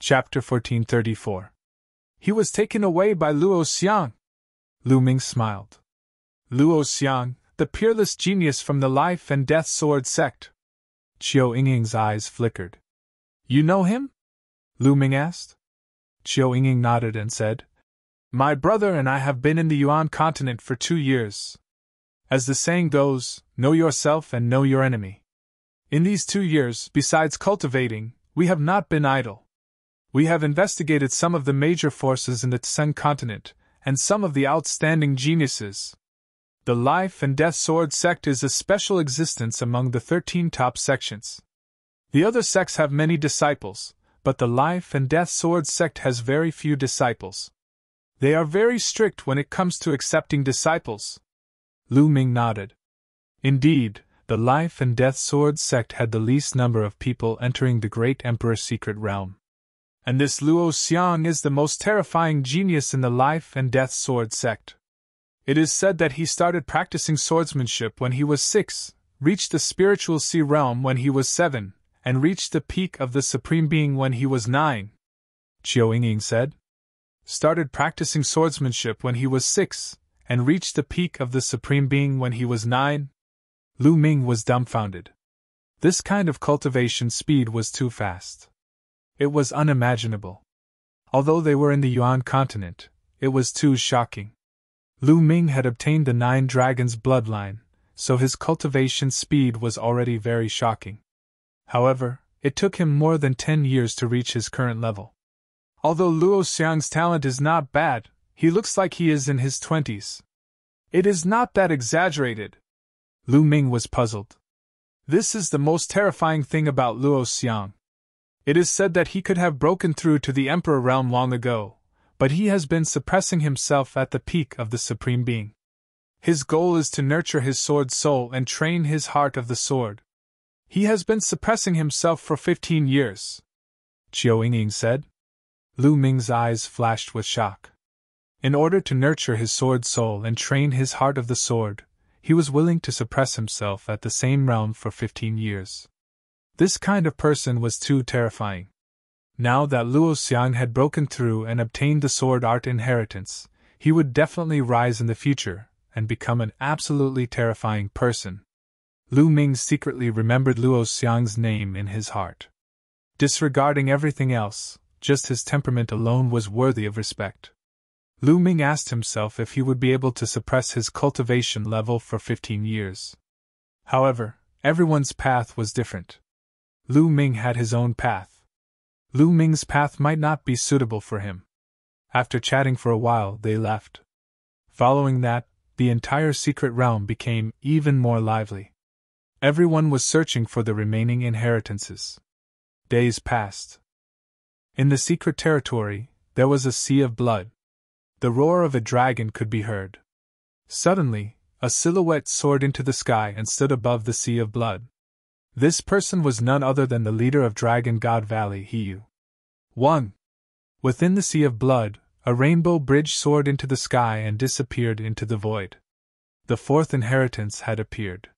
Chapter 1434. He was taken away by Luo Xiang. Lu Ming smiled. Luo Xiang, the peerless genius from the Life and Death Sword sect. Qiu Yingying's eyes flickered. You know him? Lu Ming asked. Qiu Yingying nodded and said, My brother and I have been in the Yuan continent for 2 years. As the saying goes, know yourself and know your enemy. In these 2 years, besides cultivating, we have not been idle. We have investigated some of the major forces in the Tseng continent, and some of the outstanding geniuses. The Life and Death Sword sect is a special existence among the 13 top sections. The other sects have many disciples, but the Life and Death Sword sect has very few disciples. They are very strict when it comes to accepting disciples. Lu Ming nodded. Indeed, the Life and Death Sword sect had the least number of people entering the Great Emperor's secret realm. And this Luo Xiang is the most terrifying genius in the Life and Death Sword sect. It is said that he started practicing swordsmanship when he was 6, reached the spiritual sea realm when he was 7, and reached the peak of the Supreme Being when he was 9. Qiu Yingying said. Started practicing swordsmanship when he was 6, and reached the peak of the Supreme Being when he was 9? Lu Ming was dumbfounded. This kind of cultivation speed was too fast. It was unimaginable. Although they were in the Yuan continent, it was too shocking. Lu Ming had obtained the 9 dragons bloodline, so his cultivation speed was already very shocking. However, it took him more than 10 years to reach his current level. Although Luo Xiang's talent is not bad, he looks like he is in his 20s. It is not that exaggerated. Lu Ming was puzzled. This is the most terrifying thing about Luo Xiang. It is said that he could have broken through to the Emperor realm long ago, but he has been suppressing himself at the peak of the Supreme Being. His goal is to nurture his sword soul and train his heart of the sword. He has been suppressing himself for 15 years. Qiu Yingying said. Lu Ming's eyes flashed with shock. In order to nurture his sword soul and train his heart of the sword, he was willing to suppress himself at the same realm for 15 years. This kind of person was too terrifying. Now that Luo Xiang had broken through and obtained the sword art inheritance, he would definitely rise in the future and become an absolutely terrifying person. Lu Ming secretly remembered Luo Xiang's name in his heart. Disregarding everything else, just his temperament alone was worthy of respect. Lu Ming asked himself if he would be able to suppress his cultivation level for 15 years. However, everyone's path was different. Lu Ming had his own path. Lu Ming's path might not be suitable for him. After chatting for a while, they left. Following that, the entire secret realm became even more lively. Everyone was searching for the remaining inheritances. Days passed. In the secret territory, there was a sea of blood. The roar of a dragon could be heard. Suddenly, a silhouette soared into the sky and stood above the sea of blood. This person was none other than the leader of Dragon God Valley, Hiyu. 1. Within the sea of blood, a rainbow bridge soared into the sky and disappeared into the void. The 4th inheritance had appeared.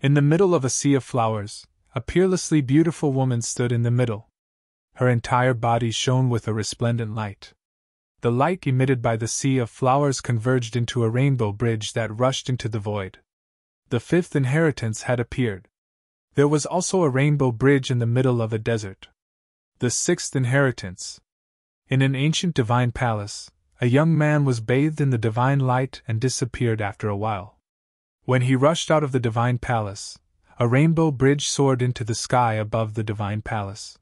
In the middle of a sea of flowers, a peerlessly beautiful woman stood in the middle. Her entire body shone with a resplendent light. The light emitted by the sea of flowers converged into a rainbow bridge that rushed into the void. The 5th inheritance had appeared. There was also a rainbow bridge in the middle of a desert. The 6th inheritance. In an ancient divine palace, a young man was bathed in the divine light and disappeared after a while. When he rushed out of the divine palace, a rainbow bridge soared into the sky above the divine palace.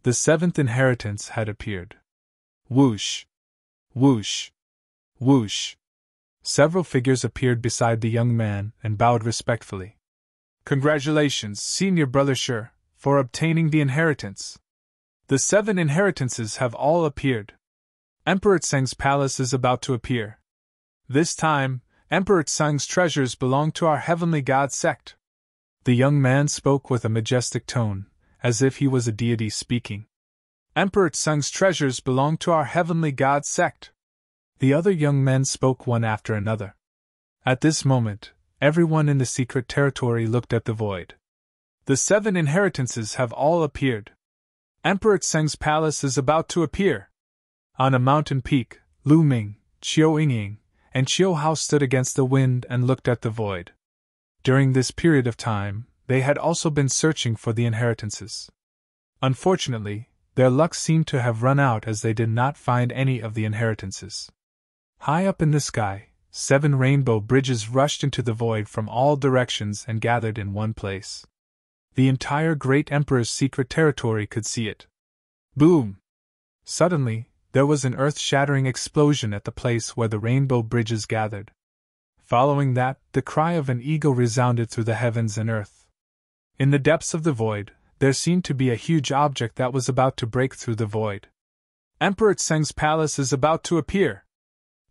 The 7th inheritance had appeared. Whoosh! Whoosh! Whoosh! Several figures appeared beside the young man and bowed respectfully. Congratulations, Senior Brother Shi, for obtaining the inheritance. The 7 inheritances have all appeared. Emperor Tseng's palace is about to appear. This time, Emperor Tseng's treasures belong to our heavenly god sect. The young man spoke with a majestic tone, as if he was a deity speaking. Emperor Tseng's treasures belong to our heavenly god sect. The other young men spoke one after another. At this moment, everyone in the secret territory looked at the void. The 7 inheritances have all appeared. Emperor Tseng's palace is about to appear. On a mountain peak, Lu Ming, Qiu Yingying, and Qiu Hao stood against the wind and looked at the void. During this period of time, they had also been searching for the inheritances. Unfortunately, their luck seemed to have run out as they did not find any of the inheritances. High up in the sky, 7 rainbow bridges rushed into the void from all directions and gathered in one place. The entire Great Emperor's secret territory could see it. Boom! Suddenly, there was an earth-shattering explosion at the place where the rainbow bridges gathered. Following that, the cry of an eagle resounded through the heavens and earth. In the depths of the void, there seemed to be a huge object that was about to break through the void. Emperor Tseng's palace is about to appear.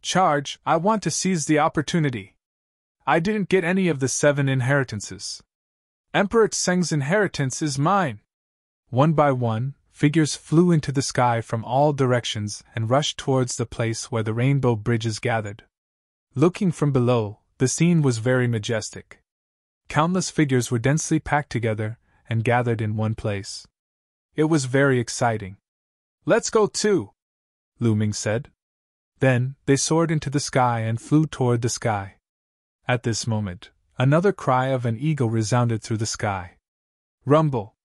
Charge, I want to seize the opportunity. I didn't get any of the 7 inheritances. Emperor Tseng's inheritance is mine. One by one, figures flew into the sky from all directions and rushed towards the place where the rainbow bridges gathered. Looking from below, the scene was very majestic. Countless figures were densely packed together and gathered in one place. It was very exciting. Let's go too, Lu Ming said. Then, they soared into the sky and flew toward the sky. At this moment, another cry of an eagle resounded through the sky. Rumble!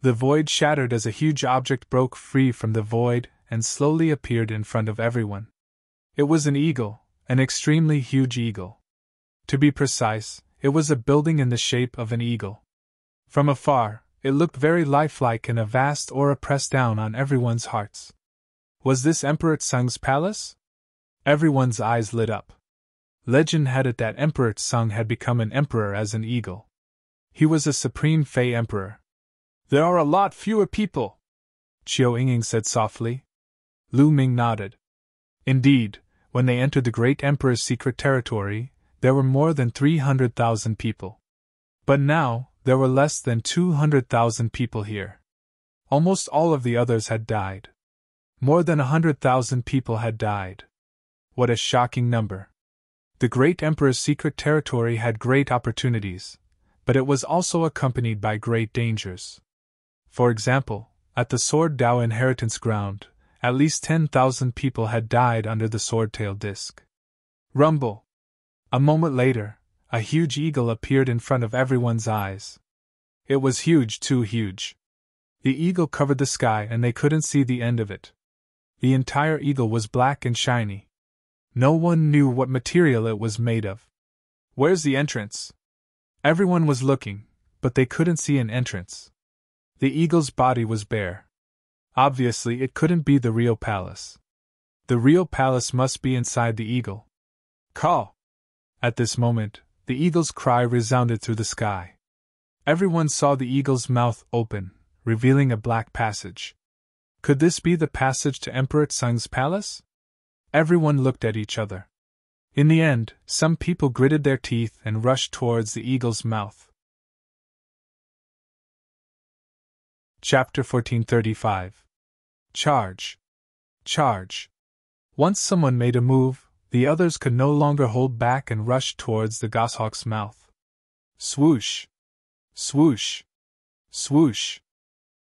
The void shattered as a huge object broke free from the void and slowly appeared in front of everyone. It was an eagle, an extremely huge eagle. To be precise, it was a building in the shape of an eagle. From afar, it looked very lifelike and a vast aura pressed down on everyone's hearts. Was this Emperor Tseng's palace? Everyone's eyes lit up. Legend had it that Emperor Tseng had become an emperor as an eagle. He was a supreme Fey emperor. There are a lot fewer people, Qiu Yingying said softly. Lu Ming nodded. Indeed, when they entered the Great Emperor's secret territory, there were more than 300,000 people. But now, there were less than 200,000 people here. Almost all of the others had died. More than 100,000 people had died. What a shocking number. The Great Emperor's secret territory had great opportunities, but it was also accompanied by great dangers. For example, at the Sword Dao inheritance ground, at least 10,000 people had died under the sword-tail disc. Rumble! A moment later, a huge eagle appeared in front of everyone's eyes. It was huge, too huge. The eagle covered the sky and they couldn't see the end of it. The entire eagle was black and shiny. No one knew what material it was made of. Where's the entrance? Everyone was looking, but they couldn't see an entrance. The eagle's body was bare. Obviously, it couldn't be the real palace. The real palace must be inside the eagle. Call! At this moment, the eagle's cry resounded through the sky. Everyone saw the eagle's mouth open, revealing a black passage. Could this be the passage to Emperor Tseng's palace? Everyone looked at each other. In the end, some people gritted their teeth and rushed towards the eagle's mouth. Chapter 1435. Charge! Charge! Once someone made a move, the others could no longer hold back and rushed towards the goshawk's mouth. Swoosh! Swoosh! Swoosh!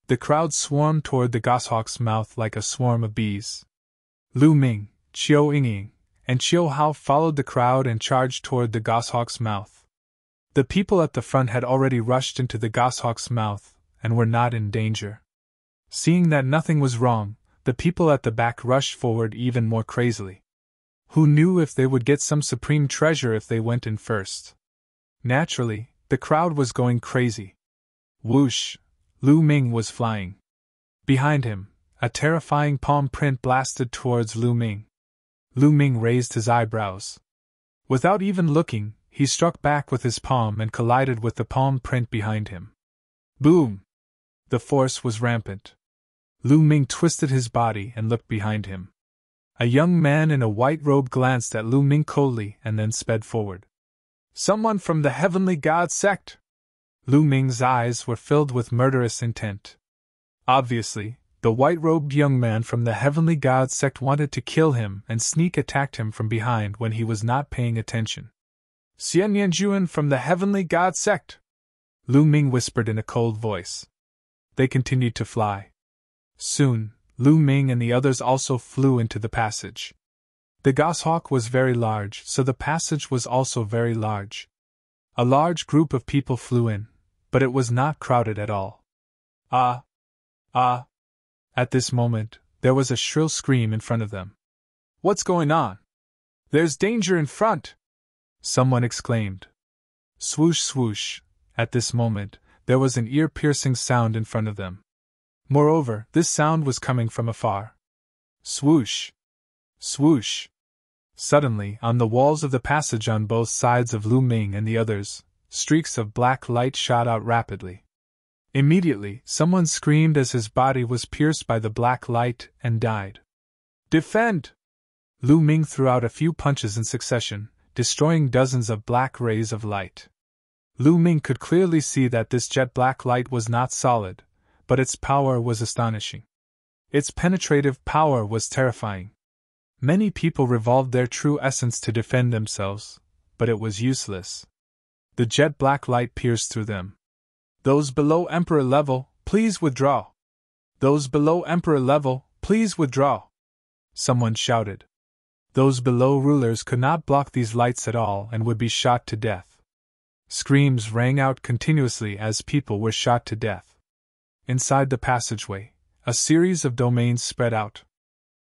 The crowd swarmed toward the goshawk's mouth like a swarm of bees. Lu Ming, Qiu Yingying, and Qiu Hao followed the crowd and charged toward the goshawk's mouth. The people at the front had already rushed into the goshawk's mouth and were not in danger. Seeing that nothing was wrong, the people at the back rushed forward even more crazily. Who knew if they would get some supreme treasure if they went in first? Naturally, the crowd was going crazy. Whoosh! Lu Ming was flying. Behind him, a terrifying palm print blasted towards Lu Ming. Lu Ming raised his eyebrows. Without even looking, he struck back with his palm and collided with the palm print behind him. Boom! The force was rampant. Lu Ming twisted his body and looked behind him. A young man in a white robe glanced at Lu Ming coldly and then sped forward. Someone from the Heavenly God sect! Lu Ming's eyes were filled with murderous intent. Obviously, the white-robed young man from the Heavenly God sect wanted to kill him and sneak attacked him from behind when he was not paying attention. Xian Yanjuan from the Heavenly God sect! Lu Ming whispered in a cold voice. They continued to fly. Soon, Lu Ming and the others also flew into the passage. The goshawk was very large, so the passage was also very large. A large group of people flew in, but it was not crowded at all. Ah! Ah! At this moment, there was a shrill scream in front of them. What's going on? There's danger in front! Someone exclaimed. Swoosh, swoosh! At this moment, there was an ear-piercing sound in front of them. Moreover, this sound was coming from afar. Swoosh! Swoosh! Suddenly, on the walls of the passage on both sides of Lu Ming and the others, streaks of black light shot out rapidly. Immediately, someone screamed as his body was pierced by the black light and died. Defend! Lu Ming threw out a few punches in succession, destroying dozens of black rays of light. Lu Ming could clearly see that this jet-black light was not solid, but its power was astonishing. Its penetrative power was terrifying. Many people revolved their true essence to defend themselves, but it was useless. The jet-black light pierced through them. Those below Emperor level, please withdraw. Those below Emperor level, please withdraw. Someone shouted. Those below rulers could not block these lights at all and would be shot to death. Screams rang out continuously as people were shot to death. Inside the passageway, a series of domains spread out.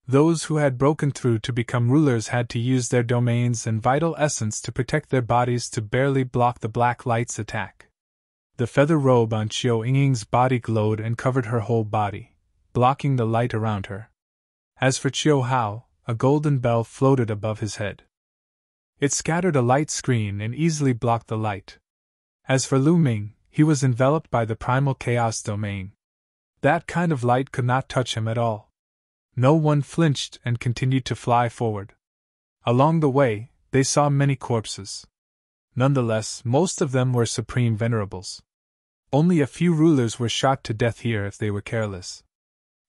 Those who had broken through to become rulers had to use their domains and vital essence to protect their bodies to barely block the black light's attack. The feather robe on Qiu Yingying's body glowed and covered her whole body, blocking the light around her. As for Qiu Hao, a golden bell floated above his head. It scattered a light screen and easily blocked the light. As for Lu Ming, he was enveloped by the primal chaos domain. That kind of light could not touch him at all. No one flinched and continued to fly forward. Along the way, they saw many corpses. Nonetheless, most of them were supreme venerables. Only a few rulers were shot to death here if they were careless.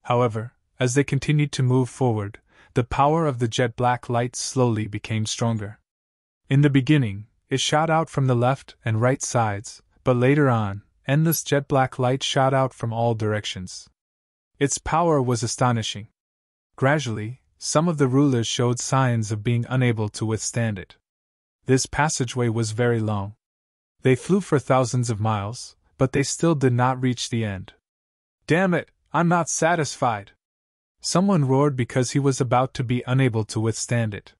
However, as they continued to move forward, the power of the jet-black light slowly became stronger. In the beginning, it shot out from the left and right sides, but later on, endless jet-black light shot out from all directions. Its power was astonishing. Gradually, some of the rulers showed signs of being unable to withstand it. This passageway was very long. They flew for thousands of miles, but they still did not reach the end. Damn it, I'm not satisfied! Someone roared because he was about to be unable to withstand it.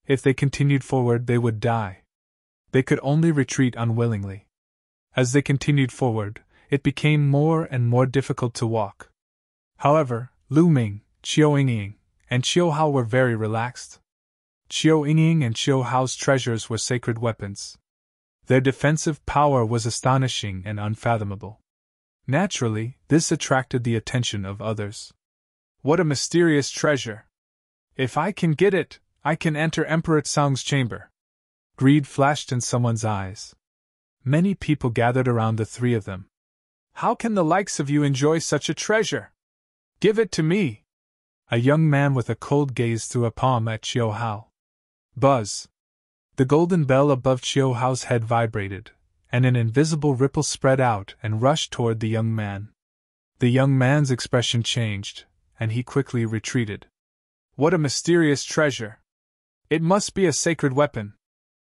If they continued forward, they would die. They could only retreat unwillingly. As they continued forward, it became more and more difficult to walk. However, Lu Ming, Qiu Yingying, and Qiu Hao were very relaxed. Qiu Yingying and Qiu Hao's treasures were sacred weapons. Their defensive power was astonishing and unfathomable. Naturally, this attracted the attention of others. What a mysterious treasure! If I can get it, I can enter Emperor Tsang's chamber. Greed flashed in someone's eyes. Many people gathered around the three of them. How can the likes of you enjoy such a treasure? Give it to me! A young man with a cold gaze threw a palm at Qiu Hao. Buzz! The golden bell above Qiu Hao's head vibrated, and an invisible ripple spread out and rushed toward the young man. The young man's expression changed, and he quickly retreated. What a mysterious treasure! It must be a sacred weapon.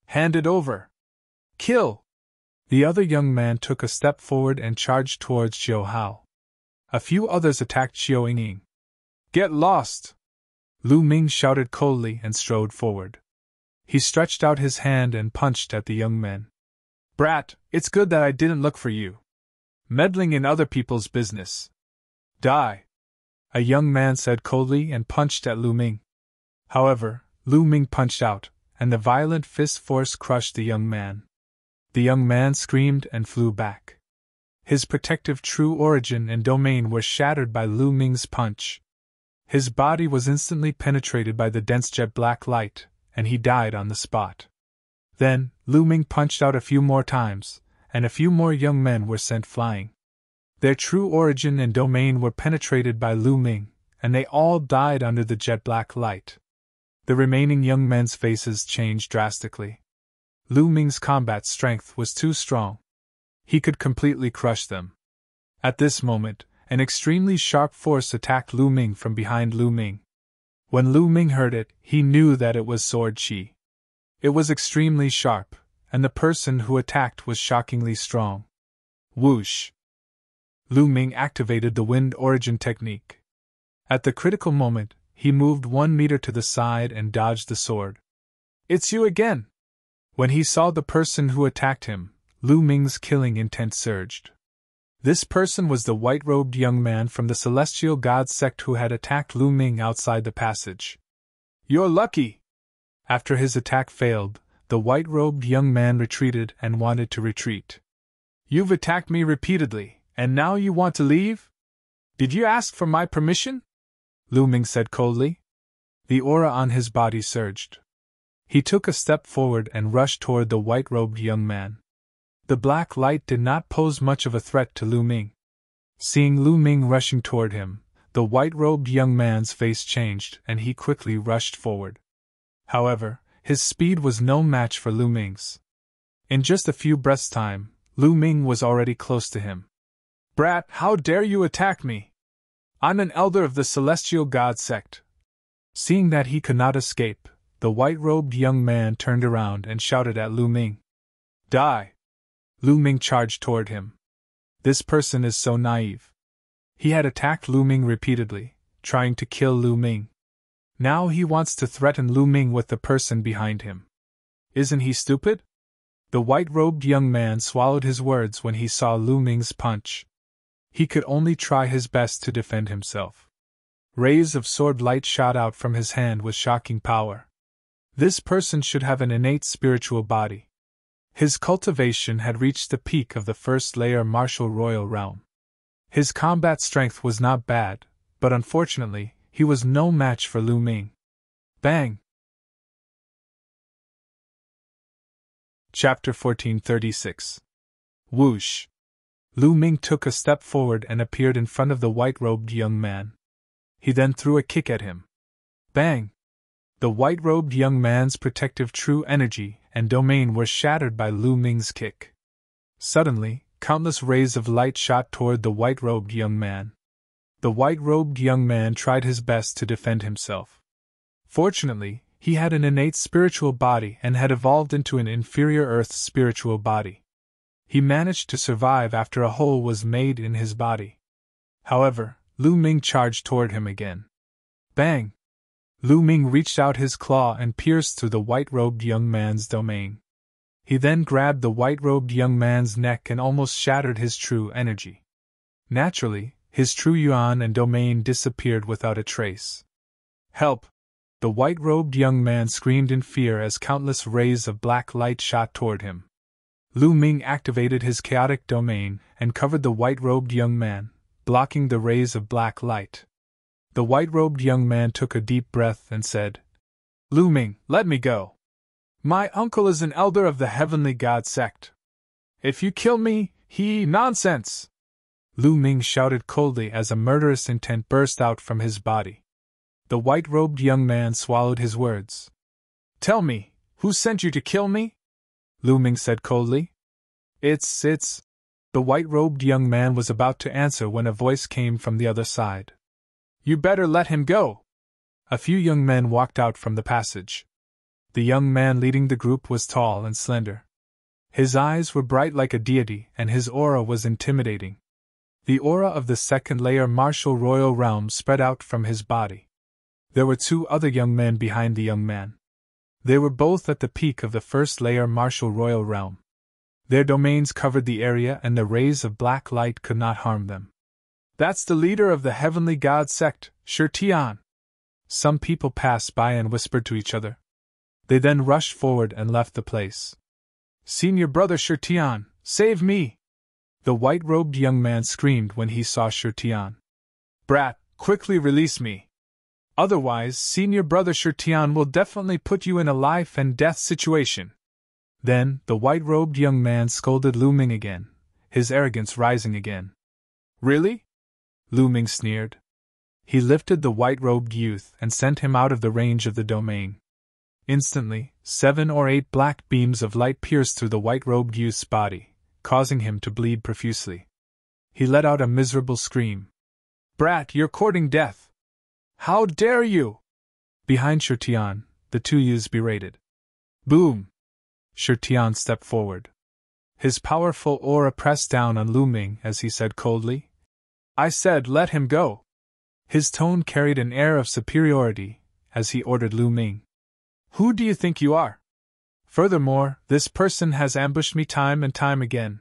Hand it over. Kill! The other young man took a step forward and charged towards Qiu Hao. A few others attacked Qiu Yingying. Get lost! Lu Ming shouted coldly and strode forward. He stretched out his hand and punched at the young men. Brat, it's good that I didn't look for you. Meddling in other people's business. Die! A young man said coldly and punched at Lu Ming. However, Lu Ming punched out, and the violent fist force crushed the young man. The young man screamed and flew back. His protective true origin and domain were shattered by Lu Ming's punch. His body was instantly penetrated by the dense jet-black light, and he died on the spot. Then, Lu Ming punched out a few more times, and a few more young men were sent flying. Their true origin and domain were penetrated by Lu Ming, and they all died under the jet-black light. The remaining young men's faces changed drastically. Lu Ming's combat strength was too strong. He could completely crush them. At this moment, An extremely sharp force attacked Lu Ming from behind Lu Ming. When Lu Ming heard it, he knew that it was sword chi. It was extremely sharp, and the person who attacked was shockingly strong. Whoosh! Lu Ming activated the wind origin technique. At the critical moment, he moved 1 meter to the side and dodged the sword. "It's you again!" When he saw the person who attacked him, Lu Ming's killing intent surged. This person was the white-robed young man from the celestial god sect who had attacked Lu Ming outside the passage. "You're lucky!" After his attack failed, the white-robed young man retreated and wanted to retreat. "You've attacked me repeatedly, and now you want to leave? Did you ask for my permission?" Lu Ming said coldly. The aura on his body surged. He took a step forward and rushed toward the white-robed young man. The black light did not pose much of a threat to Lu Ming. Seeing Lu Ming rushing toward him, the white-robed young man's face changed and he quickly rushed forward. However, his speed was no match for Lu Ming's. In just a few breaths' time, Lu Ming was already close to him. "Brat, how dare you attack me? I'm an elder of the celestial god sect." Seeing that he could not escape, the white-robed young man turned around and shouted at Lu Ming. "Die!" Lu Ming charged toward him. This person is so naive. He had attacked Lu Ming repeatedly, trying to kill Lu Ming. Now he wants to threaten Lu Ming with the person behind him. Isn't he stupid? The white-robed young man swallowed his words when he saw Lu Ming's punch. He could only try his best to defend himself. Rays of sword light shot out from his hand with shocking power. This person should have an innate spiritual body. His cultivation had reached the peak of the first layer martial royal realm. His combat strength was not bad, but unfortunately, he was no match for Lu Ming. Bang! Chapter 1436. Whoosh! Lu Ming took a step forward and appeared in front of the white-robed young man. He then threw a kick at him. Bang! The white-robed young man's protective true energy and domain were shattered by Lu Ming's kick. Suddenly, countless rays of light shot toward the white-robed young man. The white-robed young man tried his best to defend himself. Fortunately, he had an innate spiritual body and had evolved into an inferior earth spiritual body. He managed to survive after a hole was made in his body. However, Lu Ming charged toward him again. Bang! Lu Ming reached out his claw and pierced through the white-robed young man's domain. He then grabbed the white-robed young man's neck and almost shattered his true energy. Naturally, his true yuan and domain disappeared without a trace. "Help!" The white-robed young man screamed in fear as countless rays of black light shot toward him. Lu Ming activated his chaotic domain and covered the white-robed young man, blocking the rays of black light. The white-robed young man took a deep breath and said, "Lu Ming, let me go. My uncle is an elder of the heavenly god sect. If you kill me, nonsense!" Lu Ming shouted coldly as a murderous intent burst out from his body. The white-robed young man swallowed his words. "Tell me, who sent you to kill me?" Lu Ming said coldly. It's. The white-robed young man was about to answer when a voice came from the other side. "You better let him go." A few young men walked out from the passage. The young man leading the group was tall and slender. His eyes were bright like a deity, and his aura was intimidating. The aura of the second-layer martial royal realm spread out from his body. There were 2 other young men behind the young man. They were both at the peak of the first-layer martial royal realm. Their domains covered the area and the rays of black light could not harm them. "That's the leader of the heavenly god sect, Shirtian." Some people passed by and whispered to each other. They then rushed forward and left the place. "Senior brother Shirtian, save me!" The white-robed young man screamed when he saw Shirtian. "Brat, quickly release me. Otherwise, senior brother Shirtian will definitely put you in a life and death situation." Then, the white-robed young man scolded Lu Ming again, his arrogance rising again. "Really?" Lu Ming sneered. He lifted the white-robed youth and sent him out of the range of the domain. Instantly, 7 or 8 black beams of light pierced through the white-robed youth's body, causing him to bleed profusely. He let out a miserable scream. Brat, you're courting death! How dare you! Behind Shirtian, the two youths berated. Boom! Shirtian stepped forward. His powerful aura pressed down on Lu Ming as he said coldly, I said let him go. His tone carried an air of superiority as he ordered Lu Ming. Who do you think you are? Furthermore, this person has ambushed me time and time again.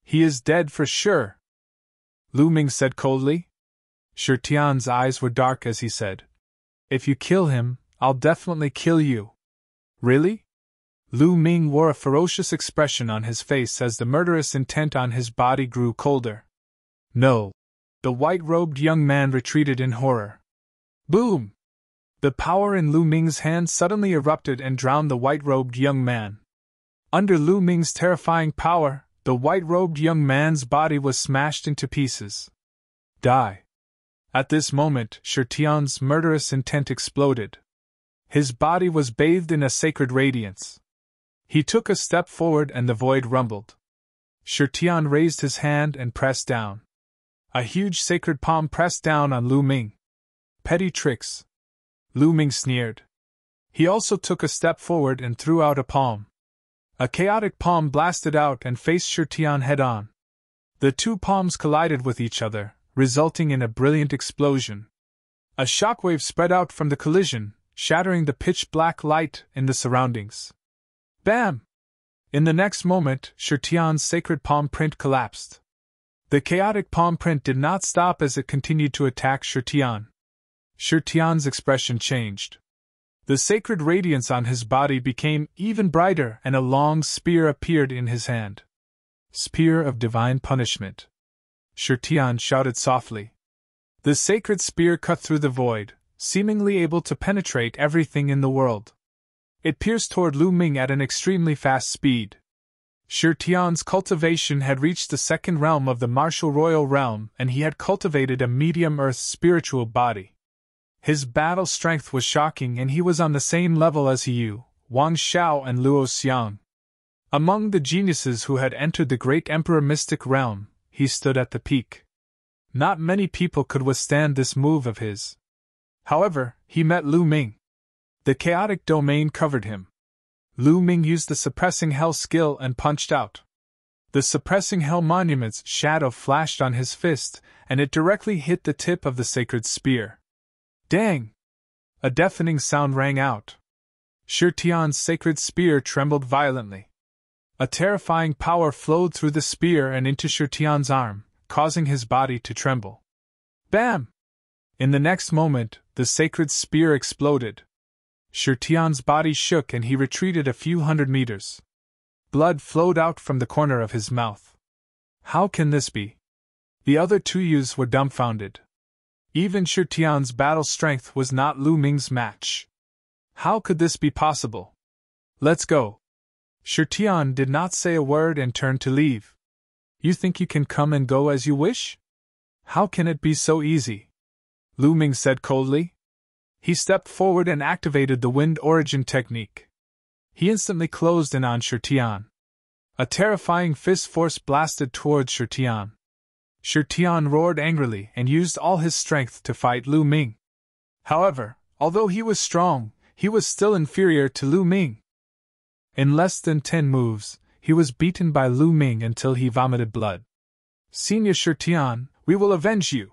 He is dead for sure. Lu Ming said coldly. Shirtian's eyes were dark as he said, If you kill him, I'll definitely kill you. Really? Lu Ming wore a ferocious expression on his face as the murderous intent on his body grew colder. No. The white-robed young man retreated in horror. Boom! The power in Lu Ming's hand suddenly erupted and drowned the white-robed young man. Under Lu Ming's terrifying power, the white-robed young man's body was smashed into pieces. Die! At this moment, Shirtian's murderous intent exploded. His body was bathed in a sacred radiance. He took a step forward and the void rumbled. Shirtian raised his hand and pressed down. A huge sacred palm pressed down on Lu Ming. Petty tricks. Lu Ming sneered. He also took a step forward and threw out a palm. A chaotic palm blasted out and faced Shirtian head-on. The two palms collided with each other, resulting in a brilliant explosion. A shockwave spread out from the collision, shattering the pitch-black light in the surroundings. Bam! In the next moment, Shirtian's sacred palm print collapsed. The chaotic palm print did not stop as it continued to attack Shirtian. Shirtian's expression changed. The sacred radiance on his body became even brighter and a long spear appeared in his hand. Spear of divine punishment. Shirtian shouted softly. The sacred spear cut through the void, seemingly able to penetrate everything in the world. It pierced toward Lu Ming at an extremely fast speed. Shirtian's cultivation had reached the second realm of the martial royal realm, and he had cultivated a medium earth spiritual body. His battle strength was shocking, and he was on the same level as Yu, Wang Xiao, and Luo Xiang. Among the geniuses who had entered the great emperor mystic realm, he stood at the peak. Not many people could withstand this move of his. However, he met Lu Ming. The chaotic domain covered him. Lu Ming used the suppressing hell skill and punched out. The suppressing hell monument's shadow flashed on his fist, and it directly hit the tip of the sacred spear. Dang! A deafening sound rang out. Shirtian's sacred spear trembled violently. A terrifying power flowed through the spear and into Shirtian's arm, causing his body to tremble. Bam! In the next moment, the sacred spear exploded. Shirtian's body shook and he retreated a few hundred meters. Blood flowed out from the corner of his mouth. How can this be? The other two youths were dumbfounded. Even Shirtian's battle strength was not Lu Ming's match. How could this be possible? Let's go. Shirtian did not say a word and turned to leave. You think you can come and go as you wish? How can it be so easy? Lu Ming said coldly. He stepped forward and activated the wind origin technique. He instantly closed in on Shirtian. A terrifying fist force blasted towards Shirtian. Shirtian roared angrily and used all his strength to fight Lu Ming. However, although he was strong, he was still inferior to Lu Ming. In less than 10 moves, he was beaten by Lu Ming until he vomited blood. Senior Shirtian, we will avenge you.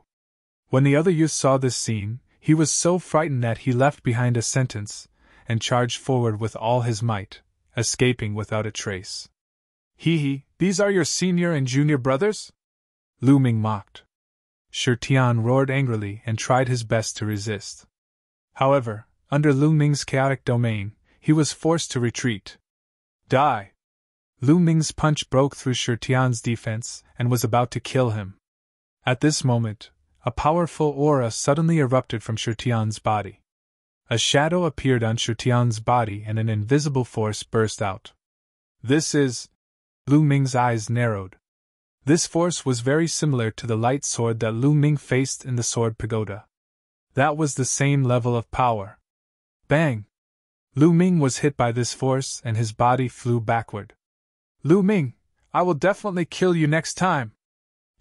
When the other youth saw this scene, he was so frightened that he left behind a sentence, and charged forward with all his might, escaping without a trace. These are your senior and junior brothers? Lu Ming mocked. Shirtian roared angrily and tried his best to resist. However, under Lu Ming's chaotic domain, he was forced to retreat. Die! Lu Ming's punch broke through Shirtian's defense and was about to kill him. At this moment, a powerful aura suddenly erupted from Shirtian's body. A shadow appeared on Shirtian's body and an invisible force burst out. This is... Lu Ming's eyes narrowed. This force was very similar to the light sword that Lu Ming faced in the sword pagoda. That was the same level of power. Bang! Lu Ming was hit by this force and his body flew backward. Lu Ming, I will definitely kill you next time.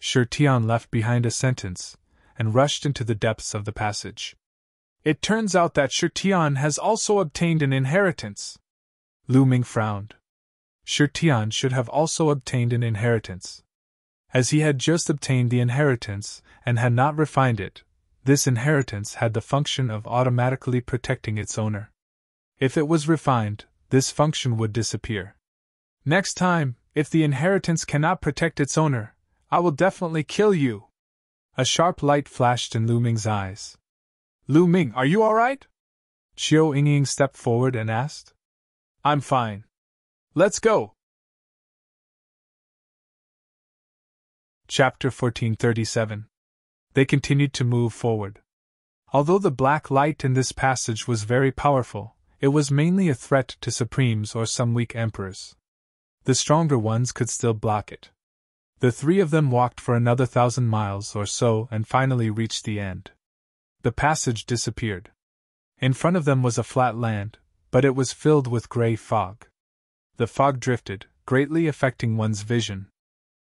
Shirtian left behind a sentence, and rushed into the depths of the passage. It turns out that Shirtian has also obtained an inheritance. Lu Ming frowned. Shirtian should have also obtained an inheritance. As he had just obtained the inheritance and had not refined it, this inheritance had the function of automatically protecting its owner. If it was refined, this function would disappear. Next time, if the inheritance cannot protect its owner, I will definitely kill you. A sharp light flashed in Lu Ming's eyes. Lu Ming, are you alright? Qiu Yingying stepped forward and asked. I'm fine. Let's go. Chapter 1437. They continued to move forward. Although the black light in this passage was very powerful, it was mainly a threat to supremes or some weak emperors. The stronger ones could still block it. The three of them walked for another 1,000 miles or so and finally reached the end. The passage disappeared. In front of them was a flat land, but it was filled with gray fog. The fog drifted, greatly affecting one's vision.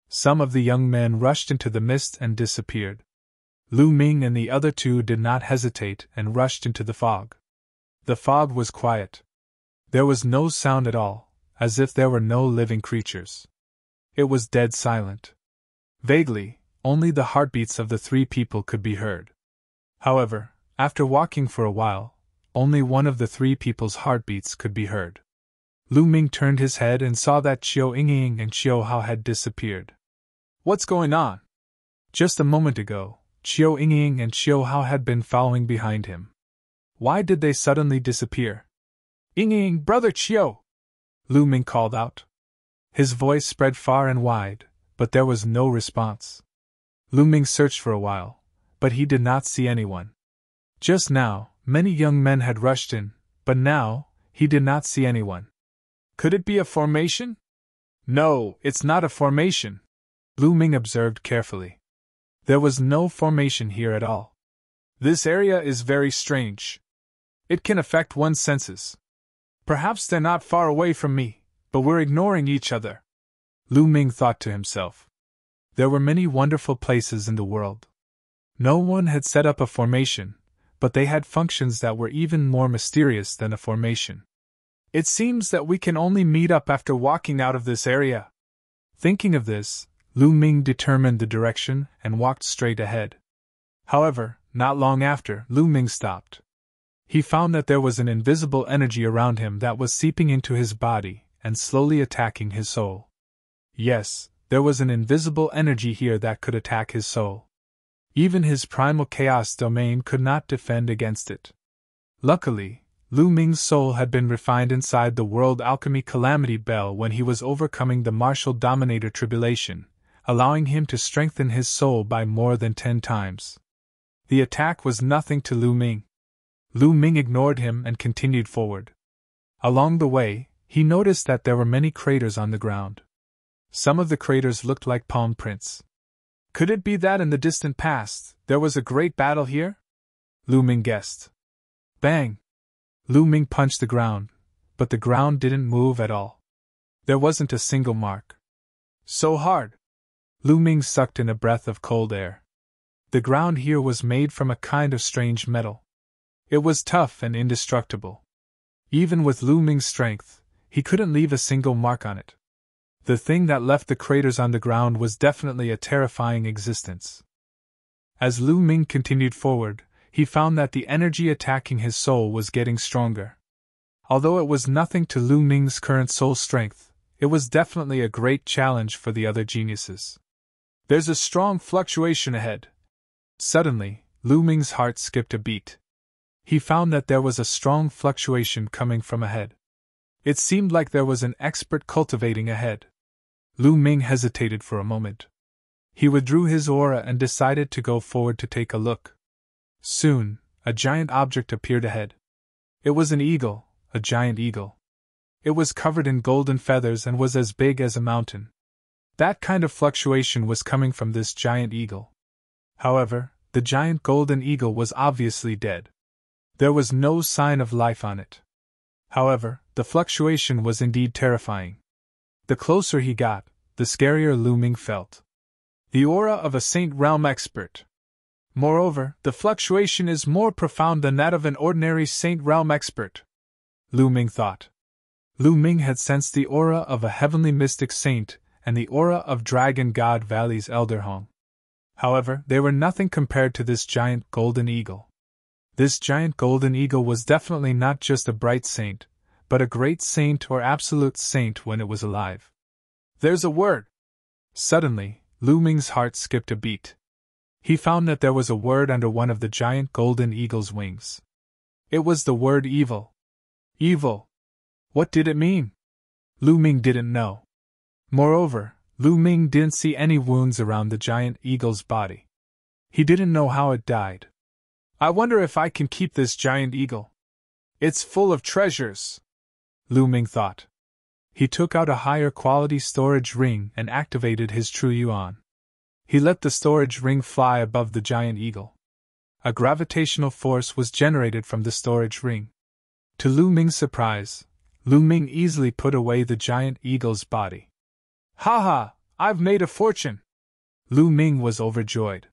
Some of the young men rushed into the mist and disappeared. Lu Ming and the other two did not hesitate and rushed into the fog. The fog was quiet. There was no sound at all, as if there were no living creatures. It was dead silent. Vaguely, only the heartbeats of the three people could be heard. However, after walking for a while, only one of the three people's heartbeats could be heard. Lu Ming turned his head and saw that Qiu Yingying and Qiu Hao had disappeared. What's going on? Just a moment ago, Qiu Yingying and Qiu Hao had been following behind him. Why did they suddenly disappear? Yingying, brother Qiu! Lu Ming called out. His voice spread far and wide, but there was no response. Lu Ming searched for a while, but he did not see anyone. Just now, many young men had rushed in, but now, he did not see anyone. Could it be a formation? No, it's not a formation, Lu Ming observed carefully. There was no formation here at all. This area is very strange. It can affect one's senses. Perhaps they're not far away from me, but we're ignoring each other. Lu Ming thought to himself. There were many wonderful places in the world. No one had set up a formation, but they had functions that were even more mysterious than a formation. It seems that we can only meet up after walking out of this area. Thinking of this, Lu Ming determined the direction and walked straight ahead. However, not long after, Lu Ming stopped. He found that there was an invisible energy around him that was seeping into his body and slowly attacking his soul. Yes, there was an invisible energy here that could attack his soul. Even his primal chaos domain could not defend against it. Luckily, Lu Ming's soul had been refined inside the World Alchemy Calamity Bell when he was overcoming the Martial Dominator Tribulation, allowing him to strengthen his soul by more than 10 times. The attack was nothing to Lu Ming. Lu Ming ignored him and continued forward. Along the way, he noticed that there were many craters on the ground. Some of the craters looked like palm prints. Could it be that in the distant past, there was a great battle here? Lu Ming guessed. Bang! Lu Ming punched the ground, but the ground didn't move at all. There wasn't a single mark. So hard! Lu Ming sucked in a breath of cold air. The ground here was made from a kind of strange metal. It was tough and indestructible. Even with Lu Ming's strength, he couldn't leave a single mark on it. The thing that left the craters on the ground was definitely a terrifying existence. As Lu Ming continued forward, he found that the energy attacking his soul was getting stronger. Although it was nothing to Lu Ming's current soul strength, it was definitely a great challenge for the other geniuses. There's a strong fluctuation ahead. Suddenly, Lu Ming's heart skipped a beat. He found that there was a strong fluctuation coming from ahead. It seemed like there was an expert cultivating ahead. Lu Ming hesitated for a moment. He withdrew his aura and decided to go forward to take a look. Soon, a giant object appeared ahead. It was an eagle, a giant eagle. It was covered in golden feathers and was as big as a mountain. That kind of fluctuation was coming from this giant eagle. However, the giant golden eagle was obviously dead. There was no sign of life on it. However, the fluctuation was indeed terrifying. The closer he got, the scarier Lu Ming felt. The aura of a Saint Realm expert. Moreover, the fluctuation is more profound than that of an ordinary Saint Realm expert. Lu Ming thought. Lu Ming had sensed the aura of a heavenly mystic saint and the aura of Dragon God Valley's Elder Hong. However, they were nothing compared to this giant golden eagle. This giant golden eagle was definitely not just a bright saint, but a great saint or absolute saint when it was alive. There's a word! Suddenly, Lu Ming's heart skipped a beat. He found that there was a word under one of the giant golden eagle's wings. It was the word evil. Evil. What did it mean? Lu Ming didn't know. Moreover, Lu Ming didn't see any wounds around the giant eagle's body. He didn't know how it died. I wonder if I can keep this giant eagle. It's full of treasures, Lu Ming thought. He took out a higher quality storage ring and activated his true yuan. He let the storage ring fly above the giant eagle. A gravitational force was generated from the storage ring. To Lu Ming's surprise, Lu Ming easily put away the giant eagle's body. Ha ha! I've made a fortune! Lu Ming was overjoyed.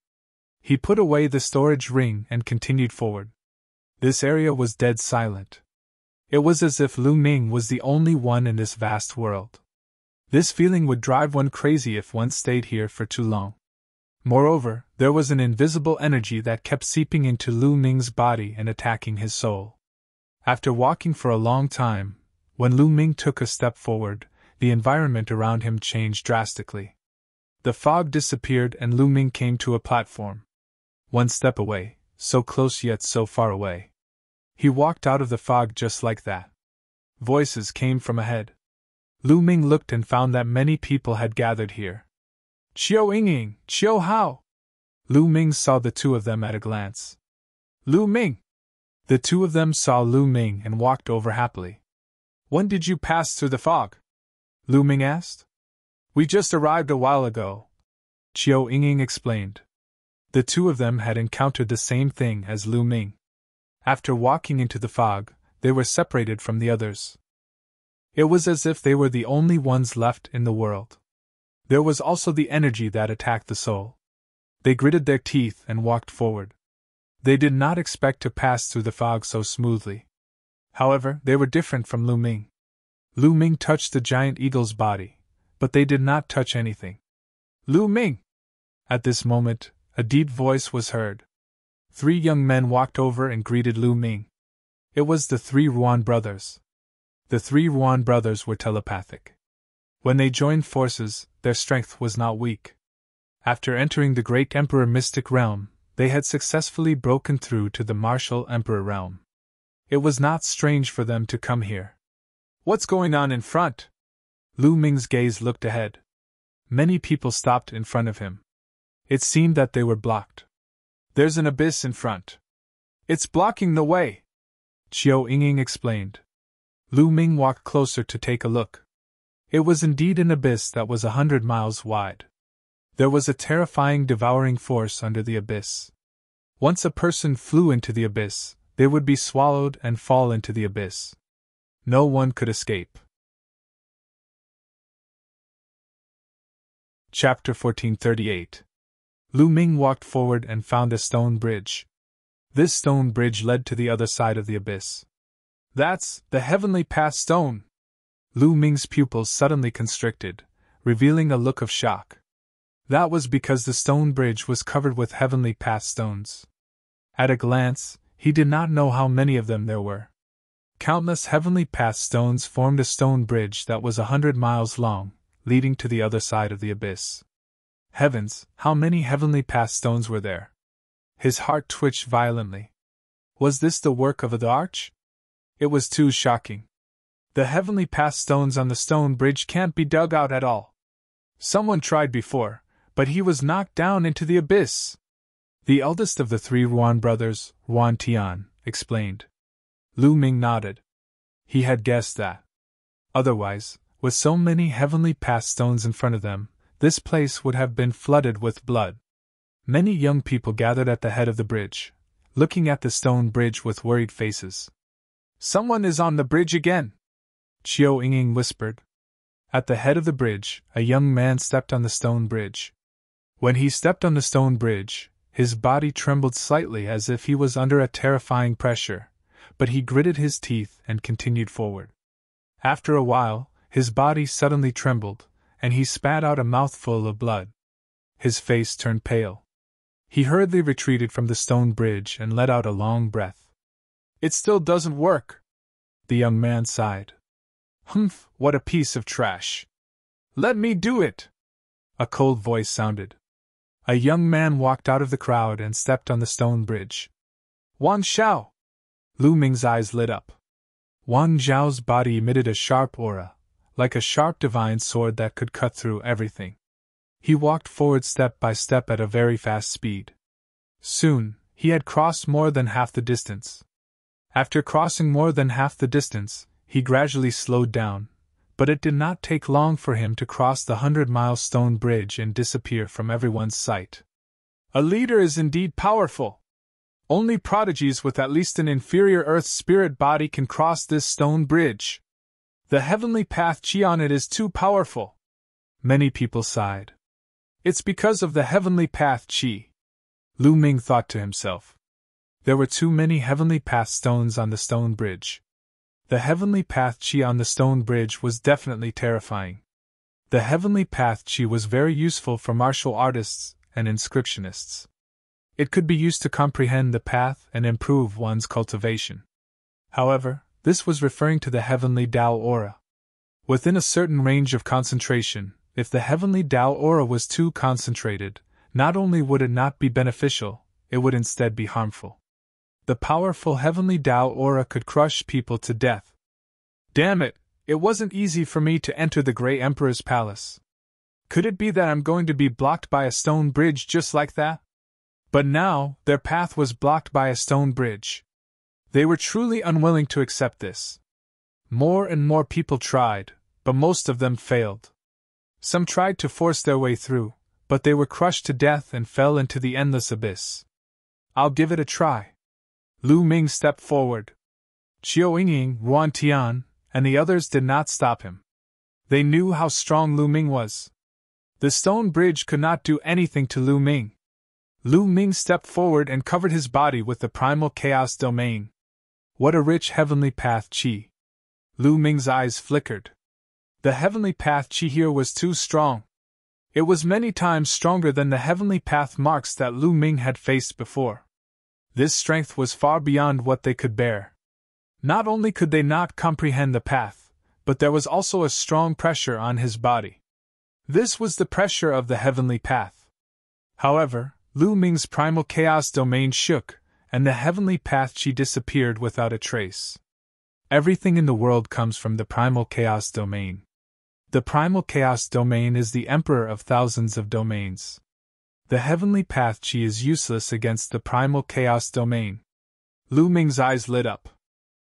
He put away the storage ring and continued forward. This area was dead silent. It was as if Lu Ming was the only one in this vast world. This feeling would drive one crazy if one stayed here for too long. Moreover, there was an invisible energy that kept seeping into Lu Ming's body and attacking his soul. After walking for a long time, when Lu Ming took a step forward, the environment around him changed drastically. The fog disappeared and Lu Ming came to a platform. One step away, so close yet so far away. He walked out of the fog just like that. Voices came from ahead. Lu Ming looked and found that many people had gathered here. Qiao Yingying, Qiao Hao! Lu Ming saw the two of them at a glance. Lu Ming! The two of them saw Lu Ming and walked over happily. When did you pass through the fog? Lu Ming asked. We just arrived a while ago, Qiao Yingying explained. The two of them had encountered the same thing as Lu Ming. After walking into the fog, they were separated from the others. It was as if they were the only ones left in the world. There was also the energy that attacked the soul. They gritted their teeth and walked forward. They did not expect to pass through the fog so smoothly. However, they were different from Lu Ming. Lu Ming touched the giant eagle's body, but they did not touch anything. Lu Ming! At this moment, a deep voice was heard. 3 young men walked over and greeted Lu Ming. It was the 3 Ruan brothers. The 3 Ruan brothers were telepathic. When they joined forces, their strength was not weak. After entering the Great Emperor Mystic Realm, they had successfully broken through to the Martial Emperor Realm. It was not strange for them to come here. What's going on in front? Lu Ming's gaze looked ahead. Many people stopped in front of him. It seemed that they were blocked. There's an abyss in front. It's blocking the way, Qiao Yingying explained. Lu Ming walked closer to take a look. It was indeed an abyss that was 100 miles wide. There was a terrifying devouring force under the abyss. Once a person flew into the abyss, they would be swallowed and fall into the abyss. No one could escape. Chapter 1438. Lu Ming walked forward and found a stone bridge. This stone bridge led to the other side of the abyss. That's the Heavenly Path Stone! Lu Ming's pupils suddenly constricted, revealing a look of shock. That was because the stone bridge was covered with Heavenly Path stones. At a glance, he did not know how many of them there were. Countless Heavenly Path stones formed a stone bridge that was 100 miles long, leading to the other side of the abyss. Heavens, how many Heavenly Path stones were there? His heart twitched violently. Was this the work of the arch? It was too shocking. The Heavenly Path stones on the stone bridge can't be dug out at all. Someone tried before, but he was knocked down into the abyss. The eldest of the 3 Ruan brothers, Ruan Tian, explained. Lu Ming nodded. He had guessed that. Otherwise, with so many Heavenly Path stones in front of them, this place would have been flooded with blood. Many young people gathered at the head of the bridge, looking at the stone bridge with worried faces. Someone is on the bridge again, Qiao Yingying whispered. At the head of the bridge, a young man stepped on the stone bridge. When he stepped on the stone bridge, His body trembled slightly as if he was under a terrifying pressure, but he gritted his teeth and continued forward. After a while, his body suddenly trembled, and he spat out a mouthful of blood. His face turned pale. He hurriedly retreated from the stone bridge and let out a long breath. "It still doesn't work," the young man sighed. "Humph, what a piece of trash. Let me do it!" A cold voice sounded. A young man walked out of the crowd and stepped on the stone bridge. "Wan Xiao!" Lu Ming's eyes lit up. Wan Zhao's body emitted a sharp aura, like a sharp divine sword that could cut through everything. He walked forward step by step at a very fast speed. Soon, he had crossed more than half the distance. After crossing more than half the distance, he gradually slowed down, but it did not take long for him to cross the 100-mile stone bridge and disappear from everyone's sight. A leader is indeed powerful. Only prodigies with at least an inferior earth spirit body can cross this stone bridge. The heavenly path chi on it is too powerful. Many people sighed. It's because of the heavenly path chi, Lu Ming thought to himself. There were too many heavenly path stones on the stone bridge. The heavenly path chi on the stone bridge was definitely terrifying. The heavenly path chi was very useful for martial artists and inscriptionists. It could be used to comprehend the path and improve one's cultivation. However, this was referring to the heavenly Tao aura. Within a certain range of concentration, if the heavenly Tao aura was too concentrated, not only would it not be beneficial, it would instead be harmful. The powerful heavenly Tao aura could crush people to death. Damn it, it wasn't easy for me to enter the Grey Emperor's palace. Could it be that I'm going to be blocked by a stone bridge just like that? But now, their path was blocked by a stone bridge. They were truly unwilling to accept this. More and more people tried, but most of them failed. Some tried to force their way through, but they were crushed to death and fell into the endless abyss. I'll give it a try. Lu Ming stepped forward. Qiu Yingying, Ruan Tian, and the others did not stop him. They knew how strong Lu Ming was. The stone bridge could not do anything to Lu Ming. Lu Ming stepped forward and covered his body with the primal chaos domain. What a rich heavenly path chi. Lu Ming's eyes flickered. The heavenly path chi here was too strong. It was many times stronger than the heavenly path marks that Lu Ming had faced before. This strength was far beyond what they could bear. Not only could they not comprehend the path, but there was also a strong pressure on his body. This was the pressure of the heavenly path. However, Lu Ming's primal chaos domain shook, and the heavenly path chi disappeared without a trace. Everything in the world comes from the primal chaos domain. The primal chaos domain is the emperor of thousands of domains. The heavenly path chi is useless against the primal chaos domain. Lu Ming's eyes lit up.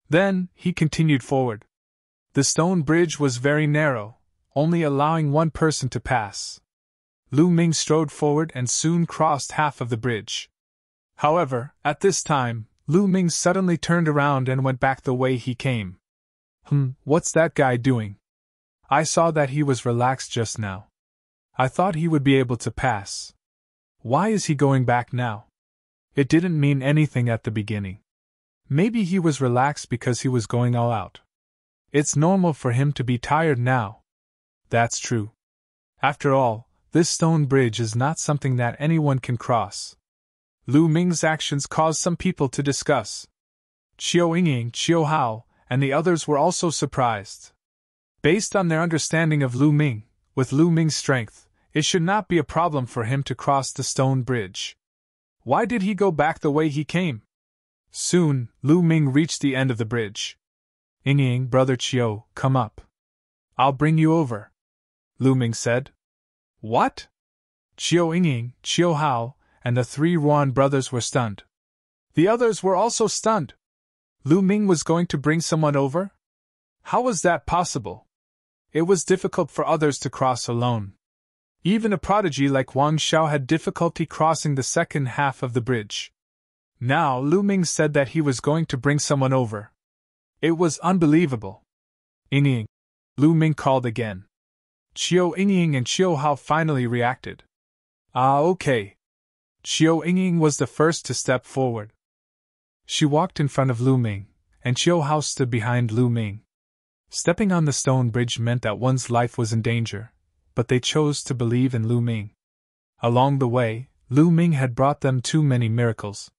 Then, he continued forward. The stone bridge was very narrow, only allowing one person to pass. Lu Ming strode forward and soon crossed half of the bridge. However, at this time, Lu Ming suddenly turned around and went back the way he came. What's that guy doing? I saw that he was relaxed just now. I thought he would be able to pass. Why is he going back now? It didn't mean anything at the beginning. Maybe he was relaxed because he was going all out. It's normal for him to be tired now. That's true. After all, this stone bridge is not something that anyone can cross. Lu Ming's actions caused some people to discuss. Qiu Yingying, Qiu Hao, and the others were also surprised. Based on their understanding of Lu Ming, with Lu Ming's strength, it should not be a problem for him to cross the stone bridge. Why did he go back the way he came? Soon, Lu Ming reached the end of the bridge. Yingying, brother Qiu, come up. I'll bring you over, Lu Ming said. What? Qiu Yingying, Qiu Hao, and the 3 Ruan brothers were stunned. The others were also stunned. Lu Ming was going to bring someone over? How was that possible? It was difficult for others to cross alone. Even a prodigy like Wang Xiao had difficulty crossing the second half of the bridge. Now Lu Ming said that he was going to bring someone over. It was unbelievable. Yingying, Lu Ming called again. Qiu Yingying and Qiu Hao finally reacted. Ah, okay. Xiao Yingying was the first to step forward. She walked in front of Lu Ming, and Qiu Hao stood behind Lu Ming. Stepping on the stone bridge meant that one's life was in danger, but they chose to believe in Lu Ming. Along the way, Lu Ming had brought them too many miracles.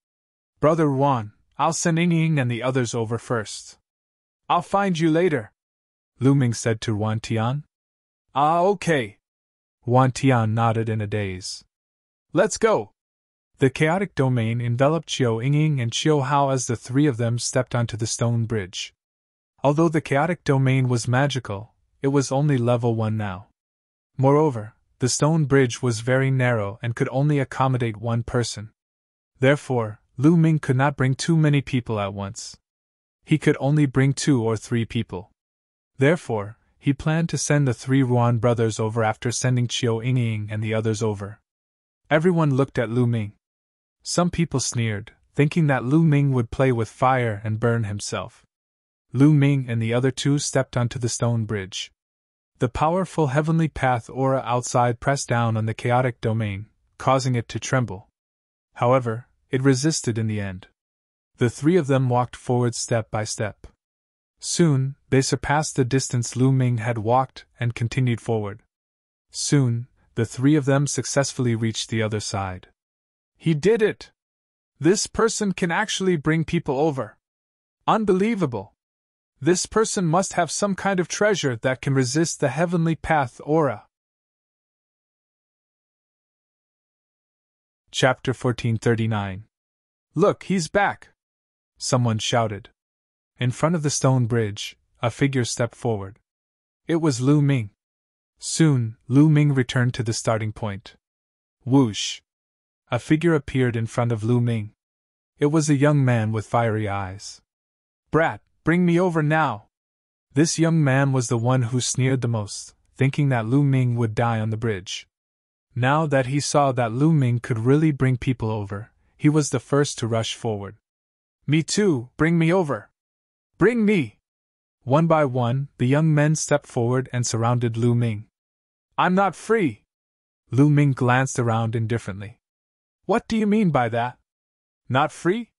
Brother Ruan, I'll send Yingying and the others over first. I'll find you later, Lu Ming said to Wan Tian. Ah, okay. Wan Tian nodded in a daze. Let's go. The chaotic domain enveloped Qiu Yingying and Qiu Hao as the three of them stepped onto the stone bridge. Although the chaotic domain was magical, it was only level 1 now. Moreover, the stone bridge was very narrow and could only accommodate one person. Therefore, Lu Ming could not bring too many people at once. He could only bring 2 or 3 people. Therefore, he planned to send the 3 Ruan brothers over after sending Qiu Yingying and the others over. Everyone looked at Lu Ming. Some people sneered, thinking that Lu Ming would play with fire and burn himself. Lu Ming and the other 2 stepped onto the stone bridge. The powerful heavenly path aura outside pressed down on the chaotic domain, causing it to tremble. However, it resisted in the end. The 3 of them walked forward step by step. Soon, they surpassed the distance Lu Ming had walked and continued forward. Soon, the 3 of them successfully reached the other side. He did it! This person can actually bring people over. Unbelievable! This person must have some kind of treasure that can resist the heavenly path aura. Chapter 1439. Look, he's back! Someone shouted. In front of the stone bridge, a figure stepped forward. It was Lu Ming. Soon, Lu Ming returned to the starting point. Whoosh! A figure appeared in front of Lu Ming. It was a young man with fiery eyes. Brat, bring me over now! This young man was the one who sneered the most, thinking that Lu Ming would die on the bridge. Now that he saw that Lu Ming could really bring people over, he was the first to rush forward. Me too, bring me over! Bring me! One by one, the young men stepped forward and surrounded Lu Ming. I'm not free! Lu Ming glanced around indifferently. What do you mean by that? Not free?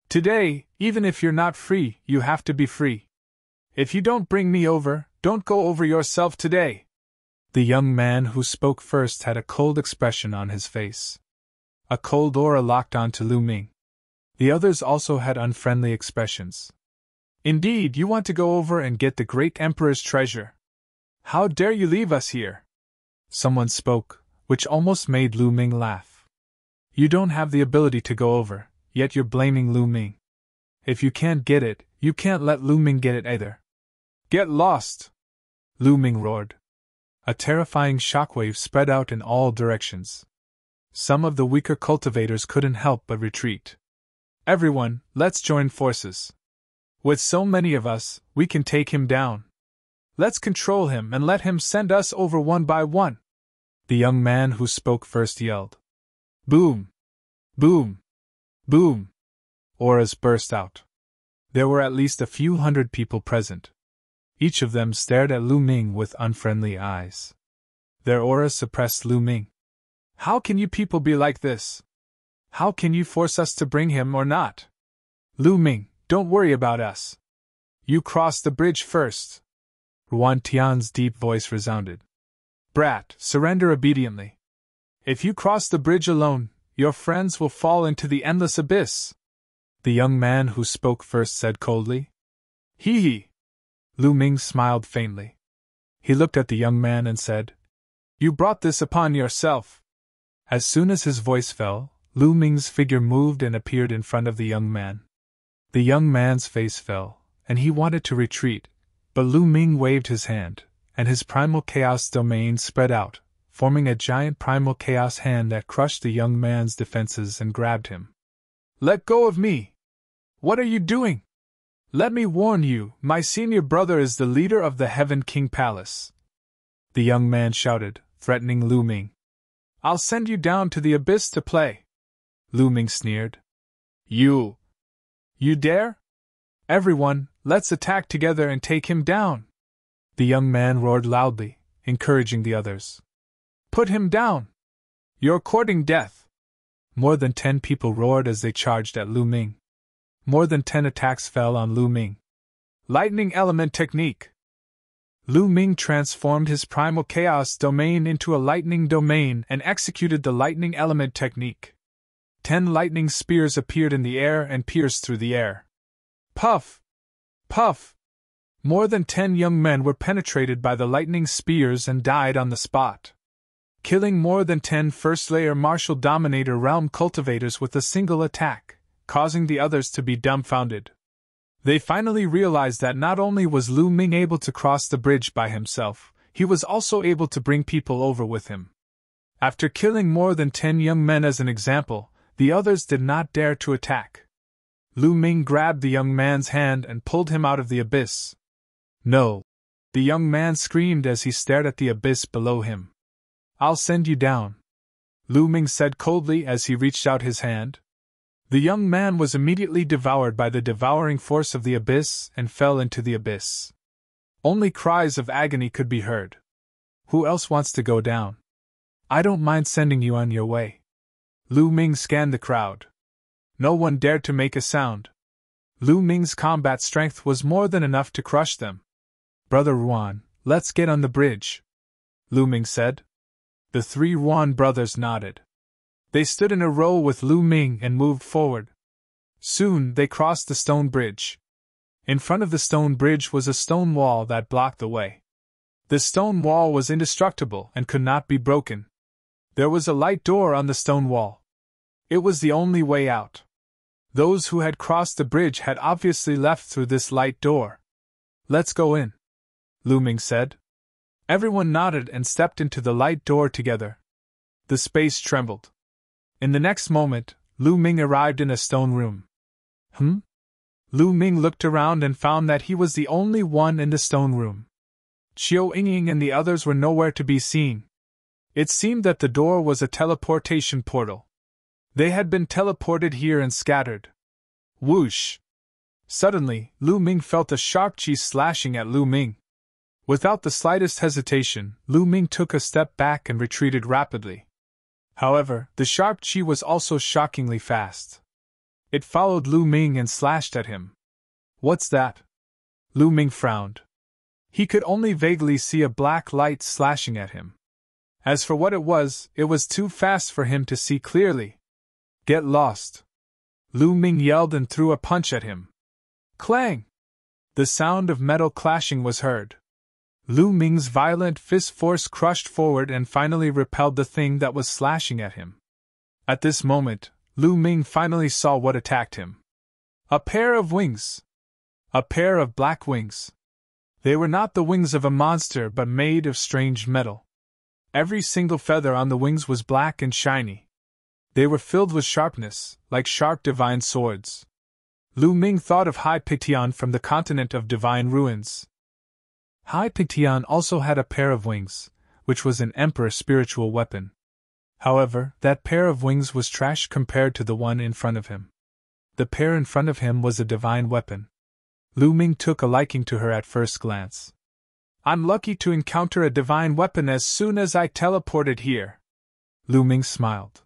Today, even if you're not free, you have to be free. If you don't bring me over, don't go over yourself today. The young man who spoke first had a cold expression on his face. A cold aura locked onto Lu Ming. The others also had unfriendly expressions. Indeed, you want to go over and get the great emperor's treasure. How dare you leave us here? Someone spoke, which almost made Lu Ming laugh. You don't have the ability to go over, yet you're blaming Lu Ming. If you can't get it, you can't let Lu Ming get it either. Get lost! Lu Ming roared. A terrifying shockwave spread out in all directions. Some of the weaker cultivators couldn't help but retreat. Everyone, let's join forces. With so many of us, we can take him down. Let's control him and let him send us over one by one. The young man who spoke first yelled. Boom! Boom! Boom! Auras burst out. There were at least a few hundred people present. Each of them stared at Lu Ming with unfriendly eyes. Their auras suppressed Lu Ming. How can you people be like this? How can you force us to bring him or not? Lu Ming, don't worry about us. You cross the bridge first. Ruan Tian's deep voice resounded. Brat, surrender obediently. If you cross the bridge alone, your friends will fall into the endless abyss. The young man who spoke first said coldly. Hee hee. Lu Ming smiled faintly. He looked at the young man and said, You brought this upon yourself. As soon as his voice fell, Lu Ming's figure moved and appeared in front of the young man. The young man's face fell, and he wanted to retreat, but Lu Ming waved his hand, and his primal chaos domain spread out, forming a giant primal chaos hand that crushed the young man's defenses and grabbed him. Let go of me! What are you doing? Let me warn you, my senior brother is the leader of the Heaven King Palace. The young man shouted, threatening Lu Ming. I'll send you down to the abyss to play. Lu Ming sneered. You dare? Everyone, let's attack together and take him down. The young man roared loudly, encouraging the others. Put him down! You're courting death. More than 10 people roared as they charged at Lu Ming. More than 10 attacks fell on Lu Ming. Lightning element technique. Lu Ming transformed his primal chaos domain into a lightning domain and executed the lightning element technique. 10 lightning spears appeared in the air and pierced through the air. Puff! Puff! More than 10 young men were penetrated by the lightning spears and died on the spot, killing more than 10 first-layer martial dominator realm cultivators with a single attack, causing the others to be dumbfounded. They finally realized that not only was Lu Ming able to cross the bridge by himself, he was also able to bring people over with him. After killing more than 10 young men as an example, the others did not dare to attack. Lu Ming grabbed the young man's hand and pulled him out of the abyss. No! The young man screamed as he stared at the abyss below him. I'll send you down, Lu Ming said coldly as he reached out his hand. The young man was immediately devoured by the devouring force of the abyss and fell into the abyss. Only cries of agony could be heard. Who else wants to go down? I don't mind sending you on your way. Lu Ming scanned the crowd. No one dared to make a sound. Lu Ming's combat strength was more than enough to crush them. Brother Ruan, let's get on the bridge, Lu Ming said. The 3 Ruan brothers nodded. They stood in a row with Lu Ming and moved forward. Soon they crossed the stone bridge. In front of the stone bridge was a stone wall that blocked the way. The stone wall was indestructible and could not be broken. There was a light door on the stone wall. It was the only way out. Those who had crossed the bridge had obviously left through this light door. Let's go in, Lu Ming said. Everyone nodded and stepped into the light door together. The space trembled. In the next moment, Lu Ming arrived in a stone room. Lu Ming looked around and found that he was the only one in the stone room. Qiu Yingying and the others were nowhere to be seen. It seemed that the door was a teleportation portal. They had been teleported here and scattered. Whoosh! Suddenly, Lu Ming felt a sharp chi slashing at Lu Ming. Without the slightest hesitation, Lu Ming took a step back and retreated rapidly. However, the sharp chi was also shockingly fast. It followed Lu Ming and slashed at him. What's that? Lu Ming frowned. He could only vaguely see a black light slashing at him. As for what it was too fast for him to see clearly. Get lost! Lu Ming yelled and threw a punch at him. Clang! The sound of metal clashing was heard. Lu Ming's violent fist force crushed forward and finally repelled the thing that was slashing at him. At this moment, Lu Ming finally saw what attacked him. A pair of wings! A pair of black wings. They were not the wings of a monster but made of strange metal. Every single feather on the wings was black and shiny. They were filled with sharpness, like sharp divine swords. Lu Ming thought of Hai Pictian from the continent of divine ruins. Hai Pictian also had a pair of wings, which was an emperor's spiritual weapon. However, that pair of wings was trash compared to the one in front of him. The pair in front of him was a divine weapon. Lu Ming took a liking to her at first glance. I'm lucky to encounter a divine weapon as soon as I teleported here. Lu Ming smiled.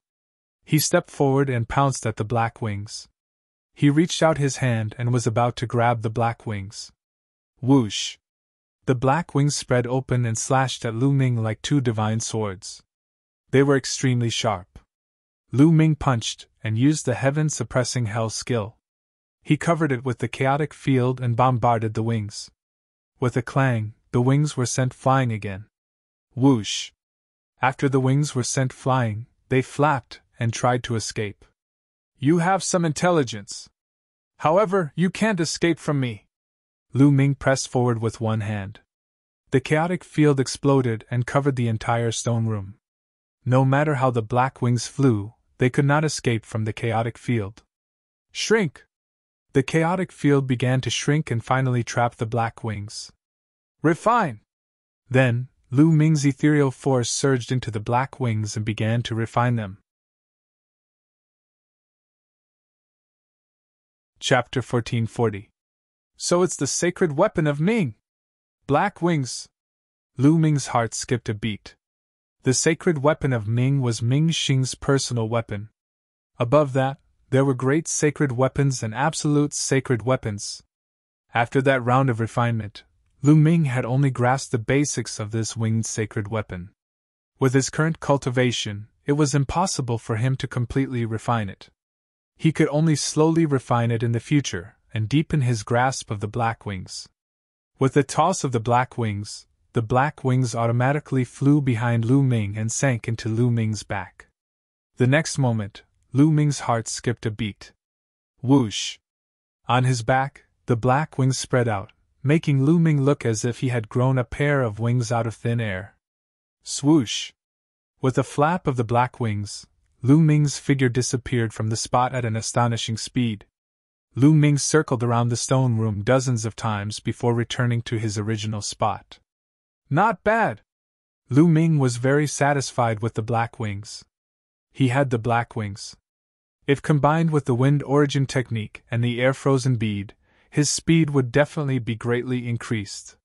He stepped forward and pounced at the black wings. He reached out his hand and was about to grab the black wings. Whoosh! The black wings spread open and slashed at Lu Ming like 2 divine swords. They were extremely sharp. Lu Ming punched and used the heaven-suppressing hell skill. He covered it with the chaotic field and bombarded the wings. With a clang, the wings were sent flying again. Whoosh! After the wings were sent flying, they flapped and tried to escape. You have some intelligence. However, you can't escape from me. Lu Ming pressed forward with one hand. The chaotic field exploded and covered the entire stone room. No matter how the black wings flew, they could not escape from the chaotic field. Shrink! The chaotic field began to shrink and finally trap the black wings. Refine! Then, Lu Ming's ethereal force surged into the black wings and began to refine them. Chapter 1440. So it's the sacred weapon of Ming! Black wings! Lu Ming's heart skipped a beat. The sacred weapon of Ming was Ming Xing's personal weapon. Above that, there were great sacred weapons and absolute sacred weapons. After that round of refinement, Lu Ming had only grasped the basics of this winged sacred weapon. With his current cultivation, it was impossible for him to completely refine it. He could only slowly refine it in the future and deepen his grasp of the black wings. With the toss of the black wings automatically flew behind Lu Ming and sank into Lu Ming's back. The next moment, Lu Ming's heart skipped a beat. Whoosh! On his back, the black wings spread out, making Lu Ming look as if he had grown a pair of wings out of thin air. Swoosh! With a flap of the black wings, Lu Ming's figure disappeared from the spot at an astonishing speed. Lu Ming circled around the stone room dozens of times before returning to his original spot. Not bad! Lu Ming was very satisfied with the black wings. He had the black wings. If combined with the wind origin technique and the air-frozen bead, his speed would definitely be greatly increased.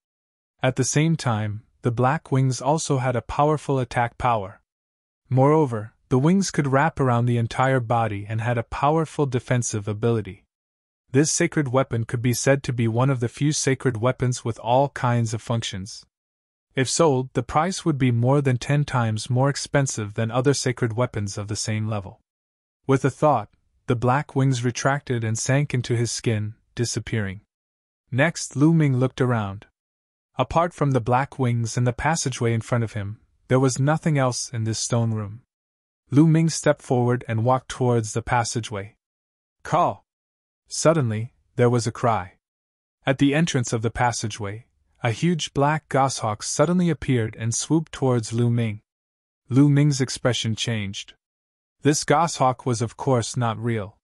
At the same time, the black wings also had a powerful attack power. Moreover, the wings could wrap around the entire body and had a powerful defensive ability. This sacred weapon could be said to be one of the few sacred weapons with all kinds of functions. If sold, the price would be more than 10 times more expensive than other sacred weapons of the same level. With a thought, the black wings retracted and sank into his skin, disappearing. Next, Lu Ming looked around. Apart from the black wings and the passageway in front of him, there was nothing else in this stone room. Lu Ming stepped forward and walked towards the passageway. Call! Suddenly, there was a cry. At the entrance of the passageway, a huge black goshawk suddenly appeared and swooped towards Lu Ming. Lu Ming's expression changed. This goshawk was of course not real.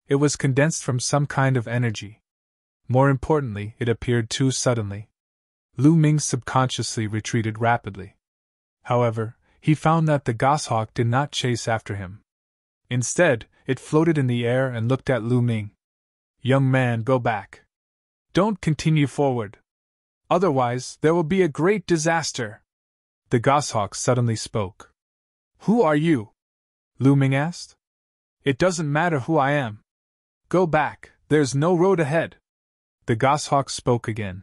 It was condensed from some kind of energy. More importantly, it appeared too suddenly. Lu Ming subconsciously retreated rapidly. However, he found that the goshawk did not chase after him. Instead, it floated in the air and looked at Lu Ming. Young man, go back. Don't continue forward. Otherwise, there will be a great disaster. The goshawk suddenly spoke. Who are you? Lu Ming asked. It doesn't matter who I am. Go back, there's no road ahead. The goshawk spoke again.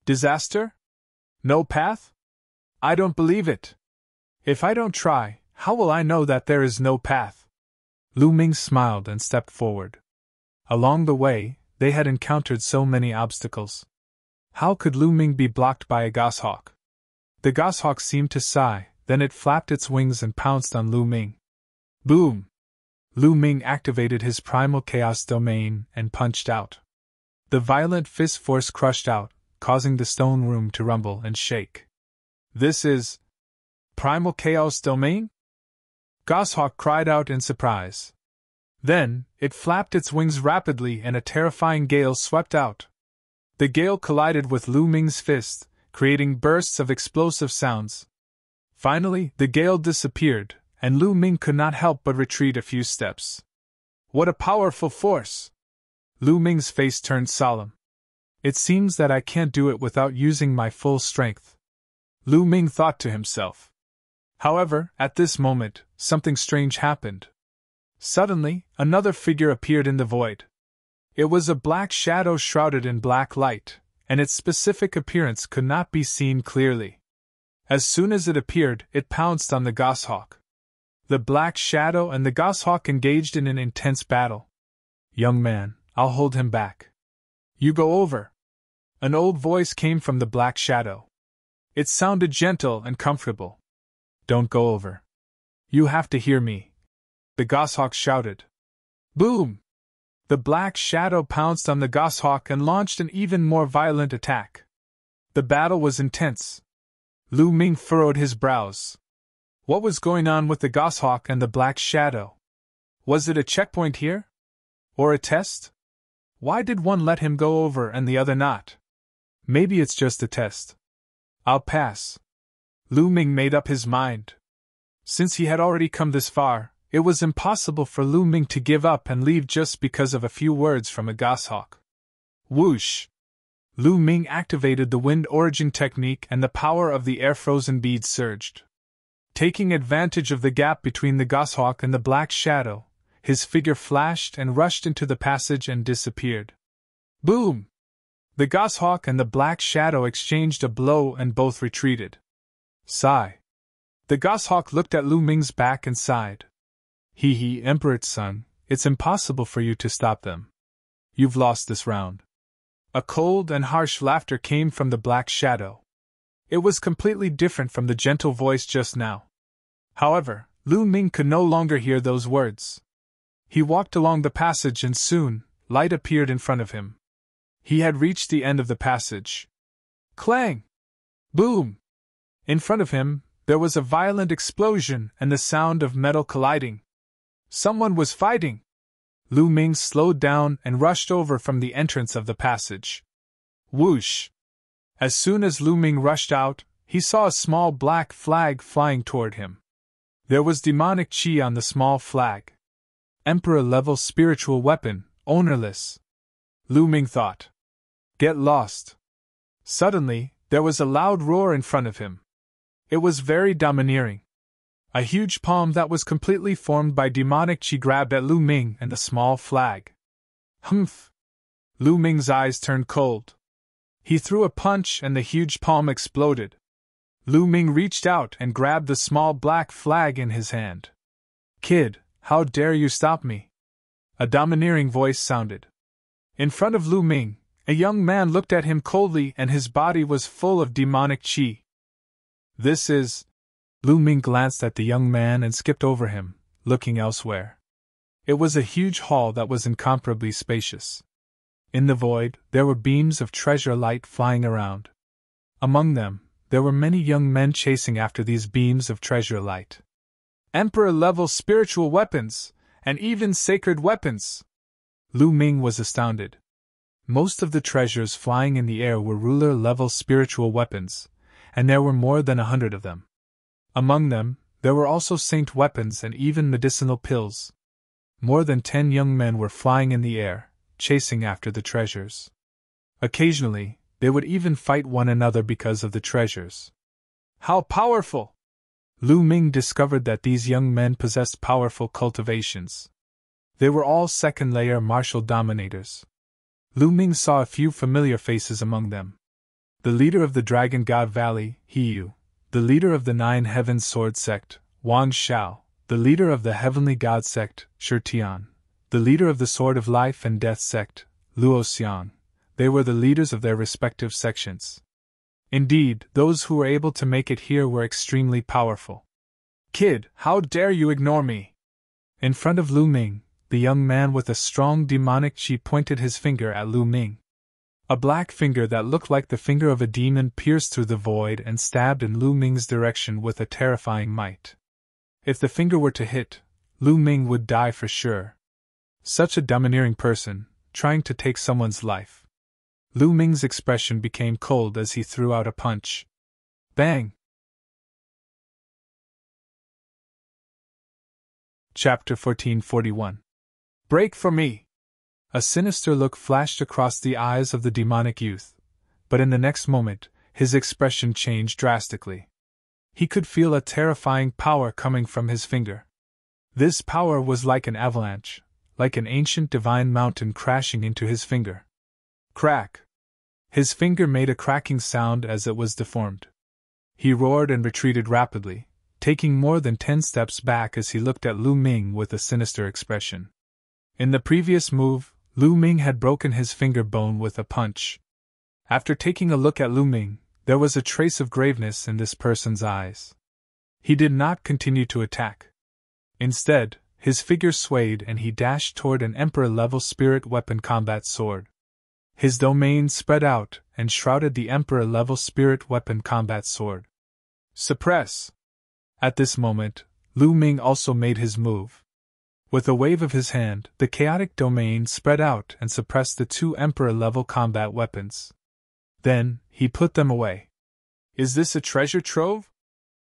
Disaster? No path? I don't believe it. If I don't try, how will I know that there is no path? Lu Ming smiled and stepped forward. Along the way, they had encountered so many obstacles. How could Lu Ming be blocked by a goshawk? The goshawk seemed to sigh, then it flapped its wings and pounced on Lu Ming. Boom! Lu Ming activated his primal chaos domain and punched out. The violent fist force crushed out, causing the stone room to rumble and shake. This is primal chaos domain? Goshawk cried out in surprise. Then, it flapped its wings rapidly and a terrifying gale swept out. The gale collided with Lu Ming's fist, creating bursts of explosive sounds. Finally, the gale disappeared, and Lu Ming could not help but retreat a few steps. What a powerful force! Lu Ming's face turned solemn. It seems that I can't do it without using my full strength. Lu Ming thought to himself. However, at this moment, something strange happened. Suddenly, another figure appeared in the void. It was a black shadow shrouded in black light, and its specific appearance could not be seen clearly. As soon as it appeared, it pounced on the goshawk. The black shadow and the goshawk engaged in an intense battle. Young man, I'll hold him back. You go over. An old voice came from the black shadow. It sounded gentle and comfortable. Don't go over. You have to hear me. The goshawk shouted. Boom! The black shadow pounced on the goshawk and launched an even more violent attack. The battle was intense. Lu Ming furrowed his brows. What was going on with the goshawk and the black shadow? Was it a checkpoint here? Or a test? Why did one let him go over and the other not? Maybe it's just a test. I'll pass. Lu Ming made up his mind. Since he had already come this far, it was impossible for Lu Ming to give up and leave just because of a few words from a goshawk. Whoosh! Lu Ming activated the wind origin technique and the power of the air-frozen bead surged. Taking advantage of the gap between the goshawk and the black shadow, his figure flashed and rushed into the passage and disappeared. Boom! The goshawk and the black shadow exchanged a blow and both retreated. Sigh. The goshawk looked at Lu Ming's back and sighed. He, Emperor's son, it's impossible for you to stop them. You've lost this round. A cold and harsh laughter came from the black shadow. It was completely different from the gentle voice just now. However, Lu Ming could no longer hear those words. He walked along the passage and soon, light appeared in front of him. He had reached the end of the passage. Clang! Boom! In front of him, there was a violent explosion and the sound of metal colliding. Someone was fighting! Lu Ming slowed down and rushed over from the entrance of the passage. Whoosh! As soon as Lu Ming rushed out, he saw a small black flag flying toward him. There was demonic chi on the small flag. Emperor-level spiritual weapon, ownerless. Lu Ming thought. Get lost. Suddenly, there was a loud roar in front of him. It was very domineering. A huge palm that was completely formed by demonic chi grabbed at Lu Ming and the small flag. Humph! Lu Ming's eyes turned cold. He threw a punch and the huge palm exploded. Lu Ming reached out and grabbed the small black flag in his hand. Kid, how dare you stop me? A domineering voice sounded. In front of Lu Ming, a young man looked at him coldly and his body was full of demonic chi. This is... Lu Ming glanced at the young man and skipped over him, looking elsewhere. It was a huge hall that was incomparably spacious. In the void, there were beams of treasure light flying around. Among them, there were many young men chasing after these beams of treasure light. Emperor-level spiritual weapons, and even sacred weapons! Lu Ming was astounded. Most of the treasures flying in the air were ruler-level spiritual weapons, and there were more than 100 of them. Among them, there were also saint weapons and even medicinal pills. More than 10 young men were flying in the air, chasing after the treasures. Occasionally, they would even fight one another because of the treasures. How powerful! Lu Ming discovered that these young men possessed powerful cultivations. They were all second-layer martial dominators. Lu Ming saw a few familiar faces among them. The leader of the Dragon God Valley, Hiyu. The leader of the Nine Heavens Sword Sect, Wang Xiao. The leader of the Heavenly God Sect, Shi Tian. The leader of the Sword of Life and Death Sect, Luo Xiang. They were the leaders of their respective sections. Indeed, those who were able to make it here were extremely powerful. Kid, how dare you ignore me? In front of Lu Ming, the young man with a strong demonic chi pointed his finger at Lu Ming. A black finger that looked like the finger of a demon pierced through the void and stabbed in Lu Ming's direction with a terrifying might. If the finger were to hit, Lu Ming would die for sure. Such a domineering person, trying to take someone's life. Lu Ming's expression became cold as he threw out a punch. Bang! Chapter 1441. Break for me! A sinister look flashed across the eyes of the demonic youth, but in the next moment, his expression changed drastically. He could feel a terrifying power coming from his finger. This power was like an avalanche, like an ancient divine mountain crashing into his finger. Crack! His finger made a cracking sound as it was deformed. He roared and retreated rapidly, taking more than 10 steps back as he looked at Lu Ming with a sinister expression. In the previous move, Lu Ming had broken his finger bone with a punch. After taking a look at Lu Ming, there was a trace of graveness in this person's eyes. He did not continue to attack. Instead, his figure swayed and he dashed toward an Emperor-level spirit weapon combat sword. His domain spread out and shrouded the Emperor-level spirit weapon combat sword. Suppress! At this moment, Lu Ming also made his move. With a wave of his hand, the chaotic domain spread out and suppressed the 2 Emperor-level combat weapons. Then, he put them away. Is this a treasure trove?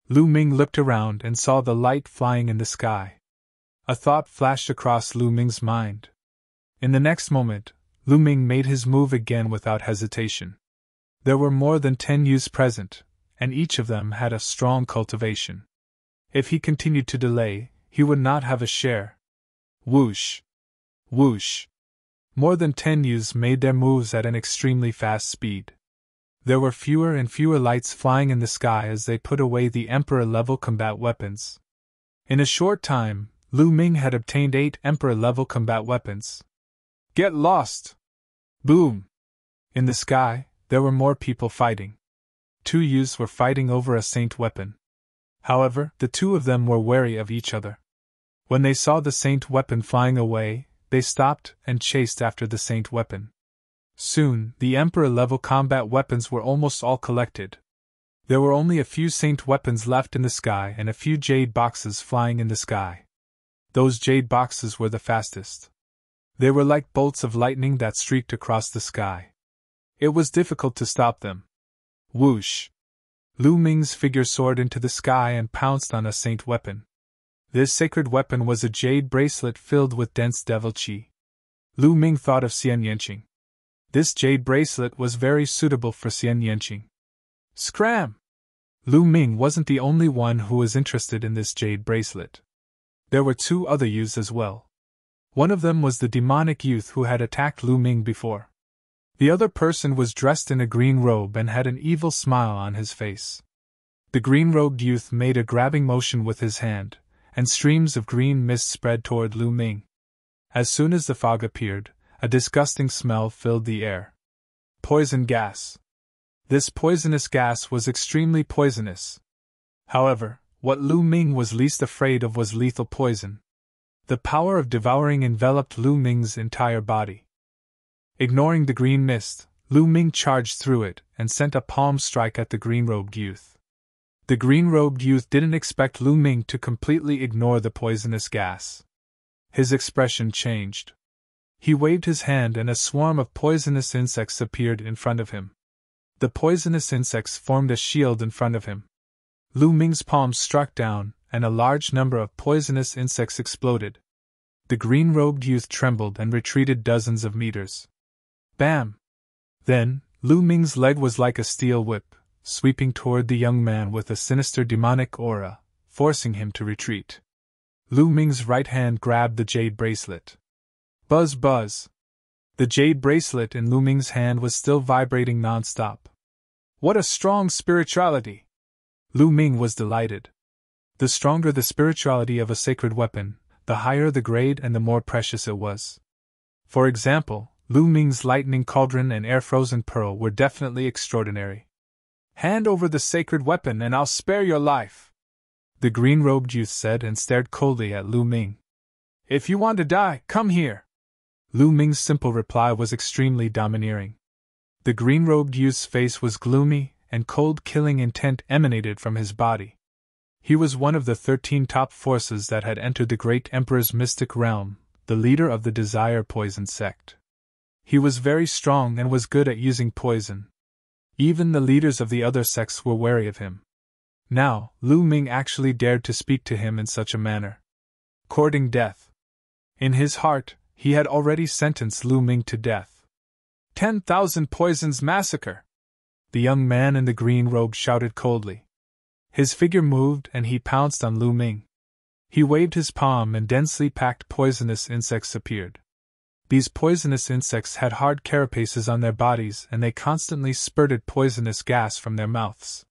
Lu Ming looked around and saw the light flying in the sky. A thought flashed across Lu Ming's mind. In the next moment, Lu Ming made his move again without hesitation. There were more than 10 youths present, and each of them had a strong cultivation. If he continued to delay, he would not have a share. Whoosh! Whoosh! More than 10 youths made their moves at an extremely fast speed. There were fewer and fewer lights flying in the sky as they put away the Emperor-level combat weapons. In a short time, Lu Ming had obtained 8 Emperor-level combat weapons. Get lost! Boom! In the sky, there were more people fighting. 2 youths were fighting over a saint weapon. However, the 2 of them were wary of each other. When they saw the saint weapon flying away, they stopped and chased after the saint weapon. Soon, the Emperor-level combat weapons were almost all collected. There were only a few saint weapons left in the sky and a few jade boxes flying in the sky. Those jade boxes were the fastest. They were like bolts of lightning that streaked across the sky. It was difficult to stop them. Whoosh! Lu Ming's figure soared into the sky and pounced on a saint weapon. This sacred weapon was a jade bracelet filled with dense devil qi. Lu Ming thought of Xian Yanqing. This jade bracelet was very suitable for Xian Yanqing. Scram! Lu Ming wasn't the only one who was interested in this jade bracelet. There were 2 other youths as well. One of them was the demonic youth who had attacked Lu Ming before. The other person was dressed in a green robe and had an evil smile on his face. The green-robed youth made a grabbing motion with his hand, and streams of green mist spread toward Lu Ming. As soon as the fog appeared, a disgusting smell filled the air. Poison gas. This poisonous gas was extremely poisonous. However, what Lu Ming was least afraid of was lethal poison. The power of devouring enveloped Lu Ming's entire body. Ignoring the green mist, Lu Ming charged through it and sent a palm strike at the green-robed youth. The green-robed youth didn't expect Lu Ming to completely ignore the poisonous gas. His expression changed. He waved his hand and a swarm of poisonous insects appeared in front of him. The poisonous insects formed a shield in front of him. Lu Ming's palm struck down, and a large number of poisonous insects exploded. The green-robed youth trembled and retreated dozens of meters. Bam! Then, Lu Ming's leg was like a steel whip, sweeping toward the young man with a sinister demonic aura, forcing him to retreat. Lu Ming's right hand grabbed the jade bracelet. Buzz buzz! The jade bracelet in Lu Ming's hand was still vibrating non-stop. What a strong spirituality! Lu Ming was delighted. The stronger the spirituality of a sacred weapon, the higher the grade and the more precious it was. For example, Lu Ming's lightning cauldron and air-frozen pearl were definitely extraordinary. Hand over the sacred weapon and I'll spare your life, the green-robed youth said and stared coldly at Lu Ming. If you want to die, come here. Lu Ming's simple reply was extremely domineering. The green-robed youth's face was gloomy, and cold killing intent emanated from his body. He was one of the 13 top forces that had entered the great emperor's mystic realm, the leader of the Desire Poison sect. He was very strong and was good at using poison. Even the leaders of the other sects were wary of him. Now, Lu Ming actually dared to speak to him in such a manner. Courting death. In his heart, he had already sentenced Lu Ming to death. 10,000 poisons massacre! The young man in the green robe shouted coldly. His figure moved and he pounced on Lu Ming. He waved his palm and densely packed poisonous insects appeared. These poisonous insects had hard carapaces on their bodies and they constantly spurted poisonous gas from their mouths.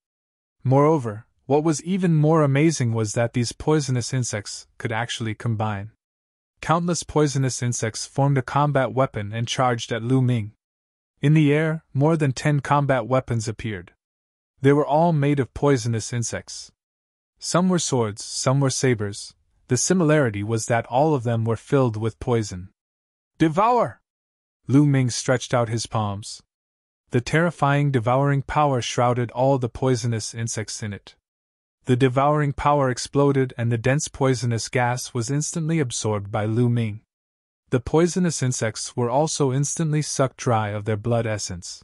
Moreover, what was even more amazing was that these poisonous insects could actually combine. Countless poisonous insects formed a combat weapon and charged at Lu Ming. In the air, more than 10 combat weapons appeared. They were all made of poisonous insects. Some were swords, some were sabers. The similarity was that all of them were filled with poison. Devour! Lu Ming stretched out his palms. The terrifying devouring power shrouded all the poisonous insects in it. The devouring power exploded and the dense poisonous gas was instantly absorbed by Lu Ming. The poisonous insects were also instantly sucked dry of their blood essence.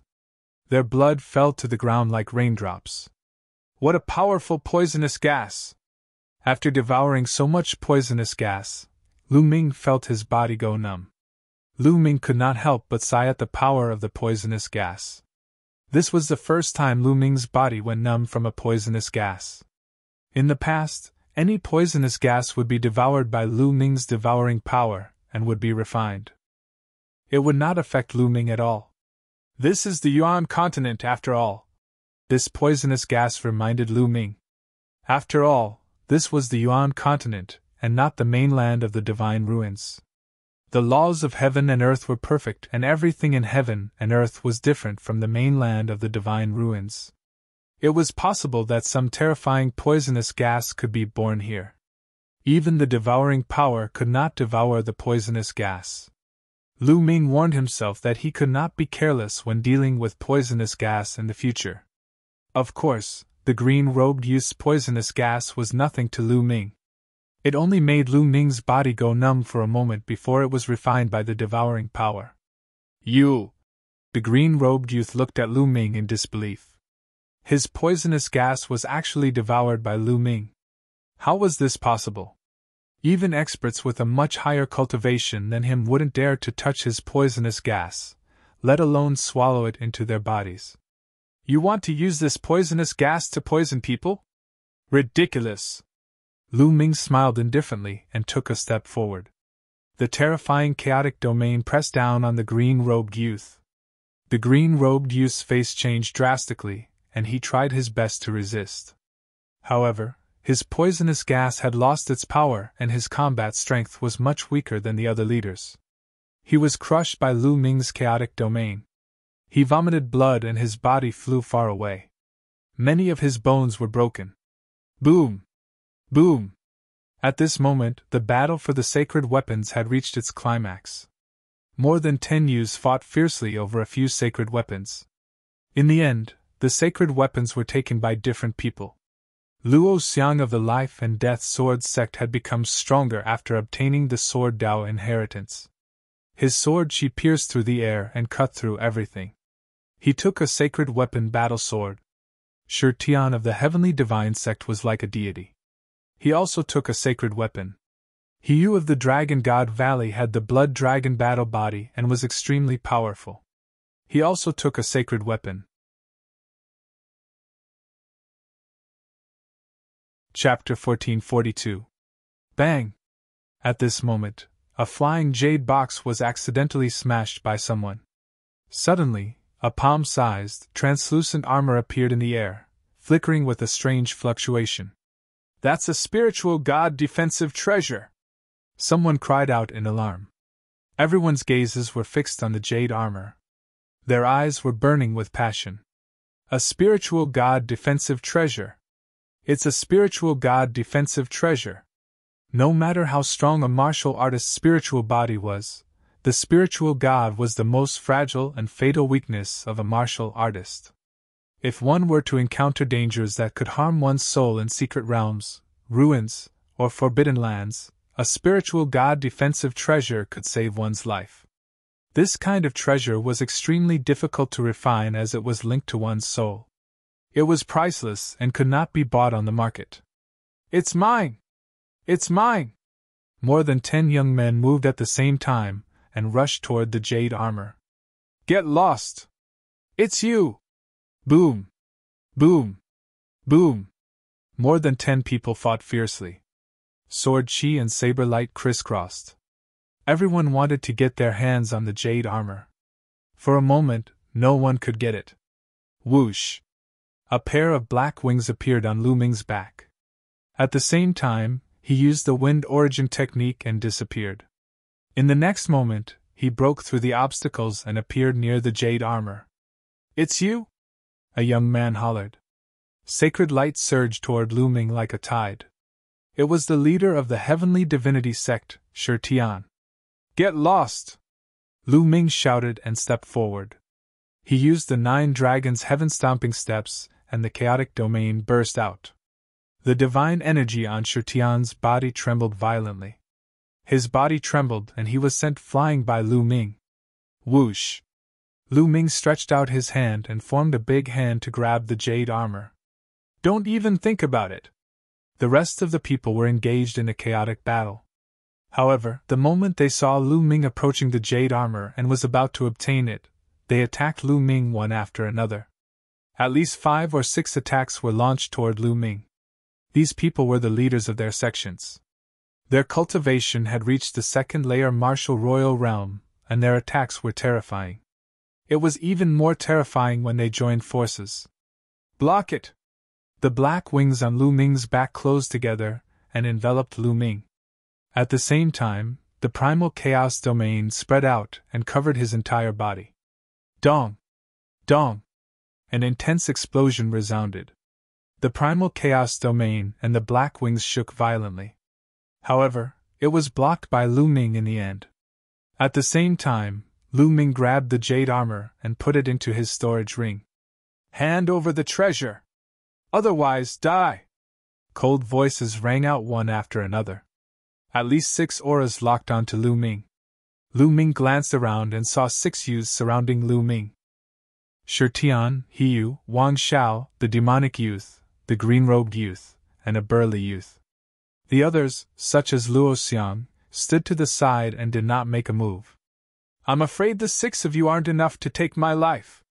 Their blood fell to the ground like raindrops. What a powerful poisonous gas! After devouring so much poisonous gas, Lu Ming felt his body go numb. Lu Ming could not help but sigh at the power of the poisonous gas. This was the first time Lu Ming's body went numb from a poisonous gas. In the past, Any poisonous gas would be devoured by Lu Ming's devouring power and would be refined. It would not affect Lu Ming at all. This is the Yuan continent after all. This poisonous gas reminded Lu Ming. After all, this was the Yuan continent, and not the mainland of the divine ruins. The laws of heaven and earth were perfect, and everything in heaven and earth was different from the mainland of the divine ruins. It was possible that some terrifying poisonous gas could be born here. Even the devouring power could not devour the poisonous gas. Lu Ming warned himself that he could not be careless when dealing with poisonous gas in the future. Of course, the green-robed youth's poisonous gas was nothing to Lu Ming. It only made Lu Ming's body go numb for a moment before it was refined by the devouring power. You! The green-robed youth looked at Lu Ming in disbelief. His poisonous gas was actually devoured by Lu Ming. How was this possible? Even experts with a much higher cultivation than him wouldn't dare to touch his poisonous gas, let alone swallow it into their bodies. You want to use this poisonous gas to poison people? Ridiculous! Lu Ming smiled indifferently and took a step forward. The terrifying chaotic domain pressed down on the green-robed youth. The green-robed youth's face changed drastically, and he tried his best to resist. However, his poisonous gas had lost its power and his combat strength was much weaker than the other leaders. He was crushed by Lu Ming's chaotic domain. He vomited blood and his body flew far away. Many of his bones were broken. Boom! Boom! At this moment, the battle for the sacred weapons had reached its climax. More than 10 youths fought fiercely over a few sacred weapons. In the end, the sacred weapons were taken by different people. Luo Xiang of the Life and Death Sword sect had become stronger after obtaining the Sword Dao inheritance. His sword she pierced through the air and cut through everything. He took a sacred weapon battle sword. Shi Tian of the Heavenly Divine sect was like a deity. He also took a sacred weapon. He Yu of the Dragon God Valley had the Blood Dragon battle body and was extremely powerful. He also took a sacred weapon. Chapter 1442. Bang! At this moment, a flying jade box was accidentally smashed by someone. Suddenly, a palm-sized, translucent armor appeared in the air, flickering with a strange fluctuation. That's a spiritual god defensive treasure! Someone cried out in alarm. Everyone's gazes were fixed on the jade armor. Their eyes were burning with passion. A spiritual god defensive treasure! It's a spiritual god defensive treasure. No matter how strong a martial artist's spiritual body was, the spiritual god was the most fragile and fatal weakness of a martial artist. If one were to encounter dangers that could harm one's soul in secret realms, ruins, or forbidden lands, a spiritual god defensive treasure could save one's life. This kind of treasure was extremely difficult to refine as it was linked to one's soul. It was priceless and could not be bought on the market. It's mine! It's mine! More than 10 young men moved at the same time and rushed toward the jade armor. Get lost! It's you! Boom! Boom! Boom! More than 10 people fought fiercely. Sword chi and saber light crisscrossed. Everyone wanted to get their hands on the jade armor. For a moment, no one could get it. Whoosh! A pair of black wings appeared on Lu Ming's back. At the same time, he used the wind origin technique and disappeared. In the next moment, he broke through the obstacles and appeared near the jade armor. It's you? A young man hollered. Sacred light surged toward Lu Ming like a tide. It was the leader of the Heavenly Divinity sect, Shi Tian. Get lost! Lu Ming shouted and stepped forward. He used the 9 dragons' heaven-stomping steps, and the chaotic domain burst out. The divine energy on Shi Tian's body trembled violently. His body trembled and he was sent flying by Lu Ming. Whoosh! Lu Ming stretched out his hand and formed a big hand to grab the jade armor. Don't even think about it! The rest of the people were engaged in a chaotic battle. However, the moment they saw Lu Ming approaching the jade armor and was about to obtain it, they attacked Lu Ming one after another. At least 5 or 6 attacks were launched toward Lu Ming. These people were the leaders of their sections. Their cultivation had reached the second layer martial royal realm, and their attacks were terrifying. It was even more terrifying when they joined forces. Block it! The black wings on Lu Ming's back closed together and enveloped Lu Ming. At the same time, the primal chaos domain spread out and covered his entire body. Dong! Dong! An intense explosion resounded. The primal chaos domain and the black wings shook violently. However, it was blocked by Lu Ming in the end. At the same time, Lu Ming grabbed the jade armor and put it into his storage ring. Hand over the treasure! Otherwise, die! Cold voices rang out one after another. At least 6 auras locked onto Lu Ming. Lu Ming glanced around and saw 6 youths surrounding Lu Ming. Shirtian, Hiyu, Wang Xiao, the demonic youth, the green-robed youth, and a burly youth. The others, such as Luo Xiang, stood to the side and did not make a move. I'm afraid the 6 of you aren't enough to take my life.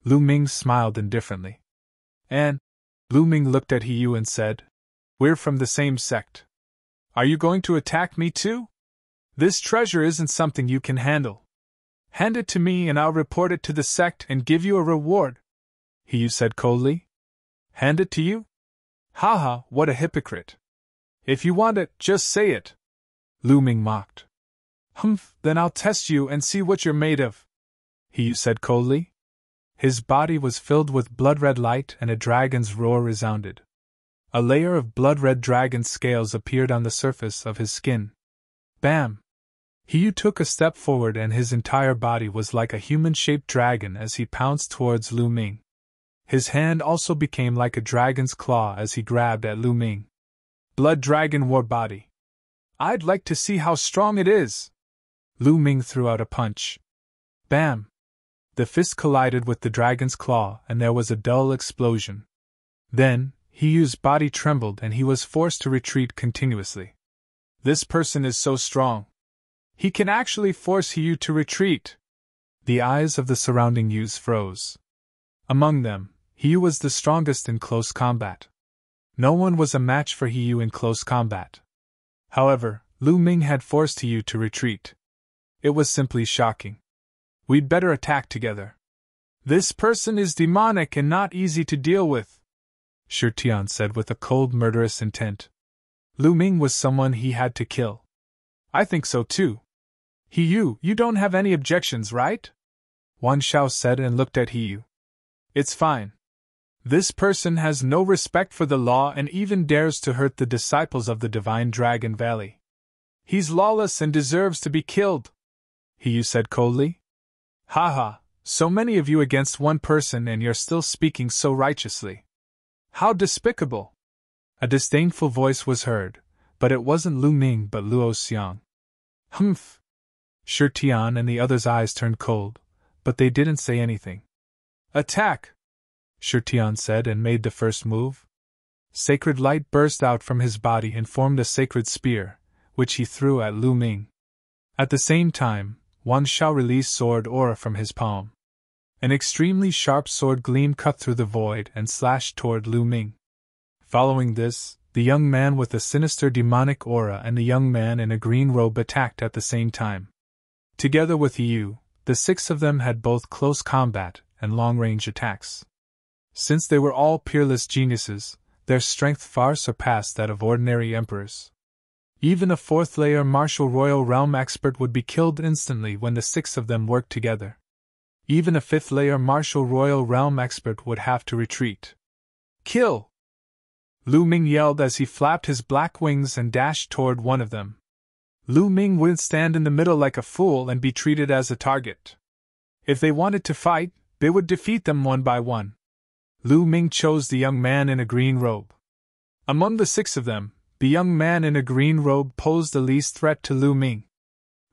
Lu Ming smiled indifferently. And Lu Ming looked at Hiyu and said, We're from the same sect. Are you going to attack me too? This treasure isn't something you can handle. Hand it to me and I'll report it to the sect and give you a reward, Hiyu said coldly. Hand it to you? Haha, what a hypocrite. If you want it, just say it. Lu Ming mocked. Humph, then I'll test you and see what you're made of, Hiyu said coldly. His body was filled with blood-red light and a dragon's roar resounded. A layer of blood-red dragon scales appeared on the surface of his skin. Bam! Hiyu took a step forward and his entire body was like a human-shaped dragon as he pounced towards Lu Ming. His hand also became like a dragon's claw as he grabbed at Lu Ming. Blood Dragon War Body. I'd like to see how strong it is. Lu Ming threw out a punch. Bam! The fist collided with the dragon's claw and there was a dull explosion. Then, Hiyu's body trembled and he was forced to retreat continuously. This person is so strong. He can actually force Hiyu to retreat. The eyes of the surrounding youths froze. Among them, Hiyu was the strongest in close combat. No one was a match for Hiyu in close combat. However, Lu Ming had forced Hiyu to retreat. It was simply shocking. We'd better attack together. This person is demonic and not easy to deal with, Shirtian said with a cold, murderous intent. Lu Ming was someone he had to kill. I think so too. Hiyu, you don't have any objections, right? Wang Xiao said and looked at Hiyu. It's fine. This person has no respect for the law and even dares to hurt the disciples of the Divine Dragon Valley. He's lawless and deserves to be killed, Hiyu said coldly. Haha, so many of you against one person and you're still speaking so righteously. How despicable! A disdainful voice was heard, but it wasn't Lu Ming but Luo Xiang. Humph! Shirtian and the others' eyes turned cold, but they didn't say anything. Attack! Shirtian said and made the first move. Sacred light burst out from his body and formed a sacred spear, which he threw at Lu Ming. At the same time, Wang Xiao released sword aura from his palm. An extremely sharp sword gleam cut through the void and slashed toward Lu Ming. Following this, the young man with a sinister demonic aura and the young man in a green robe attacked at the same time. Together with Hiyu, the 6 of them had both close combat and long-range attacks. Since they were all peerless geniuses, their strength far surpassed that of ordinary emperors. Even a 4th-layer martial royal realm expert would be killed instantly when the 6 of them worked together. Even a 5th-layer martial royal realm expert would have to retreat. Kill! Lu Ming yelled as he flapped his black wings and dashed toward one of them. Lu Ming would stand in the middle like a fool and be treated as a target. If they wanted to fight, they would defeat them one by one. Lu Ming chose the young man in a green robe. Among the 6 of them, the young man in a green robe posed the least threat to Lu Ming.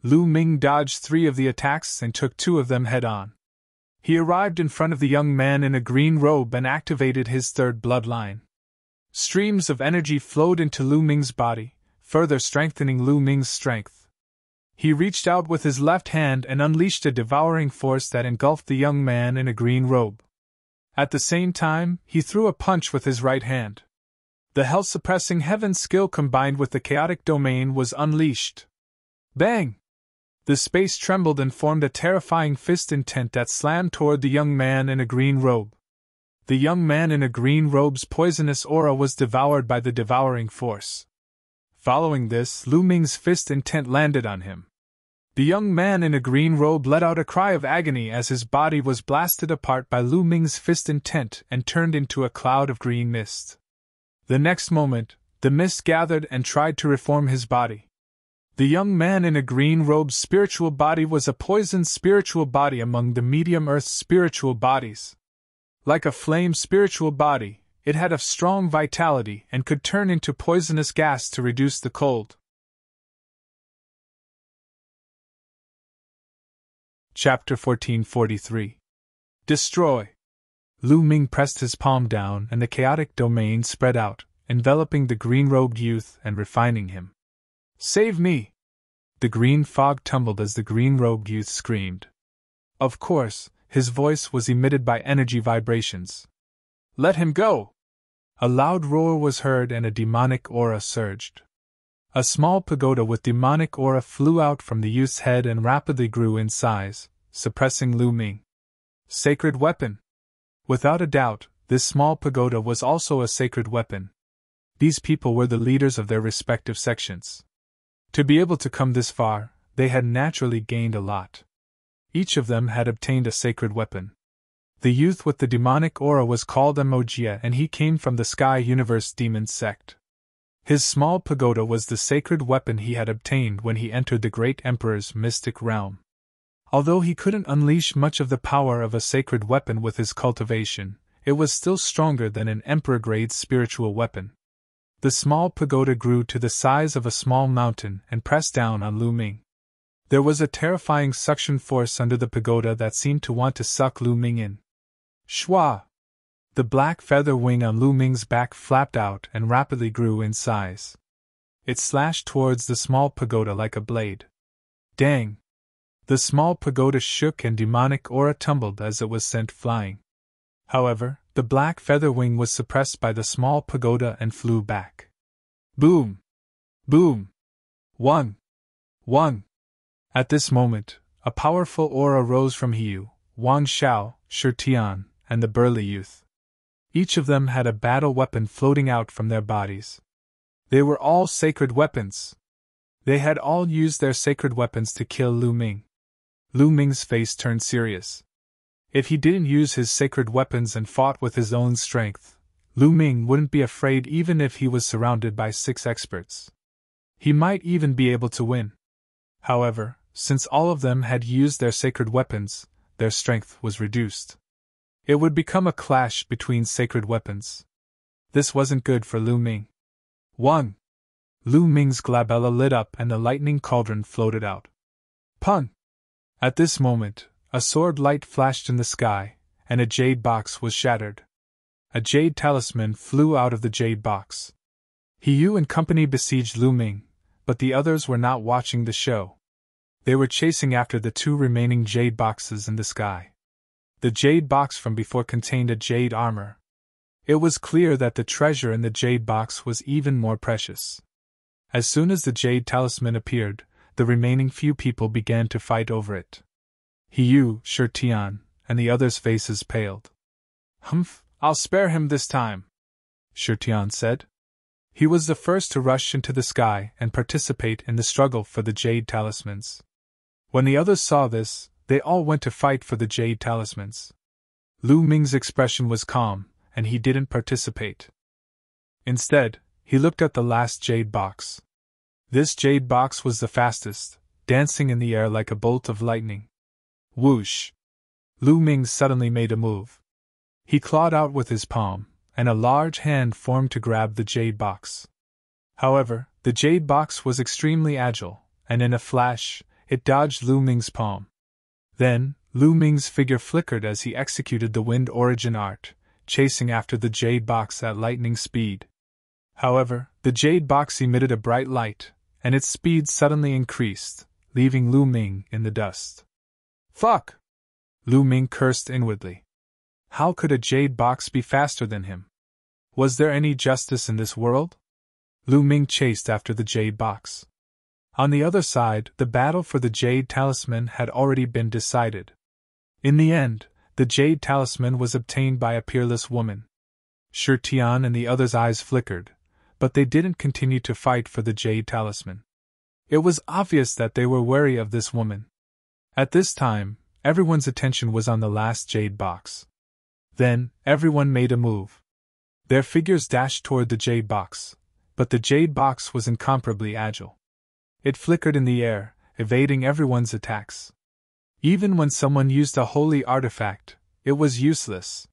Lu Ming dodged 3 of the attacks and took 2 of them head-on. He arrived in front of the young man in a green robe and activated his 3rd bloodline. Streams of energy flowed into Lu Ming's body, further strengthening Lu Ming's strength. He reached out with his left hand and unleashed a devouring force that engulfed the young man in a green robe. At the same time, he threw a punch with his right hand. The hell-suppressing heaven skill combined with the chaotic domain was unleashed. Bang! The space trembled and formed a terrifying fist intent that slammed toward the young man in a green robe. The young man in a green robe's poisonous aura was devoured by the devouring force. Following this, Lu Ming's fist intent landed on him. The young man in a green robe let out a cry of agony as his body was blasted apart by Lu Ming's fist intent and turned into a cloud of green mist. The next moment, the mist gathered and tried to reform his body. The young man in a green robe's spiritual body was a poisoned spiritual body among the medium earth's spiritual bodies. Like a flame spiritual body, it had a strong vitality and could turn into poisonous gas to reduce the cold. Chapter 1443. Destroy. Lu Ming pressed his palm down and the chaotic domain spread out, enveloping the green-robed youth and refining him. Save me! The green fog tumbled as the green-robed youth screamed. Of course, his voice was emitted by energy vibrations. Let him go! A loud roar was heard and a demonic aura surged. A small pagoda with demonic aura flew out from the youth's head and rapidly grew in size, suppressing Lu Ming. Sacred weapon! Without a doubt, this small pagoda was also a sacred weapon. These people were the leaders of their respective sections. To be able to come this far, they had naturally gained a lot. Each of them had obtained a sacred weapon. The youth with the demonic aura was called Emojia and he came from the Sky Universe Demon sect. His small pagoda was the sacred weapon he had obtained when he entered the Great Emperor's mystic realm. Although he couldn't unleash much of the power of a sacred weapon with his cultivation, it was still stronger than an emperor-grade spiritual weapon. The small pagoda grew to the size of a small mountain and pressed down on Lu Ming. There was a terrifying suction force under the pagoda that seemed to want to suck Lu Ming in. Shwa! The black feather wing on Lu Ming's back flapped out and rapidly grew in size. It slashed towards the small pagoda like a blade. Dang! The small pagoda shook and demonic aura tumbled as it was sent flying. However, the black feather wing was suppressed by the small pagoda and flew back. Boom! Boom! One! One! At this moment, a powerful aura rose from Hiu, Wang Xiao, Shirtian, and the burly youth. Each of them had a battle weapon floating out from their bodies. They were all sacred weapons. They had all used their sacred weapons to kill Lu Ming. Lu Ming's face turned serious. If he didn't use his sacred weapons and fought with his own strength, Lu Ming wouldn't be afraid even if he was surrounded by 6 experts. He might even be able to win. However, since all of them had used their sacred weapons, their strength was reduced. It would become a clash between sacred weapons. This wasn't good for Lu Ming. 1. Lu Ming's glabella lit up and the lightning cauldron floated out. Pun! At this moment, a sword light flashed in the sky, and a jade box was shattered. A jade talisman flew out of the jade box. Hiu and company besieged Lu Ming, but the others were not watching the show. They were chasing after the 2 remaining jade boxes in the sky. The jade box from before contained a jade armor. It was clear that the treasure in the jade box was even more precious. As soon as the jade talisman appeared, the remaining few people began to fight over it. Hiu, Shirtian, and the others' faces paled. Humph, I'll spare him this time, Shirtian said. He was the first to rush into the sky and participate in the struggle for the jade talismans. When the others saw this, they all went to fight for the jade talismans. Lu Ming's expression was calm, and he didn't participate. Instead, he looked at the last jade box. This jade box was the fastest, dancing in the air like a bolt of lightning. Whoosh! Lu Ming suddenly made a move. He clawed out with his palm, and a large hand formed to grab the jade box. However, the jade box was extremely agile, and in a flash, it dodged Lu Ming's palm. Then, Lu Ming's figure flickered as he executed the wind origin art, chasing after the jade box at lightning speed. However, the jade box emitted a bright light, and its speed suddenly increased, leaving Lu Ming in the dust. Fuck! Lu Ming cursed inwardly. How could a jade box be faster than him? Was there any justice in this world? Lu Ming chased after the jade box. On the other side, the battle for the jade talisman had already been decided. In the end, the jade talisman was obtained by a peerless woman. Shi Tian and the others' eyes flickered, but they didn't continue to fight for the jade talisman. It was obvious that they were wary of this woman. At this time, everyone's attention was on the last jade box. Then, everyone made a move. Their figures dashed toward the jade box, but the jade box was incomparably agile. It flickered in the air, evading everyone's attacks. Even when someone used a holy artifact, it was useless.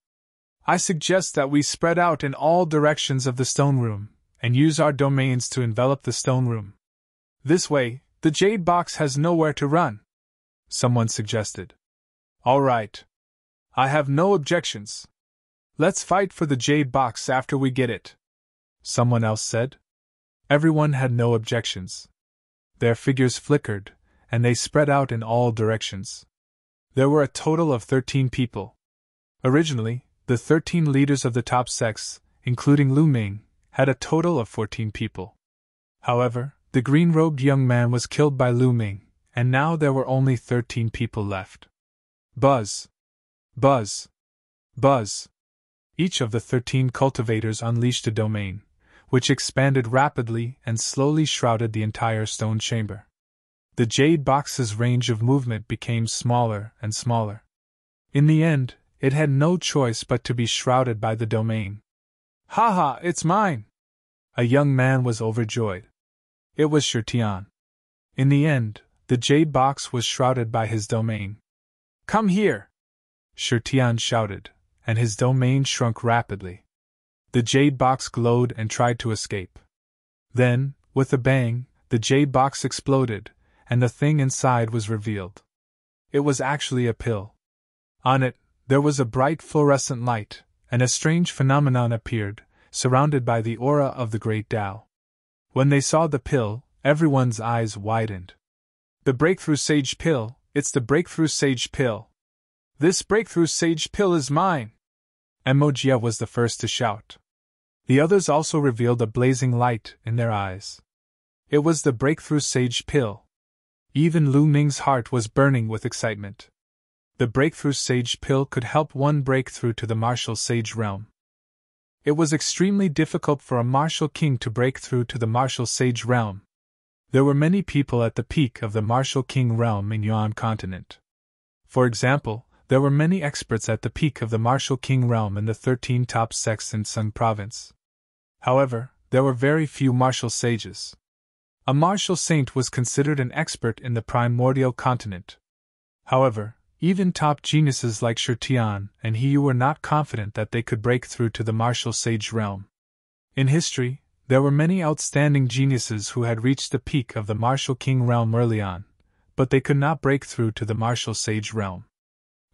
I suggest that we spread out in all directions of the stone room, and use our domains to envelop the stone room. This way, the jade box has nowhere to run, someone suggested. All right. I have no objections. Let's fight for the jade box after we get it, someone else said. Everyone had no objections. Their figures flickered, and they spread out in all directions. There were a total of 13 people. Originally, the 13 leaders of the top sects, including Lu Ming, had a total of 14 people. However, the green-robed young man was killed by Lu Ming, and now there were only 13 people left. Buzz! Buzz! Buzz! Each of the 13 cultivators unleashed a domain, which expanded rapidly and slowly shrouded the entire stone chamber. The jade box's range of movement became smaller and smaller. In the end, it had no choice but to be shrouded by the domain. "Ha ha, it's mine!" A young man was overjoyed. It was Shi Tian. In the end, the jade box was shrouded by his domain. "Come here!" Shi Tian shouted, and his domain shrunk rapidly. The jade box glowed and tried to escape. Then, with a bang, the jade box exploded, and the thing inside was revealed. It was actually a pill. On it, there was a bright fluorescent light, and a strange phenomenon appeared, surrounded by the aura of the Great Tao. When they saw the pill, everyone's eyes widened. "The Breakthrough Sage Pill, it's the Breakthrough Sage Pill! This Breakthrough Sage Pill is mine!" Emojia was the first to shout. The others also revealed a blazing light in their eyes. It was the Breakthrough Sage Pill. Even Lu Ming's heart was burning with excitement. The Breakthrough Sage Pill could help one break through to the martial sage realm. It was extremely difficult for a martial king to break through to the martial sage realm. There were many people at the peak of the martial king realm in Yuan continent. For example, there were many experts at the peak of the martial king realm in the 13 top sects in Sung province. However, there were very few martial sages. A martial saint was considered an expert in the primordial continent. However, even top geniuses like Shi Tian and He Yu were not confident that they could break through to the martial sage realm. In history, there were many outstanding geniuses who had reached the peak of the martial king realm early on, but they could not break through to the martial sage realm.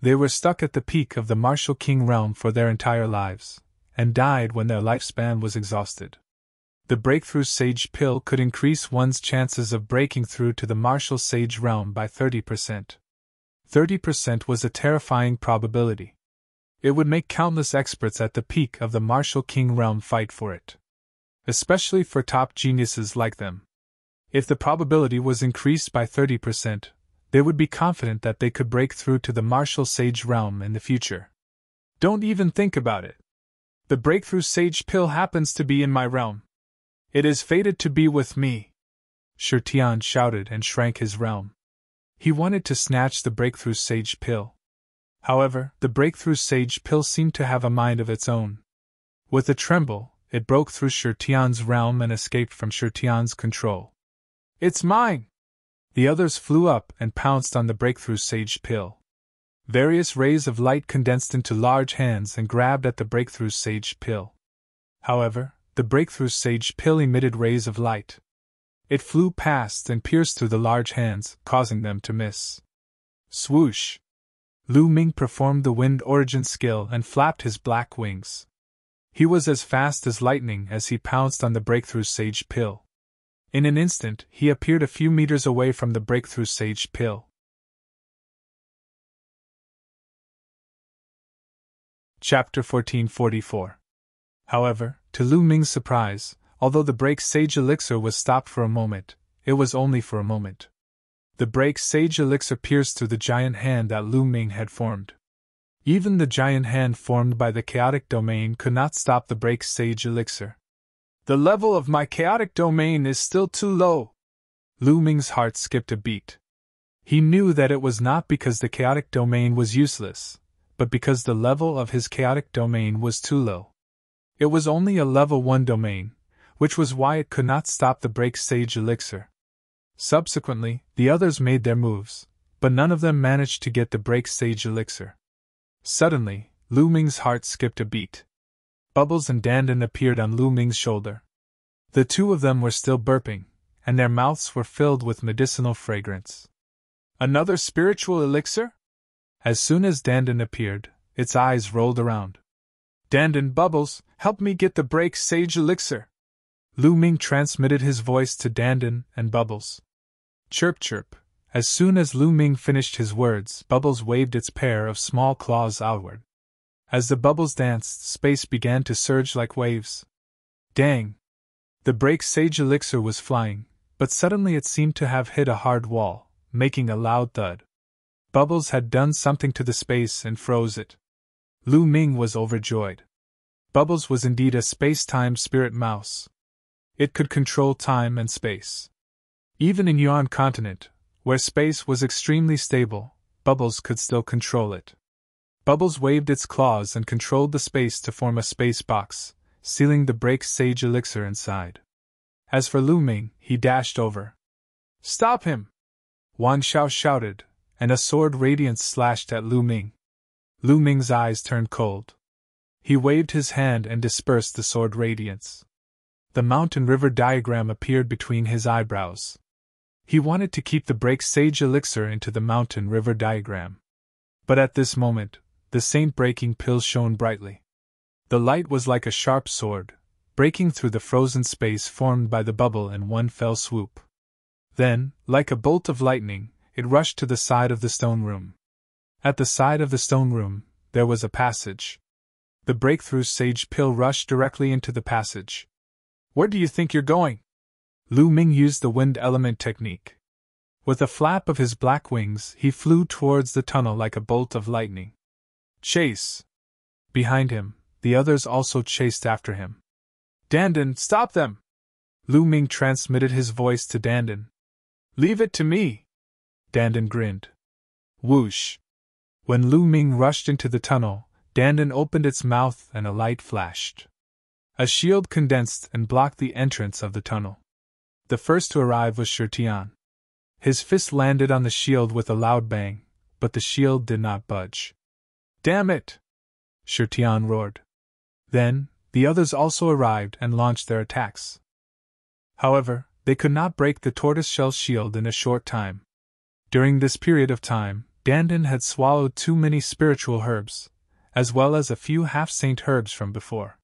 They were stuck at the peak of the martial king realm for their entire lives, and died when their lifespan was exhausted. The Breakthrough Sage Pill could increase one's chances of breaking through to the martial sage realm by 30%. 30% was a terrifying probability. It would make countless experts at the peak of the martial king realm fight for it. Especially for top geniuses like them. If the probability was increased by 30%, they would be confident that they could break through to the martial sage realm in the future. Don't even think about it. The Breakthrough Sage Pill happens to be in my realm. It is fated to be with me. Shi Tian shouted and shrank his realm. He wanted to snatch the Breakthrough Sage Pill. However, the Breakthrough Sage Pill seemed to have a mind of its own. With a tremble, it broke through Shi Tian's realm and escaped from Shi Tian's control. "It's mine!" The others flew up and pounced on the Breakthrough Sage Pill. Various rays of light condensed into large hands and grabbed at the Breakthrough Sage Pill. However, the Breakthrough Sage Pill emitted rays of light. It flew past and pierced through the large hands, causing them to miss. Swoosh! Lu Ming performed the wind origin skill and flapped his black wings. He was as fast as lightning as he pounced on the Breakthrough Sage Pill. In an instant, he appeared a few meters away from the Breakthrough Sage Pill. Chapter 1444. However, To Lu Ming's surprise, although the break sage elixir was stopped for a moment, it was only for a moment. The break sage elixir pierced through the giant hand that Lu Ming had formed. Even the giant hand formed by the chaotic domain could not stop the break sage elixir. The level of my chaotic domain is still too low. Lu Ming's heart skipped a beat. He knew that it was not because the chaotic domain was useless, but because the level of his chaotic domain was too low. It was only a level 1 domain, which was why it could not stop the break sage elixir. Subsequently, the others made their moves, but none of them managed to get the break sage elixir. Suddenly, Lu Ming's heart skipped a beat. Bubbles and Dandan appeared on Lu Ming's shoulder. The two of them were still burping, and their mouths were filled with medicinal fragrance. Another spiritual elixir? As soon as Dandan appeared, its eyes rolled around. Dandan, Bubbles, help me get the break sage elixir. Lu Ming transmitted his voice to Dandan and Bubbles. Chirp chirp. As soon as Lu Ming finished his words, Bubbles waved its pair of small claws outward. As the bubbles danced, space began to surge like waves. Dang! The break sage elixir was flying, but suddenly it seemed to have hit a hard wall, making a loud thud. Bubbles had done something to the space and froze it. Lu Ming was overjoyed. Bubbles was indeed a space-time spirit mouse. It could control time and space. Even in Yuan continent, where space was extremely stable, Bubbles could still control it. Bubbles waved its claws and controlled the space to form a space box, sealing the break sage elixir inside. As for Lu Ming, he dashed over. Stop him! Wan Xiao shouted, and a sword radiance slashed at Lu Ming. Lu Ming's eyes turned cold. He waved his hand and dispersed the sword radiance. The mountain river diagram appeared between his eyebrows. He wanted to keep the break sage elixir into the mountain river diagram. But at this moment, the saint breaking pill shone brightly. The light was like a sharp sword, breaking through the frozen space formed by the bubble in one fell swoop. Then, like a bolt of lightning, it rushed to the side of the stone room. At the side of the stone room, there was a passage. The breakthrough sage pill rushed directly into the passage. Where do you think you're going? Lu Ming used the wind element technique. With a flap of his black wings, he flew towards the tunnel like a bolt of lightning. Chase! Behind him, the others also chased after him. Dandan, stop them! Lu Ming transmitted his voice to Dandan. Leave it to me! Dandan grinned. Whoosh! When Lu Ming rushed into the tunnel, Dandan opened its mouth and a light flashed. A shield condensed and blocked the entrance of the tunnel. The first to arrive was Shirtian. His fist landed on the shield with a loud bang, but the shield did not budge. Damn it! Shirtian roared. Then, the others also arrived and launched their attacks. However, they could not break the tortoiseshell shield in a short time. During this period of time, Dandan had swallowed too many spiritual herbs, as well as a few half-saint herbs from before.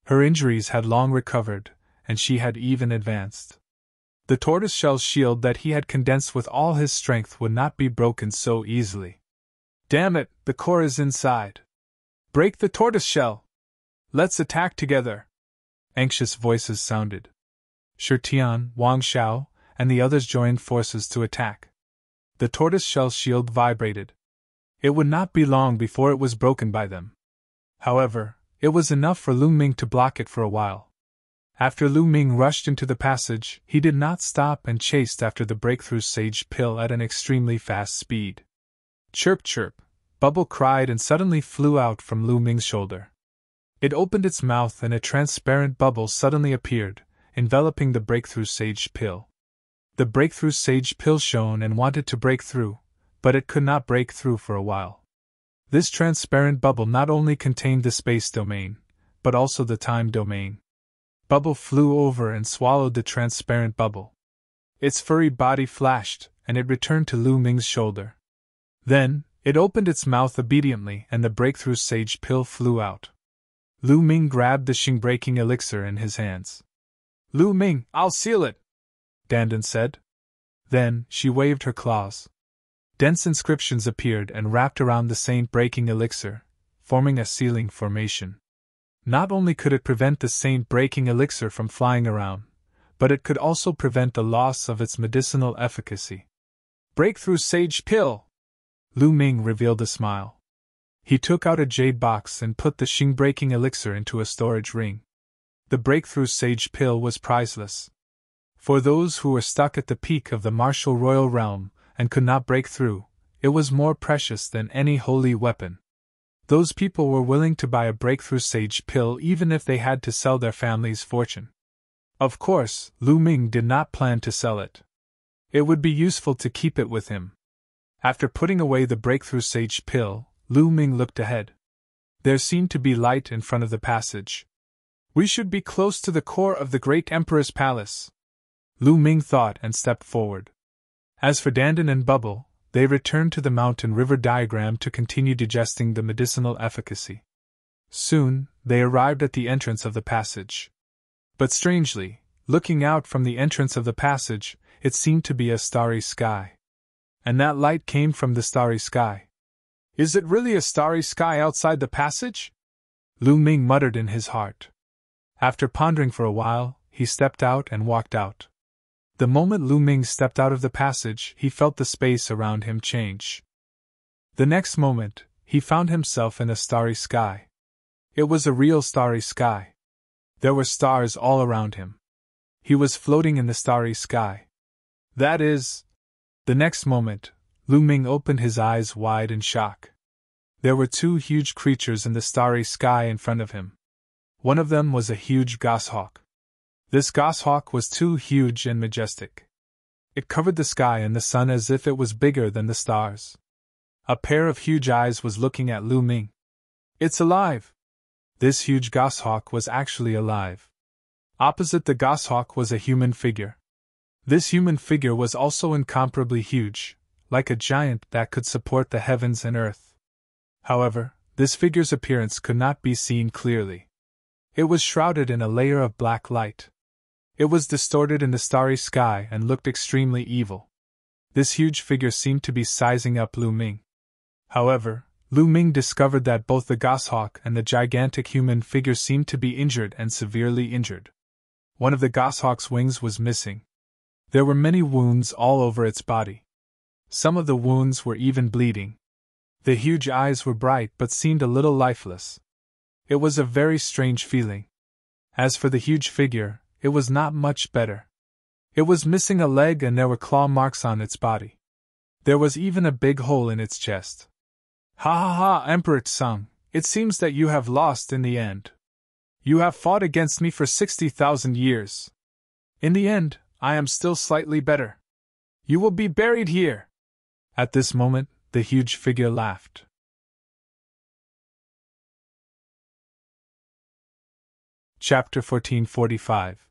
Her injuries had long recovered, and she had even advanced. The tortoiseshell shield that he had condensed with all his strength would not be broken so easily. Damn it, the core is inside. Break the tortoiseshell! Let's attack together! Anxious voices sounded. Shirtian, Wang Xiao, and the others joined forces to attack. The tortoiseshell shield vibrated. It would not be long before it was broken by them. However, it was enough for Lu Ming to block it for a while. After Lu Ming rushed into the passage, he did not stop and chased after the breakthrough sage pill at an extremely fast speed. Chirp chirp, Bubble cried and suddenly flew out from Lu Ming's shoulder. It opened its mouth and a transparent bubble suddenly appeared, enveloping the breakthrough sage pill. The breakthrough sage pill shone and wanted to break through, but it could not break through for a while. This transparent bubble not only contained the space domain, but also the time domain. Bubble flew over and swallowed the transparent bubble. Its furry body flashed, and it returned to Lu Ming's shoulder. Then, it opened its mouth obediently and the breakthrough sage pill flew out. Lu Ming grabbed the Xing-breaking elixir in his hands. Lu Ming, I'll seal it! Dandan said. Then, she waved her claws. Dense inscriptions appeared and wrapped around the saint-breaking elixir, forming a sealing formation. Not only could it prevent the saint-breaking elixir from flying around, but it could also prevent the loss of its medicinal efficacy. Breakthrough Sage Pill! Lu Ming revealed a smile. He took out a jade box and put the Xing-breaking elixir into a storage ring. The Breakthrough Sage Pill was priceless. For those who were stuck at the peak of the martial royal realm and could not break through, it was more precious than any holy weapon. Those people were willing to buy a Breakthrough Sage Pill even if they had to sell their family's fortune. Of course, Lu Ming did not plan to sell it. It would be useful to keep it with him. After putting away the Breakthrough Sage Pill, Lu Ming looked ahead. There seemed to be light in front of the passage. We should be close to the core of the great Emperor's palace, Lu Ming thought and stepped forward. As for Dandan and Bubble, they returned to the mountain river diagram to continue digesting the medicinal efficacy. Soon, they arrived at the entrance of the passage. But strangely, looking out from the entrance of the passage, it seemed to be a starry sky. And that light came from the starry sky. Is it really a starry sky outside the passage? Lu Ming muttered in his heart. After pondering for a while, he stepped out and walked out. The moment Lu Ming stepped out of the passage, he felt the space around him change. The next moment, he found himself in a starry sky. It was a real starry sky. There were stars all around him. He was floating in the starry sky. That is... The next moment, Lu Ming opened his eyes wide in shock. There were two huge creatures in the starry sky in front of him. One of them was a huge goshawk. This goshawk was too huge and majestic. It covered the sky and the sun as if it was bigger than the stars. A pair of huge eyes was looking at Lu Ming. It's alive! This huge goshawk was actually alive. Opposite the goshawk was a human figure. This human figure was also incomparably huge, like a giant that could support the heavens and earth. However, this figure's appearance could not be seen clearly. It was shrouded in a layer of black light. It was distorted in the starry sky and looked extremely evil. This huge figure seemed to be sizing up Lu Ming. However, Lu Ming discovered that both the goshawk and the gigantic human figure seemed to be injured and severely injured. One of the goshawk's wings was missing. There were many wounds all over its body. Some of the wounds were even bleeding. The huge eyes were bright but seemed a little lifeless. It was a very strange feeling. As for the huge figure, it was not much better. It was missing a leg and there were claw marks on its body. There was even a big hole in its chest. Ha ha ha, Emperor Tsung, it seems that you have lost in the end. You have fought against me for 60,000 years. In the end, I am still slightly better. You will be buried here. At this moment, the huge figure laughed. Chapter 1445.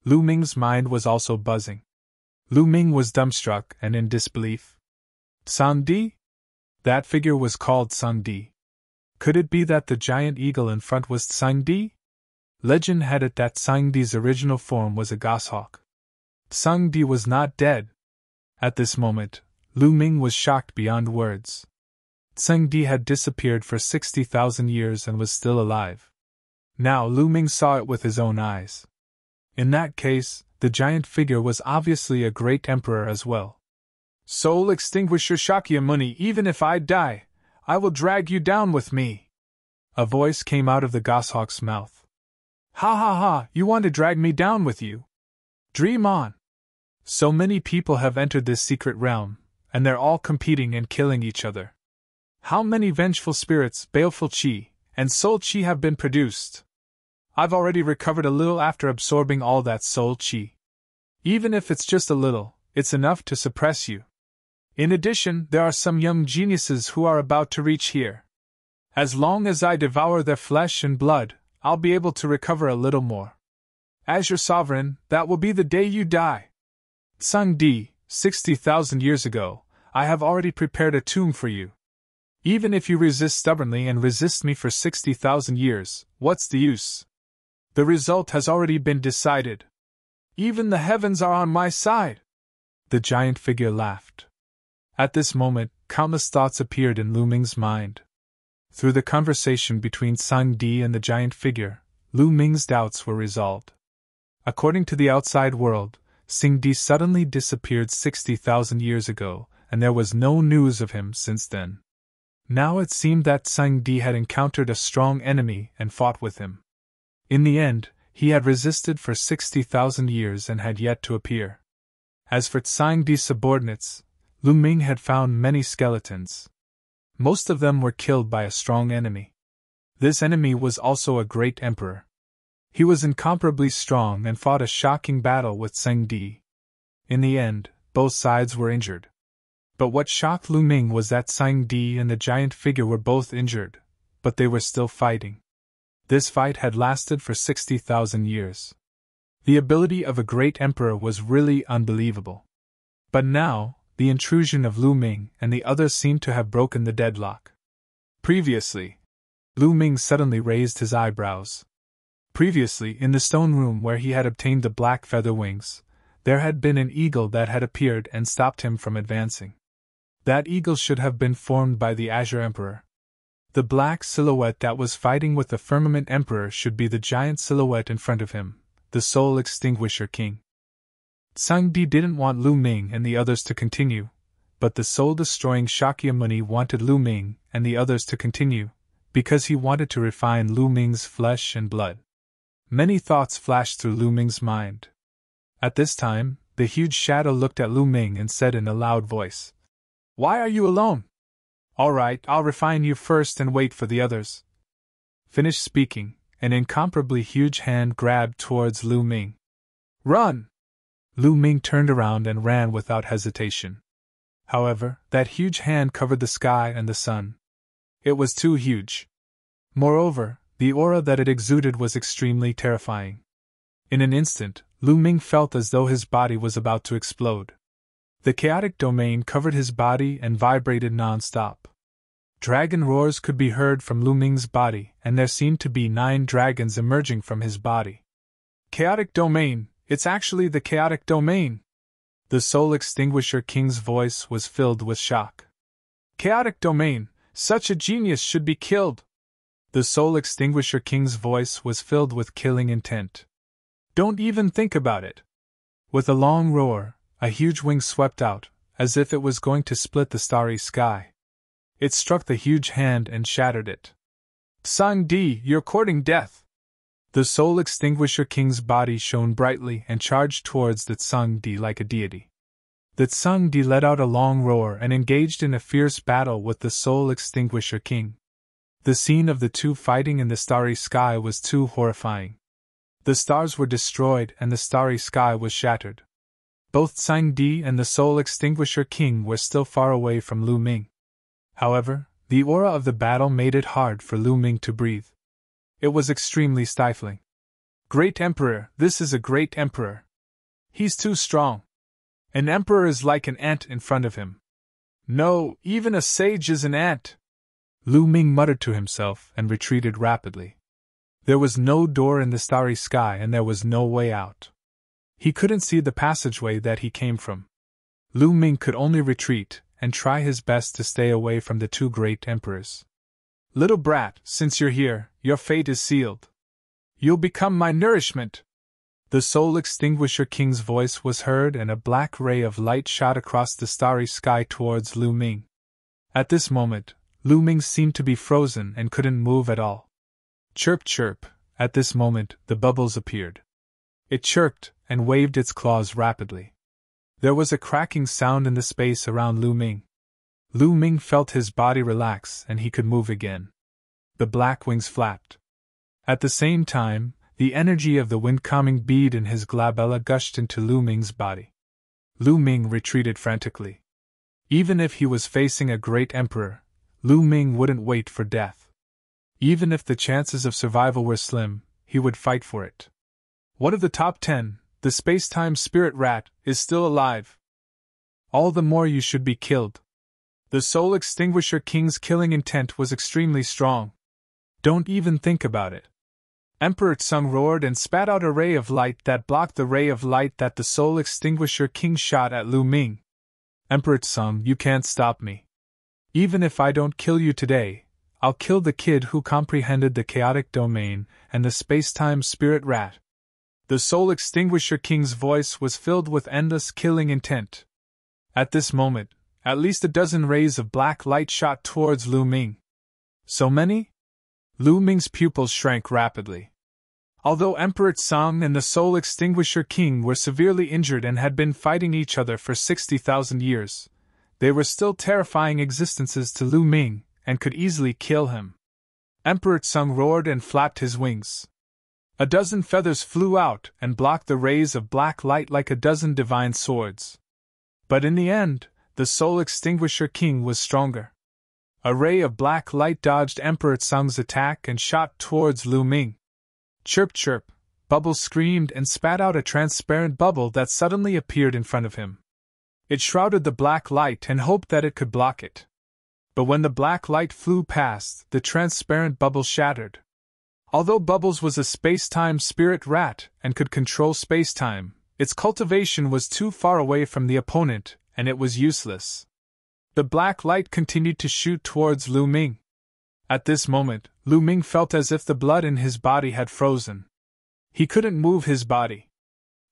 Lu Ming's mind was also buzzing. Lu Ming was dumbstruck and in disbelief. Tsang Di? That figure was called Tsang Di. Could it be that the giant eagle in front was Tsang Di? Legend had it that Tsang Di's original form was a goshawk. Tsang Di was not dead. At this moment, Lu Ming was shocked beyond words. Tsang Di had disappeared for 60,000 years and was still alive. Now Lu Ming saw it with his own eyes. In that case, the giant figure was obviously a great emperor as well. Soul Extinguisher Shakyamuni, even if I die, I will drag you down with me. A voice came out of the goshawk's mouth. Ha ha ha, you want to drag me down with you? Dream on. So many people have entered this secret realm, and they're all competing and killing each other. How many vengeful spirits, baleful chi, and soul chi have been produced? I've already recovered a little after absorbing all that soul chi. Even if it's just a little, it's enough to suppress you. In addition, there are some young geniuses who are about to reach here. As long as I devour their flesh and blood, I'll be able to recover a little more. As your sovereign, that will be the day you die. Tsang Di, 60,000 years ago, I have already prepared a tomb for you. Even if you resist stubbornly and resist me for 60,000 years, what's the use? The result has already been decided. Even the heavens are on my side. The giant figure laughed. At this moment, countless thoughts appeared in Lu Ming's mind. Through the conversation between Tsang Di and the giant figure, Lu Ming's doubts were resolved. According to the outside world, Tsang Di suddenly disappeared 60,000 years ago, and there was no news of him since then. Now it seemed that Tsang Di had encountered a strong enemy and fought with him. In the end, he had resisted for 60,000 years and had yet to appear. As for Tsang Di's subordinates, Lu Ming had found many skeletons. Most of them were killed by a strong enemy. This enemy was also a great emperor. He was incomparably strong and fought a shocking battle with Tsang Di. In the end, both sides were injured. But what shocked Lu Ming was that Tsang Di and the giant figure were both injured, but they were still fighting. This fight had lasted for 60,000 years. The ability of a great emperor was really unbelievable. But now, the intrusion of Lu Ming and the others seemed to have broken the deadlock. Previously, Lu Ming suddenly raised his eyebrows. Previously, in the stone room where he had obtained the black feather wings, there had been an eagle that had appeared and stopped him from advancing. That eagle should have been formed by the Azure Emperor. The black silhouette that was fighting with the Firmament Emperor should be the giant silhouette in front of him, the Soul Extinguisher King. Tsang Di didn't want Lu Ming and the others to continue, but the soul-destroying Shakyamuni wanted Lu Ming and the others to continue, because he wanted to refine Lu Ming's flesh and blood. Many thoughts flashed through Lu Ming's mind. At this time, the huge shadow looked at Lu Ming and said in a loud voice, "Why are you alone? All right, I'll refine you first and wait for the others." Finished speaking, an incomparably huge hand grabbed towards Lu Ming. "Run!" Lu Ming turned around and ran without hesitation. However, that huge hand covered the sky and the sun. It was too huge. Moreover, the aura that it exuded was extremely terrifying. In an instant, Lu Ming felt as though his body was about to explode. The chaotic domain covered his body and vibrated non-stop. Dragon roars could be heard from Lu Ming's body, and there seemed to be 9 dragons emerging from his body. "Chaotic domain! It's actually the chaotic domain!" The Soul Extinguisher King's voice was filled with shock. "Chaotic domain! Such a genius should be killed!" The Soul Extinguisher King's voice was filled with killing intent. "Don't even think about it!" With a long roar, a huge wing swept out, as if it was going to split the starry sky. It struck the huge hand and shattered it. "Tsang Di, you're courting death!" The Soul Extinguisher King's body shone brightly and charged towards the Tsang Di like a deity. The Tsang Di let out a long roar and engaged in a fierce battle with the Soul Extinguisher King. The scene of the two fighting in the starry sky was too horrifying. The stars were destroyed and the starry sky was shattered. Both Tsang Di and the Soul Extinguisher King were still far away from Lu Ming. However, the aura of the battle made it hard for Lu Ming to breathe. It was extremely stifling. "Great Emperor, this is a great Emperor. He's too strong. An Emperor is like an ant in front of him. No, even a sage is an ant." Lu Ming muttered to himself and retreated rapidly. There was no door in the starry sky and there was no way out. He couldn't see the passageway that he came from. Lu Ming could only retreat and try his best to stay away from the two great emperors. "Little brat, since you're here, your fate is sealed. You'll become my nourishment." The Soul Extinguisher King's voice was heard and a black ray of light shot across the starry sky towards Lu Ming. At this moment, Lu Ming seemed to be frozen and couldn't move at all. Chirp chirp, at this moment the bubbles appeared. It chirped and waved its claws rapidly. There was a cracking sound in the space around Lu Ming. Lu Ming felt his body relax and he could move again. The black wings flapped. At the same time, the energy of the wind-calming bead in his glabella gushed into Lu Ming's body. Lu Ming retreated frantically. Even if he was facing a great emperor, Lu Ming wouldn't wait for death. Even if the chances of survival were slim, he would fight for it. One of the top 10, the space-time spirit rat, is still alive. All the more you should be killed. The Soul Extinguisher King's killing intent was extremely strong. Don't even think about it. Emperor Tsung roared and spat out a ray of light that blocked the ray of light that the Soul Extinguisher King shot at Lu Ming. "Emperor Tsung, you can't stop me. Even if I don't kill you today, I'll kill the kid who comprehended the chaotic domain and the space-time spirit rat. The Soul Extinguisher King's voice was filled with endless killing intent. At this moment, at least a dozen rays of black light shot towards Lu Ming. So many? Lu Ming's pupils shrank rapidly. Although Emperor Tsang and the Soul Extinguisher King were severely injured and had been fighting each other for 60,000 years, they were still terrifying existences to Lu Ming, and could easily kill him. Emperor Tsang roared and flapped his wings. A dozen feathers flew out and blocked the rays of black light like a dozen divine swords. But in the end, the Soul Extinguisher King was stronger. A ray of black light dodged Emperor Tsang's attack and shot towards Lu Ming. Chirp chirp, Bubble screamed and spat out a transparent bubble that suddenly appeared in front of him. It shrouded the black light and hoped that it could block it. But when the black light flew past, the transparent bubble shattered. Although Bubbles was a space-time spirit rat and could control space-time, its cultivation was too far away from the opponent, and it was useless. The black light continued to shoot towards Lu Ming. At this moment, Lu Ming felt as if the blood in his body had frozen. He couldn't move his body.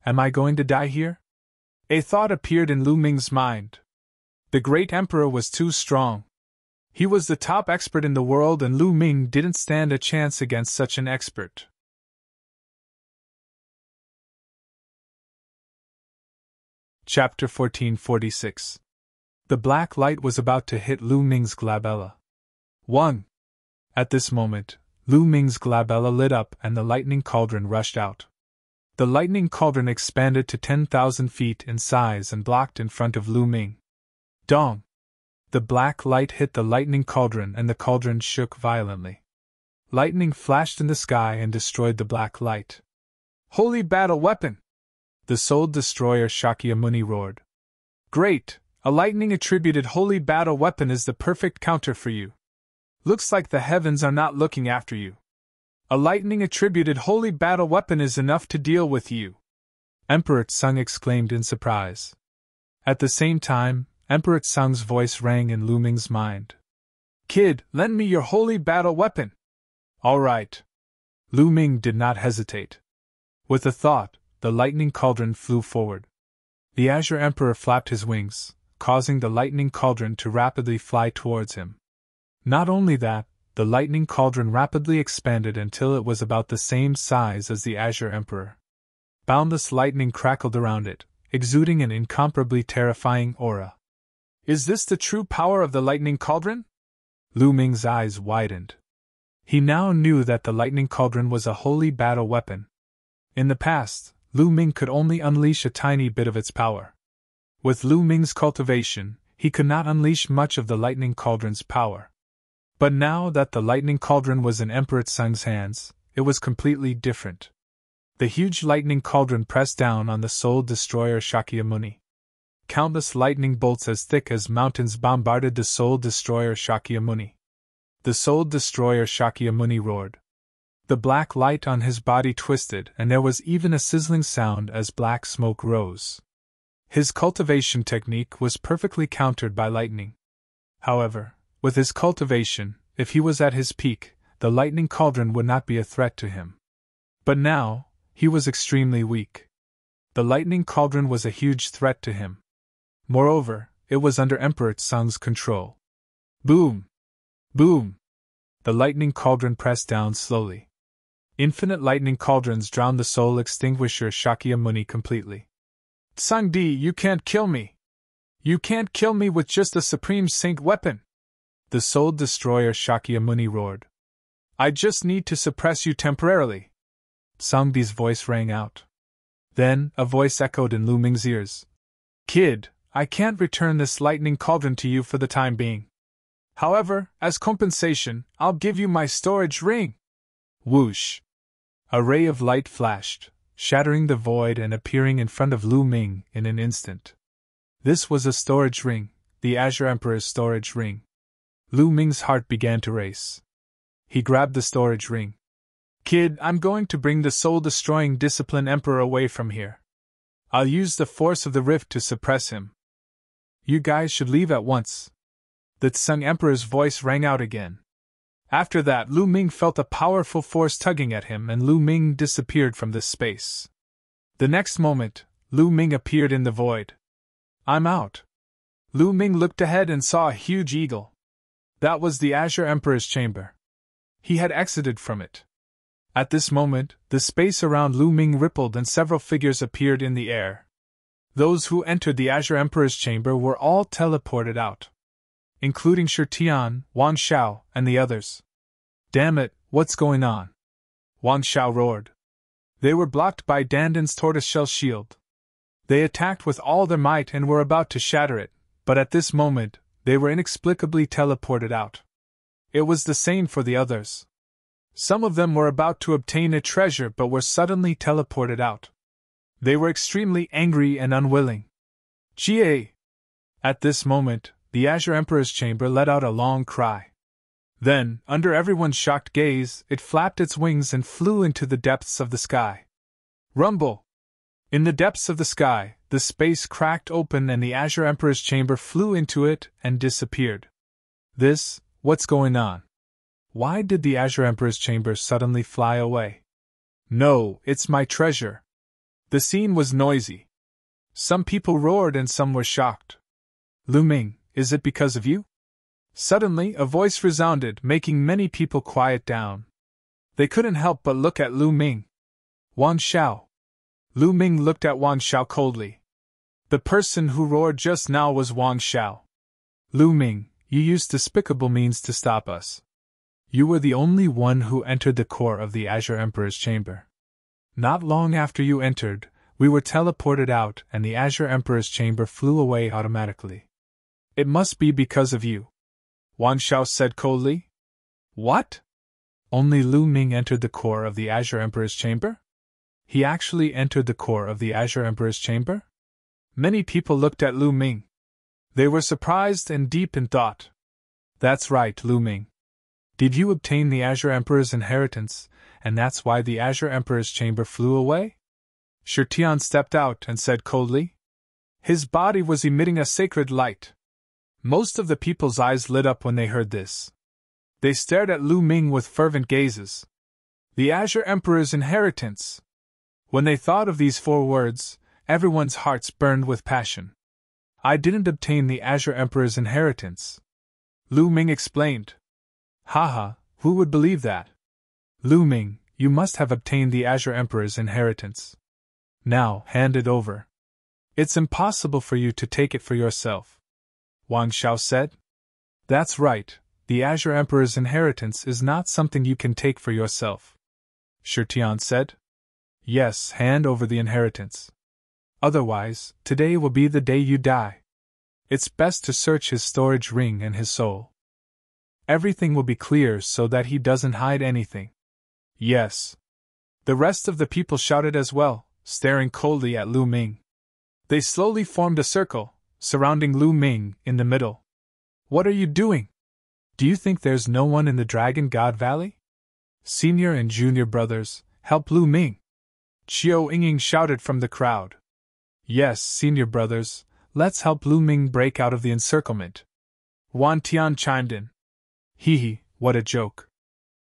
Am I going to die here? A thought appeared in Lu Ming's mind. The great emperor was too strong. He was the top expert in the world, and Lu Ming didn't stand a chance against such an expert. Chapter 1446. The black light was about to hit Lu Ming's glabella. 1. At this moment, Lu Ming's glabella lit up and the lightning cauldron rushed out. The lightning cauldron expanded to 10,000 feet in size and blocked in front of Lu Ming. Dong! The black light hit the lightning cauldron and the cauldron shook violently. Lightning flashed in the sky and destroyed the black light. Holy battle weapon! The Soul Destroyer Shakyamuni roared. Great! A lightning-attributed holy battle weapon is the perfect counter for you. Looks like the heavens are not looking after you. A lightning-attributed holy battle weapon is enough to deal with you. Emperor Tsang exclaimed in surprise. At the same time, Emperor Tsang's voice rang in Lu Ming's mind. Kid, lend me your holy battle weapon. All right. Lu Ming did not hesitate. With a thought, the lightning cauldron flew forward. The Azure Emperor flapped his wings, causing the lightning cauldron to rapidly fly towards him. Not only that, the lightning cauldron rapidly expanded until it was about the same size as the Azure Emperor. Boundless lightning crackled around it, exuding an incomparably terrifying aura. Is this the true power of the lightning cauldron? Lu Ming's eyes widened. He now knew that the lightning cauldron was a holy battle weapon. In the past, Lu Ming could only unleash a tiny bit of its power. With Lu Ming's cultivation, he could not unleash much of the lightning cauldron's power. But now that the lightning cauldron was in Emperor Tsang's hands, it was completely different. The huge lightning cauldron pressed down on the Soul Destroyer Shakyamuni. Countless lightning bolts as thick as mountains bombarded the Soul Destroyer Shakyamuni. The Soul Destroyer Shakyamuni roared. The black light on his body twisted, and there was even a sizzling sound as black smoke rose. His cultivation technique was perfectly countered by lightning. However, with his cultivation, if he was at his peak, the lightning cauldron would not be a threat to him. But now, he was extremely weak. The lightning cauldron was a huge threat to him. Moreover, it was under Emperor Tsang's control. Boom! Boom! The lightning cauldron pressed down slowly. Infinite lightning cauldrons drowned the Soul Extinguisher Shakyamuni completely. Tsangdi, you can't kill me! You can't kill me with just a Supreme Saint weapon! The Soul Destroyer Shakyamuni roared. I just need to suppress you temporarily. Tsangdi's voice rang out. Then, a voice echoed in Lu Ming's ears. Kid, I can't return this lightning cauldron to you for the time being. However, as compensation, I'll give you my storage ring. Whoosh! A ray of light flashed, shattering the void and appearing in front of Lu Ming in an instant. This was a storage ring, the Azure Emperor's storage ring. Lu Ming's heart began to race. He grabbed the storage ring. Kid, I'm going to bring the soul-destroying Discipline Emperor away from here. I'll use the force of the rift to suppress him. You guys should leave at once. The Tsang Emperor's voice rang out again. After that, Lu Ming felt a powerful force tugging at him, and Lu Ming disappeared from this space. The next moment, Lu Ming appeared in the void. "I'm out." Lu Ming looked ahead and saw a huge eagle. That was the Azure Emperor's chamber. He had exited from it. At this moment, the space around Lu Ming rippled and several figures appeared in the air. Those who entered the Azure Emperor's chamber were all teleported out, including Shirtian, Wan Xiao, and the others. "Damn it, what's going on?" Wan Xiao roared. They were blocked by Dandan's tortoiseshell shield. They attacked with all their might and were about to shatter it, but at this moment, they were inexplicably teleported out. It was the same for the others. Some of them were about to obtain a treasure but were suddenly teleported out. They were extremely angry and unwilling. "Jie!" At this moment, the Azure Emperor's chamber let out a long cry. Then, under everyone's shocked gaze, it flapped its wings and flew into the depths of the sky. Rumble! In the depths of the sky, the space cracked open and the Azure Emperor's chamber flew into it and disappeared. What's going on? Why did the Azure Emperor's chamber suddenly fly away? No, it's my treasure. The scene was noisy. Some people roared and some were shocked. "Lu Ming, is it because of you?" Suddenly, a voice resounded, making many people quiet down. They couldn't help but look at Lu Ming. "Wan Xiao." Lu Ming looked at Wan Xiao coldly. The person who roared just now was Wan Xiao. "Lu Ming, you used despicable means to stop us. You were the only one who entered the core of the Azure Emperor's chamber. Not long after you entered, we were teleported out and the Azure Emperor's chamber flew away automatically. It must be because of you," Wan Xiao said coldly. "What? Only Lu Ming entered the core of the Azure Emperor's chamber? He actually entered the core of the Azure Emperor's chamber?" Many people looked at Lu Ming. They were surprised and deep in thought. "That's right, Lu Ming. Did you obtain the Azure Emperor's inheritance, and that's why the Azure Emperor's chamber flew away?" Shirtian stepped out and said coldly. His body was emitting a sacred light. Most of the people's eyes lit up when they heard this. They stared at Lu Ming with fervent gazes. The Azure Emperor's inheritance! When they thought of these 4 words, everyone's hearts burned with passion. "I didn't obtain the Azure Emperor's inheritance," Lu Ming explained. "Haha, who would believe that? Lu Ming, you must have obtained the Azure Emperor's inheritance. Now, hand it over. It's impossible for you to take it for yourself," Wang Xiao said. "That's right, the Azure Emperor's inheritance is not something you can take for yourself," Shirtian said. "Yes, hand over the inheritance. Otherwise, today will be the day you die. It's best to search his storage ring and his soul. Everything will be clear so that he doesn't hide anything." "Yes." The rest of the people shouted as well, staring coldly at Lu Ming. They slowly formed a circle, surrounding Lu Ming in the middle. "What are you doing? Do you think there's no one in the Dragon God Valley? Senior and junior brothers, help Lu Ming!" Qiu Yingying shouted from the crowd. "Yes, senior brothers, let's help Lu Ming break out of the encirclement," Wan Tian chimed in. "Hee, what a joke.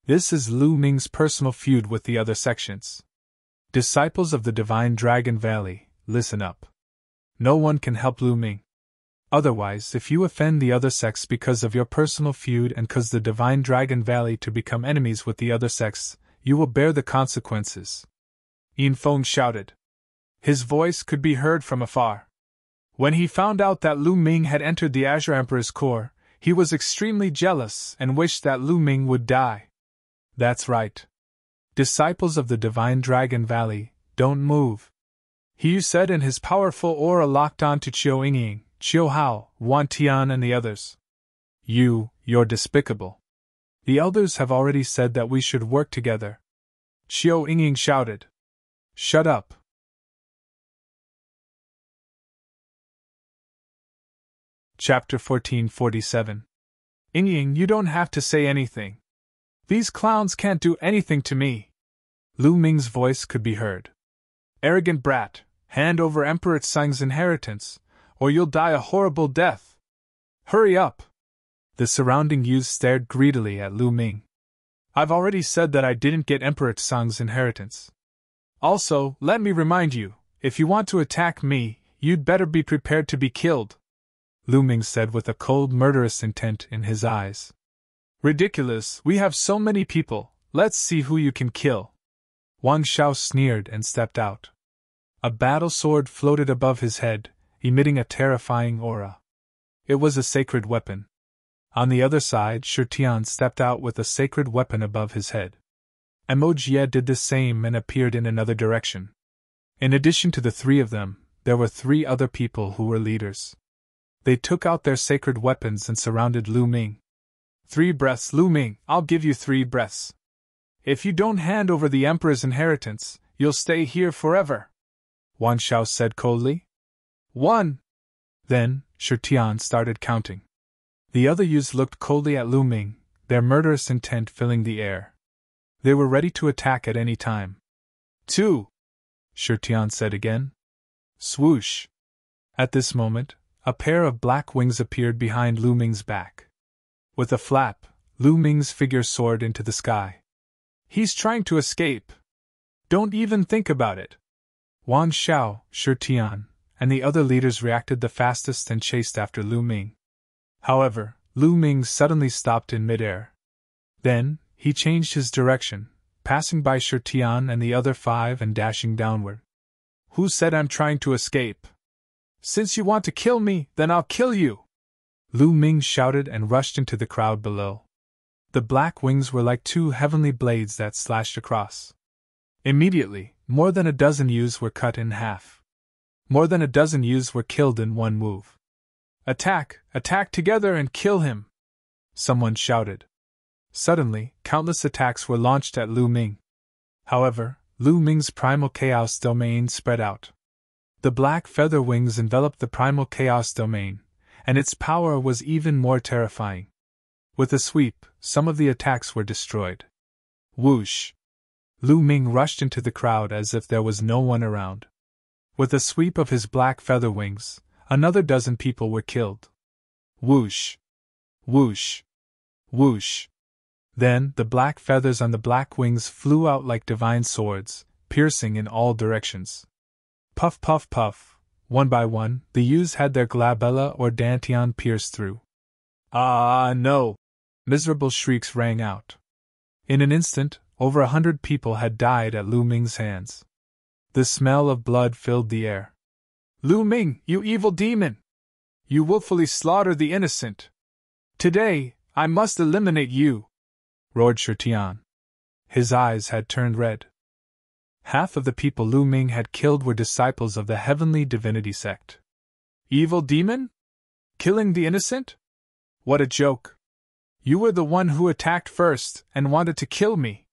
This is Lu Ming's personal feud with the other sections. Disciples of the Divine Dragon Valley, listen up. No one can help Lu Ming. Otherwise, if you offend the other sects because of your personal feud and cause the Divine Dragon Valley to become enemies with the other sects, you will bear the consequences," Yin Feng shouted. His voice could be heard from afar. When he found out that Lu Ming had entered the Azure Emperor's core, he was extremely jealous and wished that Lu Ming would die. "That's right. Disciples of the Divine Dragon Valley, don't move," he said, and his powerful aura locked on to Qiu Yingying, Qiu Hao, Wan Tian, and the others. You're despicable. The elders have already said that we should work together," Qiu Yingying shouted. "Shut up." Chapter 1447. "Yingying, you don't have to say anything. These clowns can't do anything to me." Lu Ming's voice could be heard. "Arrogant brat, hand over Emperor Tsang's inheritance, or you'll die a horrible death. Hurry up!" The surrounding youths stared greedily at Lu Ming. I've already said that I didn't get Emperor Tsang's inheritance. Also, let me remind you, if you want to attack me, you'd better be prepared to be killed, Lu Ming said with a cold, murderous intent in his eyes. Ridiculous, we have so many people, let's see who you can kill. Wang Xiao sneered and stepped out. A battle sword floated above his head, emitting a terrifying aura. It was a sacred weapon. On the other side, Shi Tian stepped out with a sacred weapon above his head. Mo Jie did the same and appeared in another direction. In addition to the three of them, there were 3 other people who were leaders. They took out their sacred weapons and surrounded Lu Ming. 3 breaths, Lu Ming, I'll give you 3 breaths. If you don't hand over the Emperor's inheritance, you'll stay here forever, Wang Xiao said coldly. 1. Then, Shi Tian started counting. The other youths looked coldly at Lu Ming, their murderous intent filling the air. They were ready to attack at any time. 2. Shi Tian said again. Swoosh! At this moment, a pair of black wings appeared behind Lu Ming's back. With a flap, Lu Ming's figure soared into the sky. He's trying to escape. Don't even think about it. Wang Xiao, Shi Tian, and the other leaders reacted the fastest and chased after Lu Ming. However, Lu Ming suddenly stopped in midair. Then, he changed his direction, passing by Shi Tian and the other 5 and dashing downward. Who said I'm trying to escape? Since you want to kill me, then I'll kill you! Lu Ming shouted and rushed into the crowd below. The black wings were like 2 heavenly blades that slashed across. Immediately, more than a dozen youths were cut in half. More than a dozen youths were killed in one move. Attack! Attack together and kill him! Someone shouted. Suddenly, countless attacks were launched at Lu Ming. However, Lu Ming's primal chaos domain spread out. The black feather wings enveloped the primal chaos domain, and its power was even more terrifying. With a sweep, some of the attacks were destroyed. Whoosh! Lu Ming rushed into the crowd as if there was no one around. With a sweep of his black feather wings, another dozen people were killed. Whoosh! Whoosh! Whoosh! Then, the black feathers on the black wings flew out like divine swords, piercing in all directions. Puff, puff, puff. One by one, the youths had their glabella or dantian pierced through. Ah, no! Miserable shrieks rang out. In an instant, over 100 people had died at Lu Ming's hands. The smell of blood filled the air. Lu Ming, you evil demon! You willfully slaughtered the innocent! Today, I must eliminate you! Roared Shi Tian. His eyes had turned red. Half of the people Lu Ming had killed were disciples of the heavenly divinity sect. Evil demon? Killing the innocent? What a joke! You were the one who attacked first and wanted to kill me.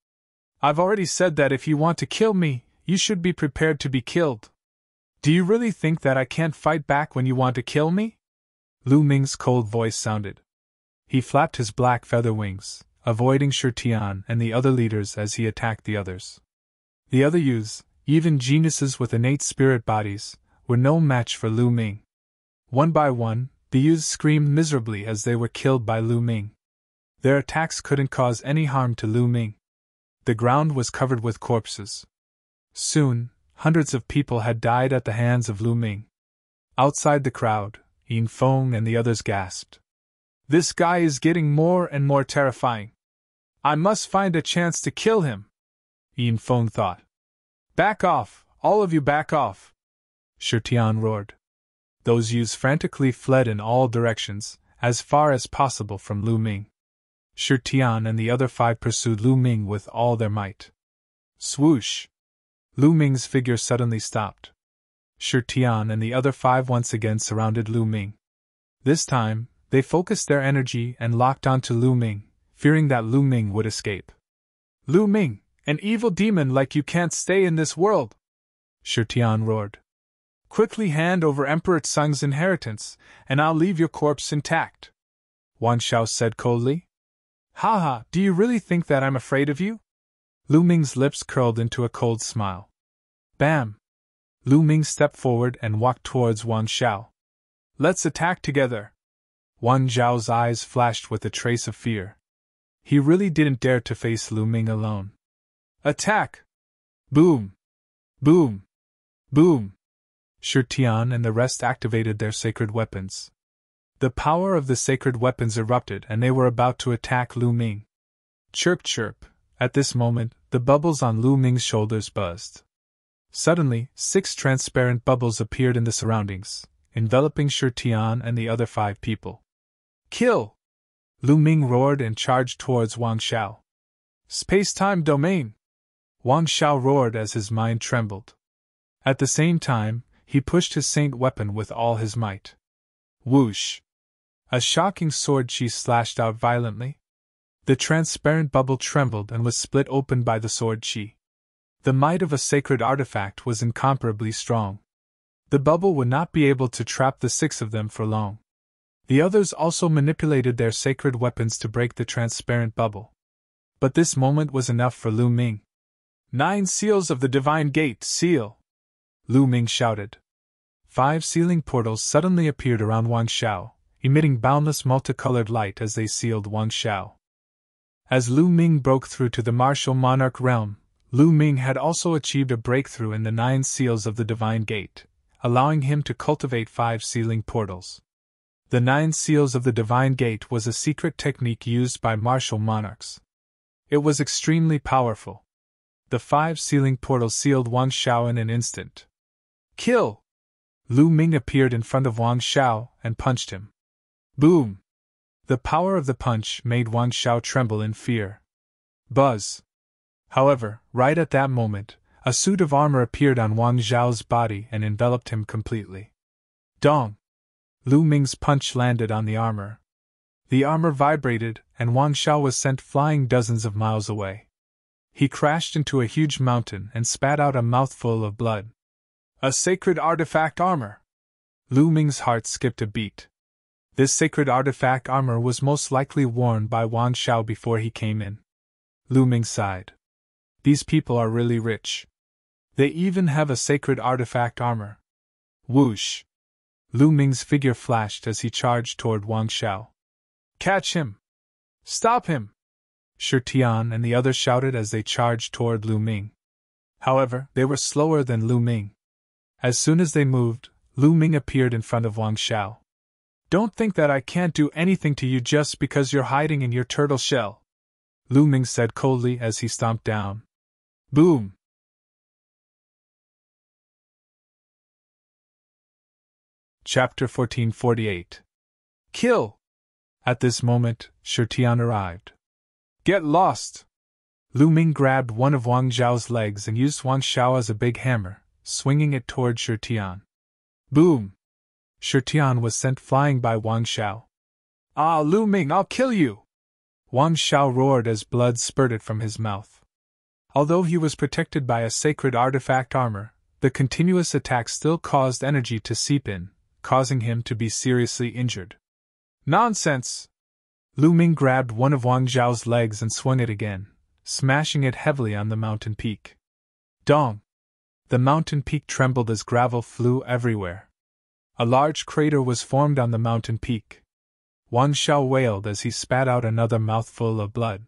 I've already said that if you want to kill me, you should be prepared to be killed. Do you really think that I can't fight back when you want to kill me? Lu Ming's cold voice sounded. He flapped his black feather wings, avoiding Shi Tian and the other leaders as he attacked the others. The other youths, even geniuses with innate spirit bodies, were no match for Lu Ming. One by one, the youths screamed miserably as they were killed by Lu Ming. Their attacks couldn't cause any harm to Lu Ming. The ground was covered with corpses. Soon, hundreds of people had died at the hands of Lu Ming. Outside the crowd, Yin Feng and the others gasped. This guy is getting more and more terrifying. I must find a chance to kill him, Yin Feng thought. Back off, all of you back off! Shi Tian roared. Those youths frantically fled in all directions, as far as possible from Lu Ming. Shi Tian and the other 5 pursued Lu Ming with all their might. Swoosh! Lu Ming's figure suddenly stopped. Shi Tian and the other 5 once again surrounded Lu Ming. This time, they focused their energy and locked onto Lu Ming, fearing that Lu Ming would escape. Lu Ming, an evil demon like you can't stay in this world! Shi Tian roared. Quickly hand over Emperor Tsang's inheritance, and I'll leave your corpse intact. Wang Xiao said coldly. Haha, do you really think that I'm afraid of you? Lu Ming's lips curled into a cold smile. Bam! Lu Ming stepped forward and walked towards Wang Xiao. Let's attack together! Wang Zhao's eyes flashed with a trace of fear. He really didn't dare to face Lu Ming alone. Attack! Boom! Boom! Boom! Shi Tian and the rest activated their sacred weapons. The power of the sacred weapons erupted and they were about to attack Lu Ming. Chirp chirp! At this moment, the bubbles on Lu Ming's shoulders buzzed. Suddenly, 6 transparent bubbles appeared in the surroundings, enveloping Shi Tian and the other 5 people. Kill! Lu Ming roared and charged towards Wang Xiao. Space-time domain! Wang Xiao roared as his mind trembled. At the same time, he pushed his saint weapon with all his might. Whoosh! A shocking sword chi slashed out violently. The transparent bubble trembled and was split open by the sword chi. The might of a sacred artifact was incomparably strong. The bubble would not be able to trap the 6 of them for long. The others also manipulated their sacred weapons to break the transparent bubble. But this moment was enough for Lu Ming. 9 seals of the Divine Gate, seal! Lu Ming shouted. 5 sealing portals suddenly appeared around Wang Xiao, emitting boundless multicolored light as they sealed Wang Xiao. As Lu Ming broke through to the martial monarch realm, Lu Ming had also achieved a breakthrough in the 9 seals of the Divine Gate, allowing him to cultivate 5 sealing portals. The 9 seals of the Divine Gate was a secret technique used by martial monarchs. It was extremely powerful. The 5 sealing portals sealed Wang Xiao in an instant. Kill! Lu Ming appeared in front of Wang Xiao and punched him. Boom! The power of the punch made Wang Xiao tremble in fear. Buzz! However, right at that moment, a suit of armor appeared on Wang Xiao's body and enveloped him completely. Dong! Lu Ming's punch landed on the armor. The armor vibrated, and Wang Xiao was sent flying dozens of miles away. He crashed into a huge mountain and spat out a mouthful of blood. A sacred artifact armor! Lu Ming's heart skipped a beat. This sacred artifact armor was most likely worn by Wang Xiao before he came in. Lu Ming sighed. These people are really rich. They even have a sacred artifact armor. Whoosh! Lu Ming's figure flashed as he charged toward Wang Xiao. Catch him! Stop him! Shi Tian and the others shouted as they charged toward Lu Ming. However, they were slower than Lu Ming. As soon as they moved, Lu Ming appeared in front of Wang Xiao. Don't think that I can't do anything to you just because you're hiding in your turtle shell, Lu Ming said coldly as he stomped down. Boom! Chapter 1448. Kill! At this moment, Shi Tian arrived. Get lost! Lu Ming grabbed one of Wang Zhao's legs and used Wang Xiao as a big hammer, swinging it toward Shi Tian. Boom! Shi Tian was sent flying by Wang Xiao. Ah, Lu Ming, I'll kill you! Wang Xiao roared as blood spurted from his mouth. Although he was protected by a sacred artifact armor, the continuous attack still caused energy to seep in, causing him to be seriously injured. Nonsense! Lu Ming grabbed one of Wang Zhao's legs and swung it again, smashing it heavily on the mountain peak. Dong! The mountain peak trembled as gravel flew everywhere. A large crater was formed on the mountain peak. Wang Xiao wailed as he spat out another mouthful of blood.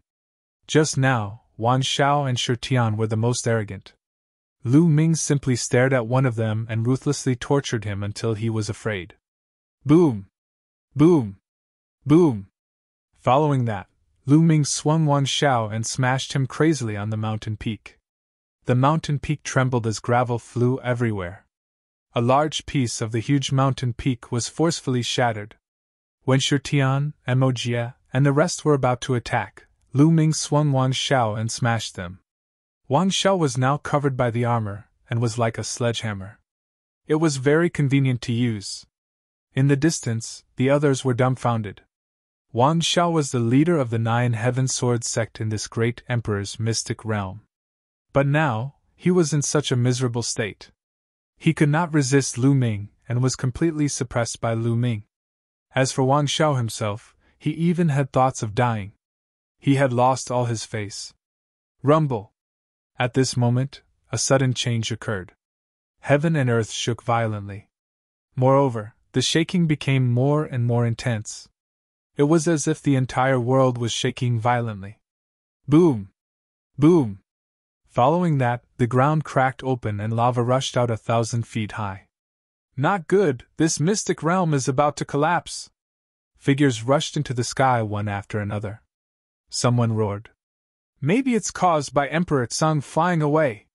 Just now, Wang Xiao and Shi Tian were the most arrogant. Lu Ming simply stared at one of them and ruthlessly tortured him until he was afraid. Boom! Boom! Boom! Following that, Lu Ming swung Wang Xiao and smashed him crazily on the mountain peak. The mountain peak trembled as gravel flew everywhere. A large piece of the huge mountain peak was forcefully shattered. When Shi Tian, Mo Jie, and the rest were about to attack, Lu Ming swung Wang Xiao and smashed them. Wang Xiao was now covered by the armor, and was like a sledgehammer. It was very convenient to use. In the distance, the others were dumbfounded. Wang Xiao was the leader of the 9 Heaven Sword sect in this great emperor's mystic realm. But now, he was in such a miserable state. He could not resist Lu Ming, and was completely suppressed by Lu Ming. As for Wang Xiao himself, he even had thoughts of dying. He had lost all his face. Rumble! At this moment, a sudden change occurred. Heaven and earth shook violently. Moreover, the shaking became more and more intense. It was as if the entire world was shaking violently. Boom! Boom! Following that, the ground cracked open and lava rushed out 1,000 feet high. Not good, this mystic realm is about to collapse. Figures rushed into the sky one after another. Someone roared. Maybe it's caused by Emperor Tsang flying away.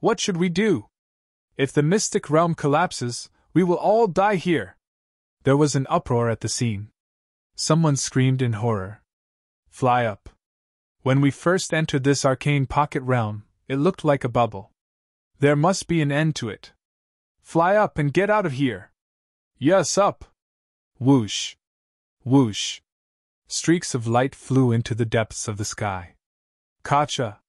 What should we do? If the mystic realm collapses, we will all die here. There was an uproar at the scene. Someone screamed in horror. Fly up. When we first entered this arcane pocket realm, it looked like a bubble. There must be an end to it. Fly up and get out of here. Yes, up. Whoosh. Whoosh. Streaks of light flew into the depths of the sky. Gotcha!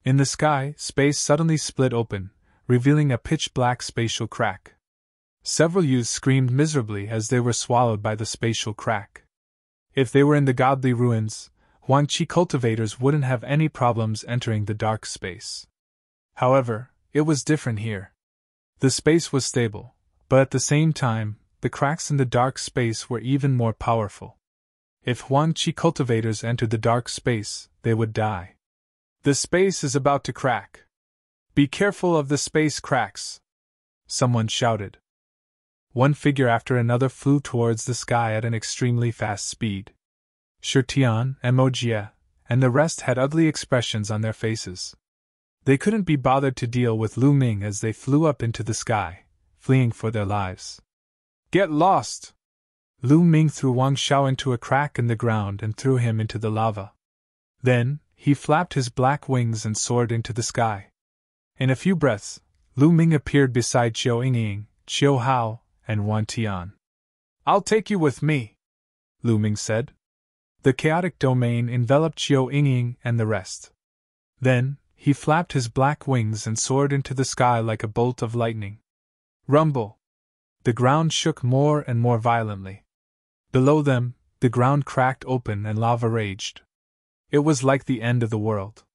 In the sky, space suddenly split open, revealing a pitch-black spatial crack. Several youths screamed miserably as they were swallowed by the spatial crack. If they were in the godly ruins, Huangqi cultivators wouldn't have any problems entering the dark space. However, it was different here. The space was stable, but at the same time, the cracks in the dark space were even more powerful. If Huangqi cultivators entered the dark space, they would die. The space is about to crack. Be careful of the space cracks. Someone shouted. One figure after another flew towards the sky at an extremely fast speed. Shirtian, Emogia, and the rest had ugly expressions on their faces. They couldn't be bothered to deal with Lu Ming as they flew up into the sky, fleeing for their lives. Get lost! Lu Ming threw Wang Xiao into a crack in the ground and threw him into the lava. Then, he flapped his black wings and soared into the sky. In a few breaths, Lu Ming appeared beside Qiu Yingying, Qiu Hao, and Wan Tian. I'll take you with me, Lu Ming said. The chaotic domain enveloped Qiu Yingying and the rest. Then, he flapped his black wings and soared into the sky like a bolt of lightning. Rumble! The ground shook more and more violently. Below them, the ground cracked open and lava raged. It was like the end of the world.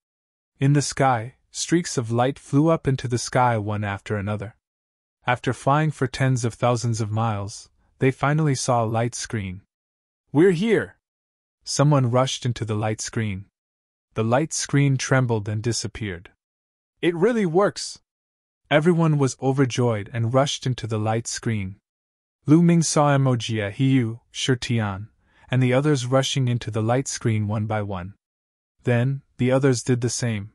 In the sky, streaks of light flew up into the sky one after another. After flying for tens of thousands of miles, they finally saw a light screen. We're here! Someone rushed into the light screen. The light screen trembled and disappeared. It really works! Everyone was overjoyed and rushed into the light screen. Lu Ming saw Emogia, Hiyu, Shirtian, and the others rushing into the light screen one by one. Then, the others did the same.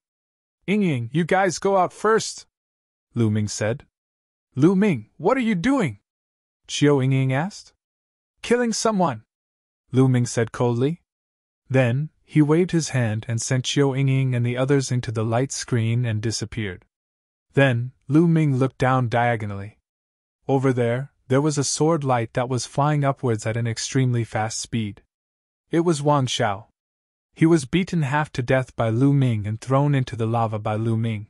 Yingying, you guys go out first, Lu Ming said. Lu Ming, what are you doing? Qiu Yingying asked. Killing someone, Lu Ming said coldly. Then, he waved his hand and sent Qiu Yingying and the others into the light screen and disappeared. Then, Lu Ming looked down diagonally. Over there was a sword light that was flying upwards at an extremely fast speed. It was Wang Xiao. He was beaten half to death by Lu Ming and thrown into the lava by Lu Ming.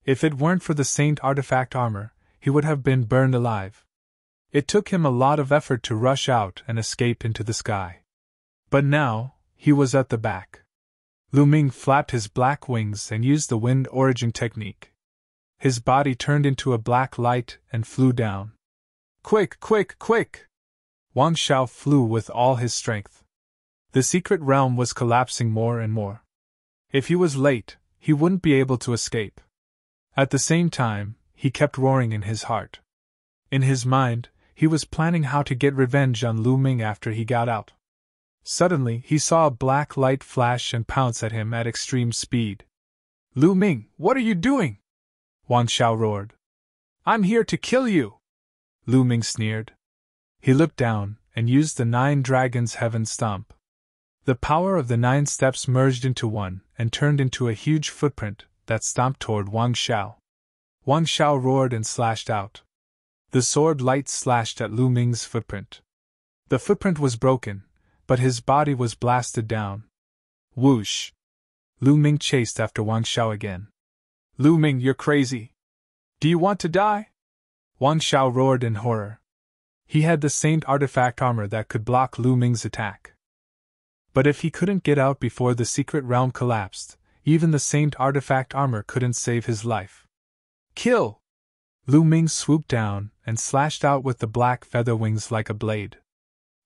If it weren't for the Saint artifact armor, he would have been burned alive. It took him a lot of effort to rush out and escape into the sky. But now, he was at the back. Lu Ming flapped his black wings and used the wind origin technique. His body turned into a black light and flew down. Quick, quick, quick! Wang Xiao flew with all his strength. The secret realm was collapsing more and more. If he was late, he wouldn't be able to escape. At the same time, he kept roaring in his heart. In his mind, he was planning how to get revenge on Lu Ming after he got out. Suddenly, he saw a black light flash and pounce at him at extreme speed. Lu Ming, what are you doing? Wang Xiao roared. I'm here to kill you! Lu Ming sneered. He looked down and used the 9 dragons' heaven stomp. The power of the 9 steps merged into one and turned into a huge footprint that stomped toward Wang Xiao. Wang Xiao roared and slashed out. The sword light slashed at Lu Ming's footprint. The footprint was broken, but his body was blasted down. Whoosh! Lu Ming chased after Wang Xiao again. Lu Ming, you're crazy. Do you want to die? Wang Xiao roared in horror. He had the Saint artifact armor that could block Lu Ming's attack. But if he couldn't get out before the secret realm collapsed, even the Saint artifact armor couldn't save his life. Kill! Lu Ming swooped down and slashed out with the black feather wings like a blade.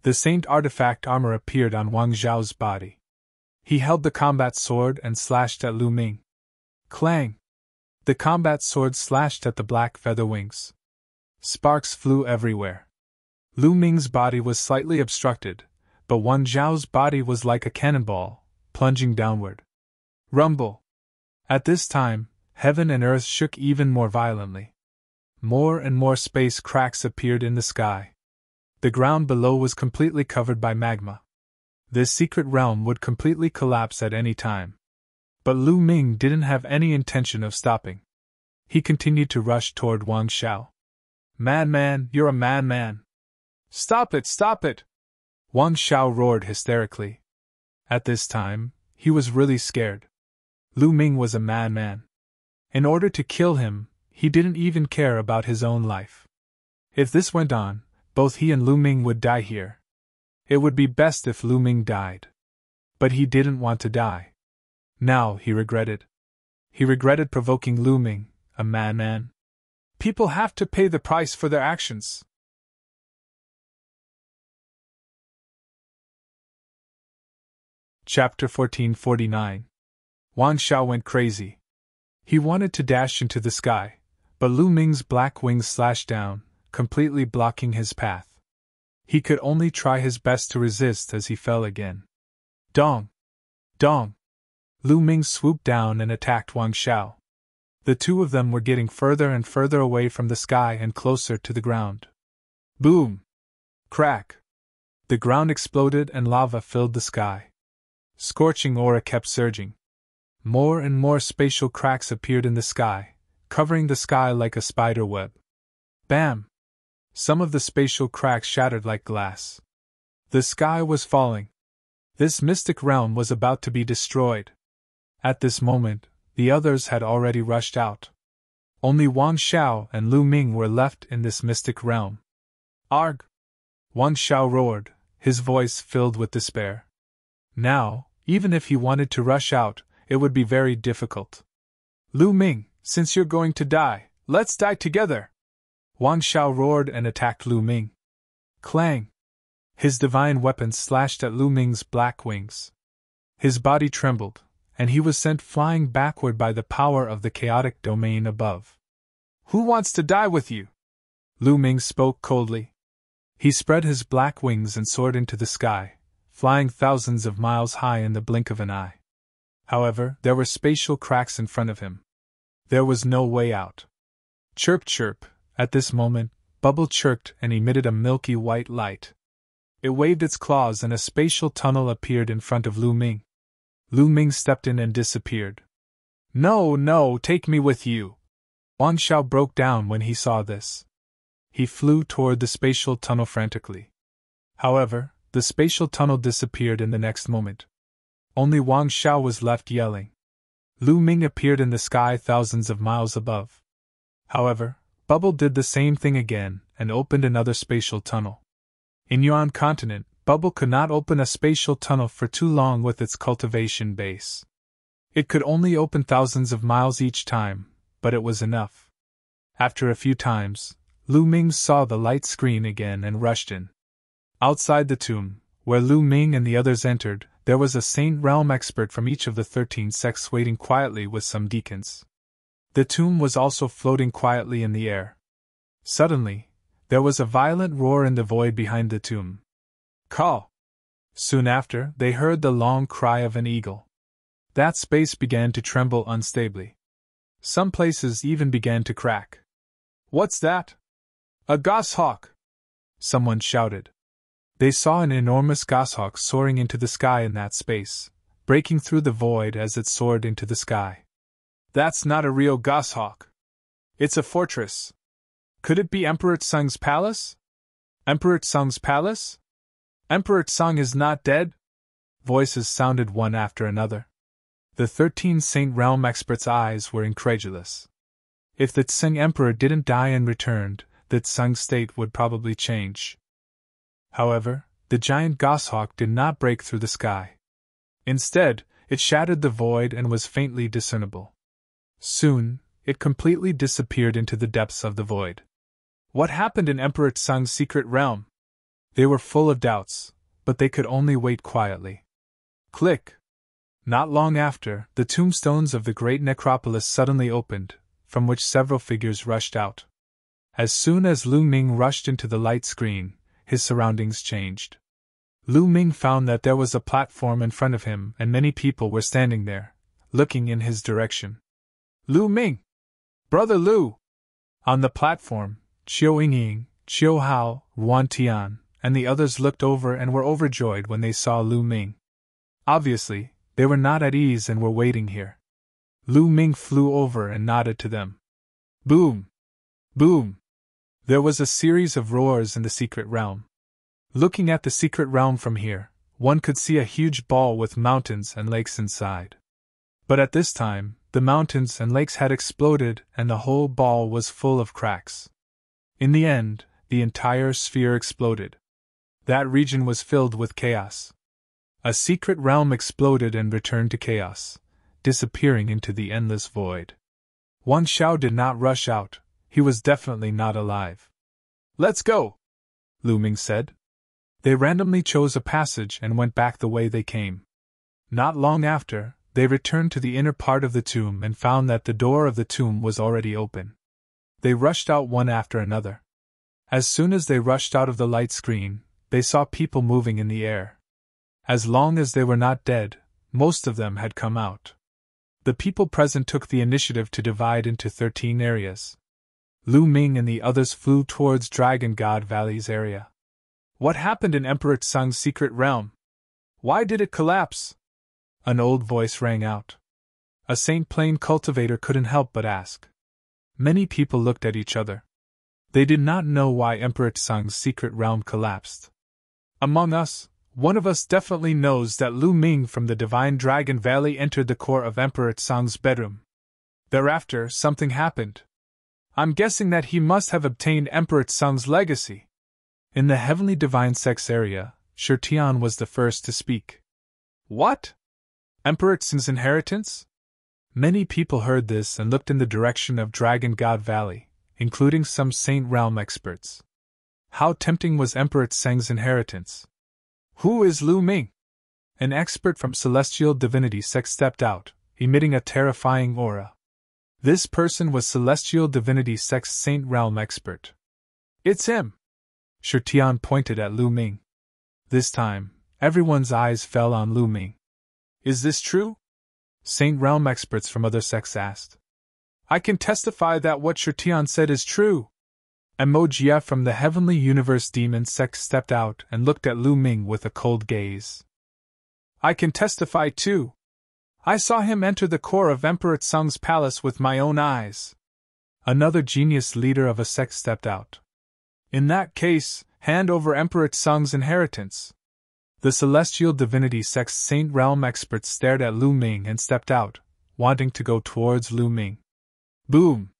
The saint artifact armor appeared on Wang Zhao's body. He held the combat sword and slashed at Lu Ming. Clang! The combat sword slashed at the black feather wings. Sparks flew everywhere. Lu Ming's body was slightly obstructed, but Wang Zhao's body was like a cannonball, plunging downward. Rumble! At this time, heaven and earth shook even more violently. More and more space cracks appeared in the sky. The ground below was completely covered by magma. This secret realm would completely collapse at any time. But Lu Ming didn't have any intention of stopping. He continued to rush toward Wang Zhao. "Madman, you're a madman! Stop it, stop it!" Wang Zhao roared hysterically. At this time, he was really scared. Lu Ming was a madman. In order to kill him, he didn't even care about his own life. If this went on, both he and Lu Ming would die here. It would be best if Lu Ming died. But he didn't want to die. Now he regretted. He regretted provoking Lu Ming, a madman. People have to pay the price for their actions. Chapter 1449. Wang Zhao went crazy. He wanted to dash into the sky, but Lu Ming's black wings slashed down, completely blocking his path. He could only try his best to resist as he fell again. Dong! Dong! Lu Ming swooped down and attacked Wang Zhao. The two of them were getting further and further away from the sky and closer to the ground. Boom! Crack! The ground exploded and lava filled the sky. Scorching aura kept surging. More and more spatial cracks appeared in the sky, covering the sky like a spider web. Bam! Some of the spatial cracks shattered like glass. The sky was falling. This mystic realm was about to be destroyed. At this moment, the others had already rushed out. Only Wang Zhao and Lu Ming were left in this mystic realm. Arg! Wang Zhao roared, his voice filled with despair. Now, even if he wanted to rush out, it would be very difficult. Lu Ming, since you're going to die, let's die together! Wang Zhao roared and attacked Lu Ming. Clang! His divine weapon slashed at Lu Ming's black wings. His body trembled, and he was sent flying backward by the power of the chaotic domain above. Who wants to die with you? Lu Ming spoke coldly. He spread his black wings and soared into the sky, flying thousands of miles high in the blink of an eye. However, there were spatial cracks in front of him. There was no way out. Chirp chirp, at this moment, Bubble chirped and emitted a milky white light. It waved its claws and a spatial tunnel appeared in front of Lu Ming. Lu Ming stepped in and disappeared. No, no, take me with you! Wang Zhao broke down when he saw this. He flew toward the spatial tunnel frantically. However, the spatial tunnel disappeared in the next moment. Only Wang Zhao was left yelling. Lu Ming appeared in the sky thousands of miles above. However, Bubble did the same thing again and opened another spatial tunnel. In Yuan continent, Bubble could not open a spatial tunnel for too long with its cultivation base. It could only open thousands of miles each time, but it was enough. After a few times, Lu Ming saw the light screen again and rushed in. Outside the tomb, where Lu Ming and the others entered, there was a Saint Realm expert from each of the 13 sects waiting quietly with some deacons. The tomb was also floating quietly in the air. Suddenly, there was a violent roar in the void behind the tomb. Caw! Soon after, they heard the long cry of an eagle. That space began to tremble unstably. Some places even began to crack. What's that? A goshawk! Someone shouted. They saw an enormous goshawk soaring into the sky in that space, breaking through the void as it soared into the sky. That's not a real goshawk. It's a fortress. Could it be Emperor Tsung's palace? Emperor Tsung's palace? Emperor Tsung is not dead? Voices sounded one after another. The 13 Saint Realm experts' eyes were incredulous. If the Tsung Emperor didn't die and returned, the Tsung state would probably change. However, the giant goshawk did not break through the sky. Instead, it shattered the void and was faintly discernible. Soon, it completely disappeared into the depths of the void. What happened in Emperor Tsung's secret realm? They were full of doubts, but they could only wait quietly. Click! Not long after, the tombstones of the great necropolis suddenly opened, from which several figures rushed out. As soon as Lu Ming rushed into the light screen, his surroundings changed. Lu Ming found that there was a platform in front of him and many people were standing there, looking in his direction. Lu Ming! Brother Lu! On the platform, Qiu Yingying, Qiu Hao, Ruan Tian, and the others looked over and were overjoyed when they saw Lu Ming. Obviously, they were not at ease and were waiting here. Lu Ming flew over and nodded to them. Boom! Boom! There was a series of roars in the secret realm. Looking at the secret realm from here, one could see a huge ball with mountains and lakes inside. But at this time, the mountains and lakes had exploded and the whole ball was full of cracks. In the end, the entire sphere exploded. That region was filled with chaos. A secret realm exploded and returned to chaos, disappearing into the endless void. Wan Xiao did not rush out, he was definitely not alive. Let's go, Lu Ming said. They randomly chose a passage and went back the way they came. Not long after, they returned to the inner part of the tomb and found that the door of the tomb was already open. They rushed out one after another. As soon as they rushed out of the light screen, they saw people moving in the air. As long as they were not dead, most of them had come out. The people present took the initiative to divide into 13 areas. Lu Ming and the others flew towards Dragon God Valley's area. What happened in Emperor Tsang's secret realm? Why did it collapse? An old voice rang out. A Saint Plain cultivator couldn't help but ask. Many people looked at each other. They did not know why Emperor Tsang's secret realm collapsed. Among us, one of us definitely knows that Lu Ming from the Divine Dragon Valley entered the core of Emperor Tsang's bedroom. Thereafter, something happened. I'm guessing that he must have obtained Emperor Tsang's legacy. In the Heavenly Divine Sex area, Shirtian was the first to speak. What? Emperor Tsang's inheritance? Many people heard this and looked in the direction of Dragon God Valley, including some Saint Realm experts. How tempting was Emperor Tsang's inheritance? Who is Lu Ming? An expert from Celestial Divinity Sect stepped out, emitting a terrifying aura. This person was Celestial Divinity Sect's Saint Realm expert. It's him! Shirtian pointed at Lu Ming. This time, everyone's eyes fell on Lu Ming. Is this true? Saint Realm experts from other sects asked. I can testify that what Shirtian said is true. Emojia from the Heavenly Universe Demon Sect stepped out and looked at Lu Ming with a cold gaze. I can testify too. I saw him enter the core of Emperor Tsang's palace with my own eyes. Another genius leader of a sect stepped out. In that case, hand over Emperor Tsang's inheritance. The Celestial Divinity Sect's Saint Realm experts stared at Lu Ming and stepped out, wanting to go towards Lu Ming. Boom!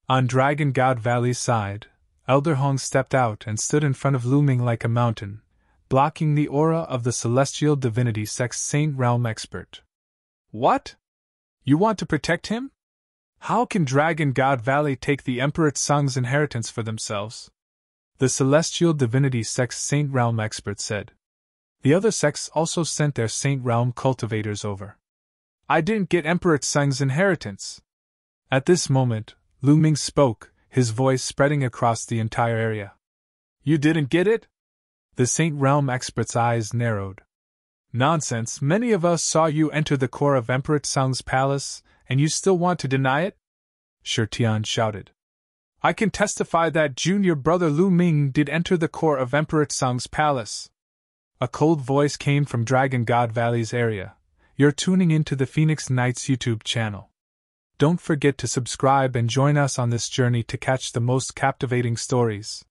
On Dragon God Valley's side, Elder Hong stepped out and stood in front of Lu Ming like a mountain, blocking the aura of the Celestial Divinity Sect's Saint Realm expert. What? You want to protect him? How can Dragon God Valley take the Emperor Tsang's inheritance for themselves? The Celestial Divinity Sect's Saint Realm expert said. The other sects also sent their Saint Realm cultivators over. I didn't get Emperor Tsang's inheritance. At this moment, Lu Ming spoke, his voice spreading across the entire area. You didn't get it? The Saint Realm expert's eyes narrowed. Nonsense, many of us saw you enter the core of Emperor Tsang's palace, and you still want to deny it? Shirtian shouted. I can testify that junior brother Lu Ming did enter the core of Emperor Tsang's palace. A cold voice came from Dragon God Valley's area. You're tuning into the Phoenix Knights YouTube channel. Don't forget to subscribe and join us on this journey to catch the most captivating stories.